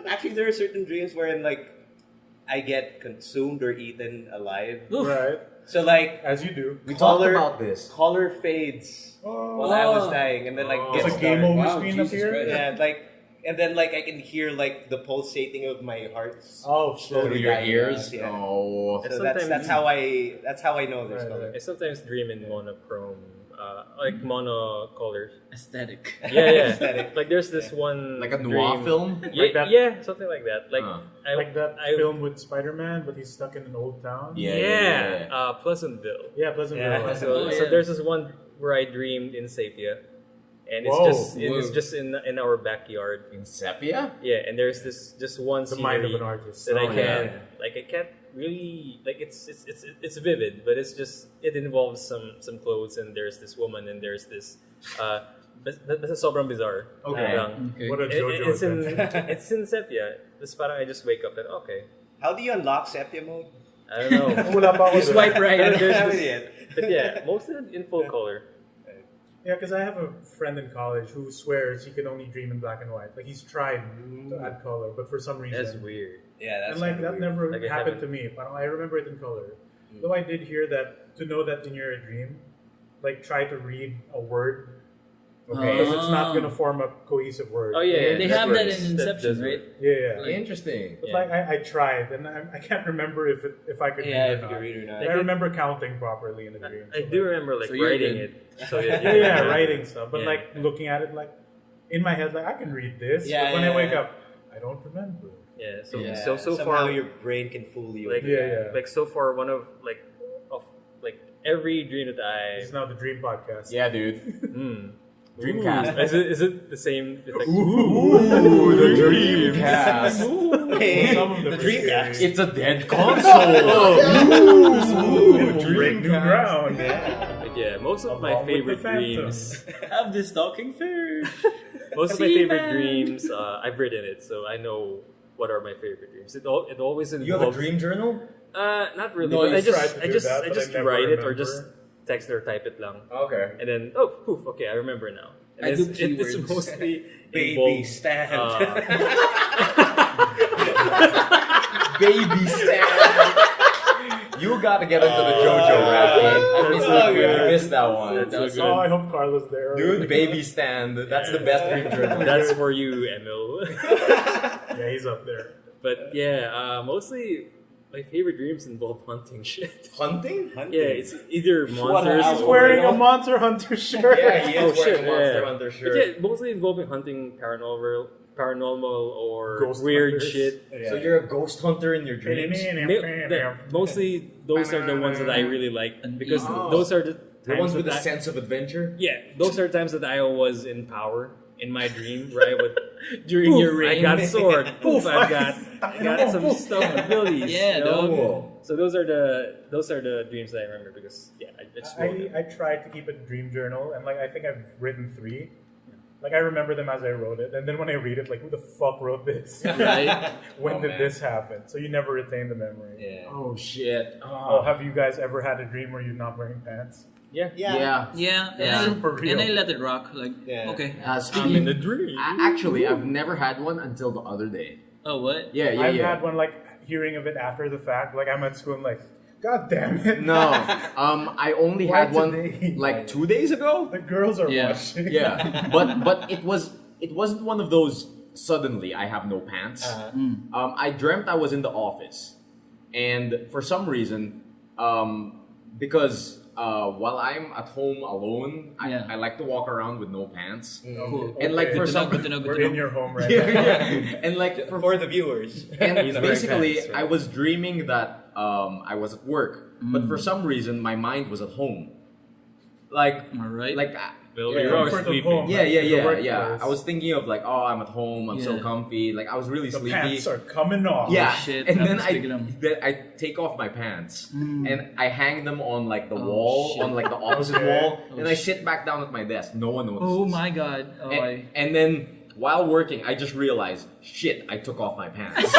actually there are certain dreams wherein like I get consumed or eaten alive. Oof. Right. So like As you do. We talked Color- about this. color fades while I was dying, and then like Oh. gets It's a game dark. over Wow, screen Jesus up here. Christ. Yeah, like and then like I can hear like the pulsating of my heart. Oh, Through shit. your ears. Yeah. Oh. So that's how I know this Right, color. right. I sometimes dream in monochrome like monocolors. Aesthetic. Yeah. Like there's this one Like a noir dream. film? Yeah, Like that? yeah, something like that. Like Like that film with Spider-Man, but he's stuck in an old town. Yeah. Pleasantville. Yeah, Pleasantville. Yeah. So there's this one where I dreamed in sepia, and Whoa. it's just in our backyard. In sepia? Yeah, and there's this just one The mind of scenery an artist. that I Oh, can't yeah. like. I can't really like. It's vivid, but it's just it involves some clothes, and there's this woman, and there's this. Basta sobrang bizarre. Okay. Okay. What a JoJo It's in adventure. it's in sepia. This parang I just wake up and okay. How do you unlock sepia mode? I don't know. Wala pa ako You swipe right. There's I haven't this- yet. but yeah, most of it in full color. Yeah, because I have a friend in college who swears he can only dream in black and white. Like he's tried to add color, but for some reason, That's weird. Yeah, and that's like that never Like, I happened to haven't- me. But I remember it in color. Though I did hear that to know that in your dream, like try to read a word because it's not gonna form a cohesive word. Oh yeah, They that have that works. in That Inception, does right? work. Yeah. Interesting. But like I tried, and I can't remember if I could Yeah, read if or you not. can read or not. I remember counting properly in the dream. I so, do like- remember like So you're writing good. it. So yeah, Yeah, writing stuff. But Yeah. like looking at it, like in my head, like I can read this. Yeah, but when I yeah, wake yeah. up, I don't remember. Yeah. So Yeah. so somehow far, your brain can fool you. like Yeah. like so far, one of every dream that This is now the Dream Podcast. Yeah, dude. Dreamcast. Is it the same? It's like, Ooh, the Dreamcast. Hey, Some of them the are Dreamcast. It's a dead console. Ooh, break new ground. But yeah, most of my Along with favorite the Phantom. dreams. Have this talking fish. Most of my See, favorite man. dreams, I've written it, so I know what are my favorite dreams. It always involves. You have a dream journal? Not really. No, but you I tried just to I do just that, I but just I never write it or remember. just text or type it lang, Okay. and then poof, okay, I remember now. And I do it's keywords. mostly Baby involved, stand. Baby stand. You gotta get into the JoJo rap game. You missed that one. That's so Oh, I good. hope Carlos there. Dude, baby stand. That's the best dream journal. That's for you, Emile. Yeah, he's up there. But yeah, mostly my favorite dreams involve hunting shit. Hunting? Yeah, it's either monsters. He's He's or- wearing a Monster Hunter shirt. Yeah, he Oh is wearing shit! a Monster Yeah. Hunter But shirt. yeah, mostly involving hunting paranormal or Ghost weird hunters. shit. So you're a ghost hunter in your dreams? Mostly those are the ones that I really like because Oh. those are the The times ones with that a sense of adventure? yeah, those are times that I was in power in my dream, right? With During poof, your I reign. got sword. Poof, I got some stuff abilities. Yeah, you know? Cool. So those are the dreams that I remember because yeah, I just wrote them. I tried to keep a dream journal, and like I think I've written 3. Like I remember them as I wrote it, and then when I read it, like who the fuck wrote this? Right? When Oh, did man. this happen? So you never retain the memory. Yeah. Oh, shit. Oh, have you guys ever had a dream where you're not wearing pants? Yeah. Yeah. Yeah. super real. And I let it rock. Like, Yeah. okay. I'm in Speaking, the dream. actually, I've never had one until the other day. Oh, what? Yeah, I've had one like hearing of it after the fact. Like I'm at school, and like, God damn it! No, I only Why had one today? like 2 days ago. The girls are Yeah. watching. Yeah, but it wasn't one of those suddenly I have no pants. I dreamt I was in the office, and for some reason, because while I'm at home alone, Yeah. I like to walk around with no pants. Cool. And like Okay. for Good to know, some, good to know, good We're to in know. your home right yeah, now. yeah. And like For the viewers. and He's wearing basically, pants, right? I was dreaming that I was at work, but for some reason, my mind was at home. Like, All right. like, Well, Yeah, you're always comfort of sleeping. home. yeah, yeah, The yeah, workplace. yeah. I was thinking of like, oh, I'm at home, I'm so Yeah. comfy. Like, I was really The sleepy. pants are coming off. Yeah, shit, and that then must be good. then I take off my pants and I hang them on like the Oh, wall, shit. on like the opposite Okay. wall, Oh, and I shit. sit back down at my desk. No one notices. Oh my god. Oh, And then while working, I just realized, shit, I took off my pants.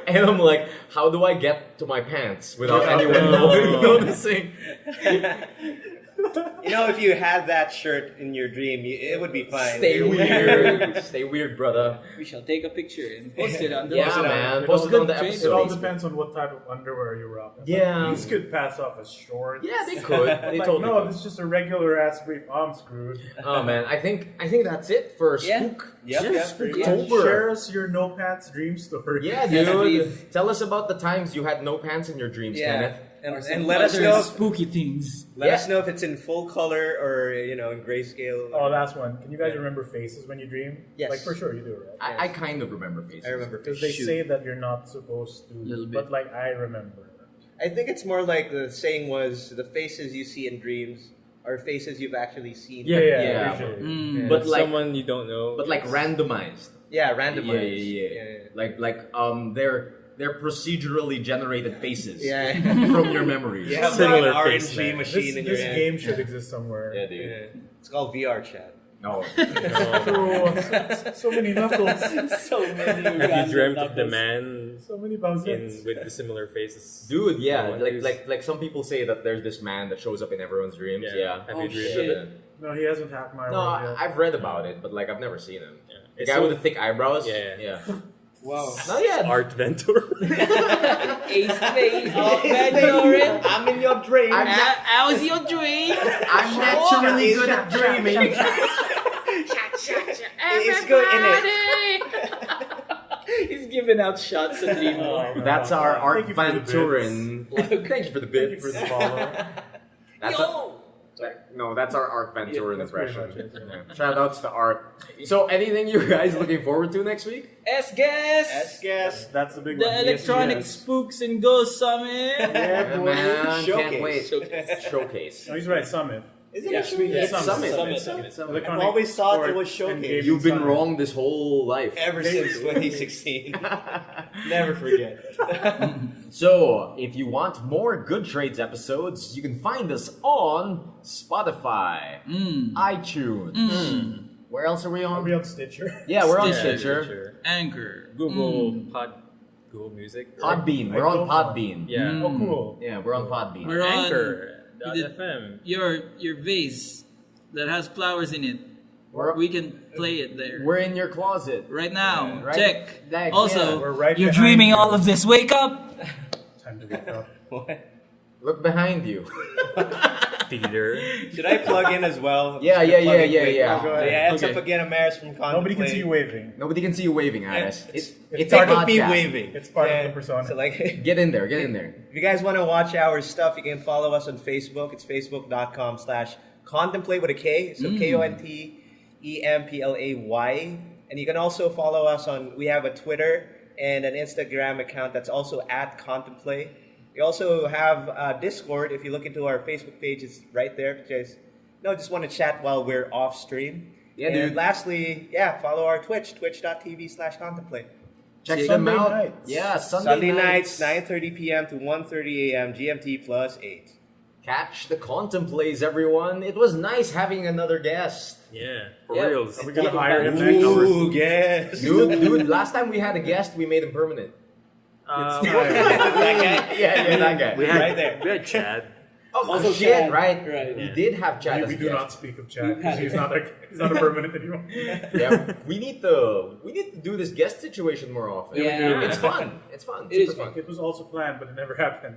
And I'm like, how do I get to my pants without anyone noticing? You know, if you had that shirt in your dream, it would be fine. Stay weird. Stay weird, brother. we shall take a picture and post it on the Yeah, it man. It Post it all on the depends- It all episode. depends on what type of underwear you're rocking. Yeah. These could pass off as shorts. Yeah, they could. They Like, totally no, could. this is just a regular ass brief. I'm screwed. Oh man, I think that's it for Yeah. Spook. Yep, Yeah, yep, pretty Spooktober. Share us your no pants dream story. Yeah, Yes, dude. please. Tell us about the times you had no pants in your dreams, Yeah. Kenneth. and let us know spooky things. let us know if it's in full color or in grayscale. Oh, last one. Can you guys remember faces when you dream? Yes. Like for sure you do, right? I kind of remember faces. I remember Because they say that you're not supposed to, Little bit. but like I remember. I think it's more like the saying was the faces you see in dreams are faces you've actually seen. Yeah. Usually. But like someone you don't know. but like randomized. Yeah, randomized. Like they're procedurally generated faces. Yeah. From your memories. You have Similar an face, RNG man. machine in your This hand. game should exist somewhere. Yeah, dude. Yeah. It's called VR chat. No. So many knuckles. So many. Have you dreamt of the man So many bouncers. with the similar faces? Dude, yeah. No, Like some people say that there's this man that shows up in everyone's dreams. Yeah. Have Oh, you dreamed shit. of it? No, he hasn't hacked my No, world yet. I've read about it, but like I've never seen him. Yeah. The It's guy so- with the thick eyebrows. Yeah. Wow. No, yeah. Art Ventura. Ace Bay. Oh, Venturin. I'm in your dream. How's your dream? I'm naturally good at dreaming. It's good in it. He's giving out shots at dream. That's our Art Thank you for the Venturin. Thank you for the Thank you bits. for the follow. That's no, that's our Art Venturin that's pretty impression. much it, Yeah. Shout outs to Art. So, anything you guys looking forward to next week? S-Guess. Guess. That's the big The one. electronic Yes. Spooks and Ghosts Summit. Yeah, boy. Man, can't Showcase. wait. Showcase. No, he's right. Summit. Isn't Yeah. it true? Yeah, Summit. Electronic I've always thought it Sport was and Showcase. Gaming You've been Summit. wrong this whole life. Ever since 2016. Never forget. So, if you want more Good Trades episodes, you can find us on Spotify, iTunes. Where else are we Are on? we on Stitcher? Yeah, we're on Stitcher. Stitcher. Anchor. Google Google Music. Podbean. We're on Podbean. Yeah. Oh, cool. Yeah, we're on Podbean. We're on Anchor.fm. your vase that has flowers in it. We're- We can play it there. We're in your closet. Right now. Right. Check. Like, Also, yeah, we're right you're behind dreaming you. all of this. Wake up! Time to wake up. Look behind you. Theater. Should I plug in as well? Yeah. Go ahead. Yeah, It's up again, Amaris from Kontemplay. Nobody can see you waving. Nobody can see you waving at us. It's It's part a of me podcast. waving. It's part of the persona. So like, if Get in there. Get in there. you guys want to watch our stuff, you can follow us on Facebook. It's facebook.com/Kontemplay with a K. So KONTEMPLAY. And you can also follow us on, we have a Twitter and an Instagram account that's also at Kontemplay. We also have Discord. If you look into our Facebook page, it's right there. If you guys just want to chat while we're off stream. Yeah, and dude. lastly, follow our Twitch, twitch.tv/Kontemplay. Check See, them Sunday out. nights. Yeah, Sunday nights, 9:30 p.m. to 1:30 a.m. GMT +8. Catch the Kontemplays, everyone. It was nice having another guest. Yeah, for Yeah. reals. Are we gonna hire him next? Ooh, yes. Dude, last time we had a guest, we made him permanent. That guy? Yeah, that guy. We had, Right there. We had Chad. Oh, shit, Chad. right? Right. We did have Chad We as a do guest. not speak of Chad because he's not a permanent anymore. Yeah, we need to do this guest situation more often. Yeah. It's fun. It's fun. It is Super fun. It was also planned, but it never happened.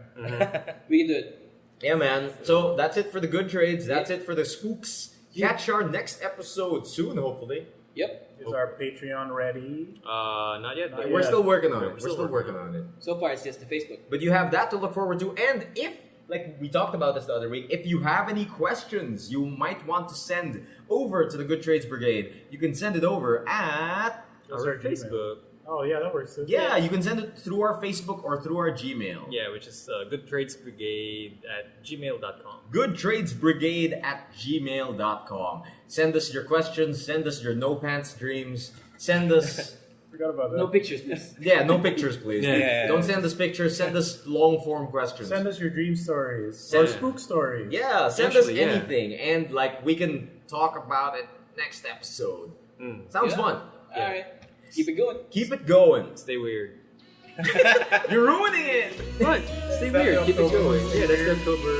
We can do it. Yeah, man. So that's it for the good trades. That's it for the spooks. Catch our next episode soon, hopefully. Yep. Is our Patreon ready? Not yet. Not We're yet. still working on it. We're still still working working on it. So far, it's just the Facebook. But you have that to look forward to. And if, like we talked about this the other week, if you have any questions you might want to send over to the Good Trades Brigade, you can send it over at... Those Our are Gmail. Facebook. Oh yeah, that works too. Yeah, you can send it through our Facebook or through our Gmail. Yeah, which is goodtradesbrigade@gmail.com. goodtradesbrigade@gmail.com. Send us your questions, send us your no pants dreams, send us... Forgot about that. No pictures, please. Yeah, no pictures, please. Yeah. Don't send us pictures, send us long-form questions. Send us your dream stories Send- or spook stories. Yeah, send Actually, us yeah. anything, and like we can talk about it next episode. Sounds Yeah. fun. All right. Keep it going. Keep it going. Stay weird. You're ruining it. What? Stay that weird. the Keep it October going. spook Yeah, that's the weird? October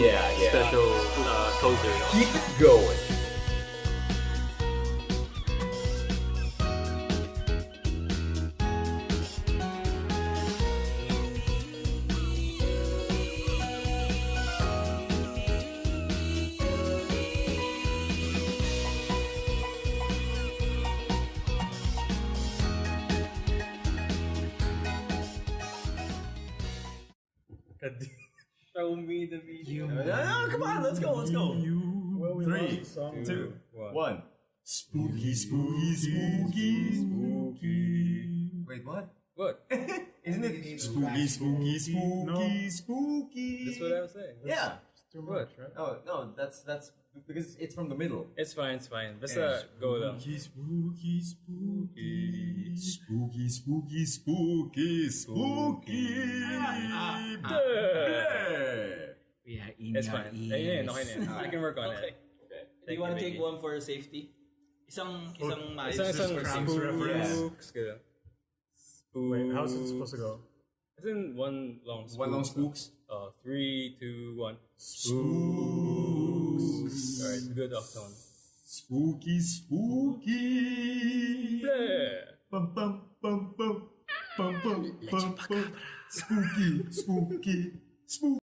Yeah. special closer. Keep it going. Show me the video. No, come on, let's go. Well, we Three, lost the song. 2, One. 1. Spooky, spooky, spooky, spooky. Wait, what? What? Isn't it spooky, spooky, spooky, No. spooky? That's what I was saying. Yeah. It's too much, right? No, that's because it's from the middle. It's fine. Basta go lang. Spooky, spooky, spooky, spooky, spooky, spooky. Yeah. It's fine. Okay na yan. I can work on Okay. it. Do you want to Thank take you, one for safety? Isang maayos Isang for Cramps safety. reference. Spooks. Ganun. Wait, how's it supposed to go? It's in one long spook. One long spooks. 3, 2, 1. Spooks. Alright, good octone. Spooky, spooky. Yeah. Bum, bum, bum, bum. Bum, bum, bum, bum. Spooky, spooky, spooky.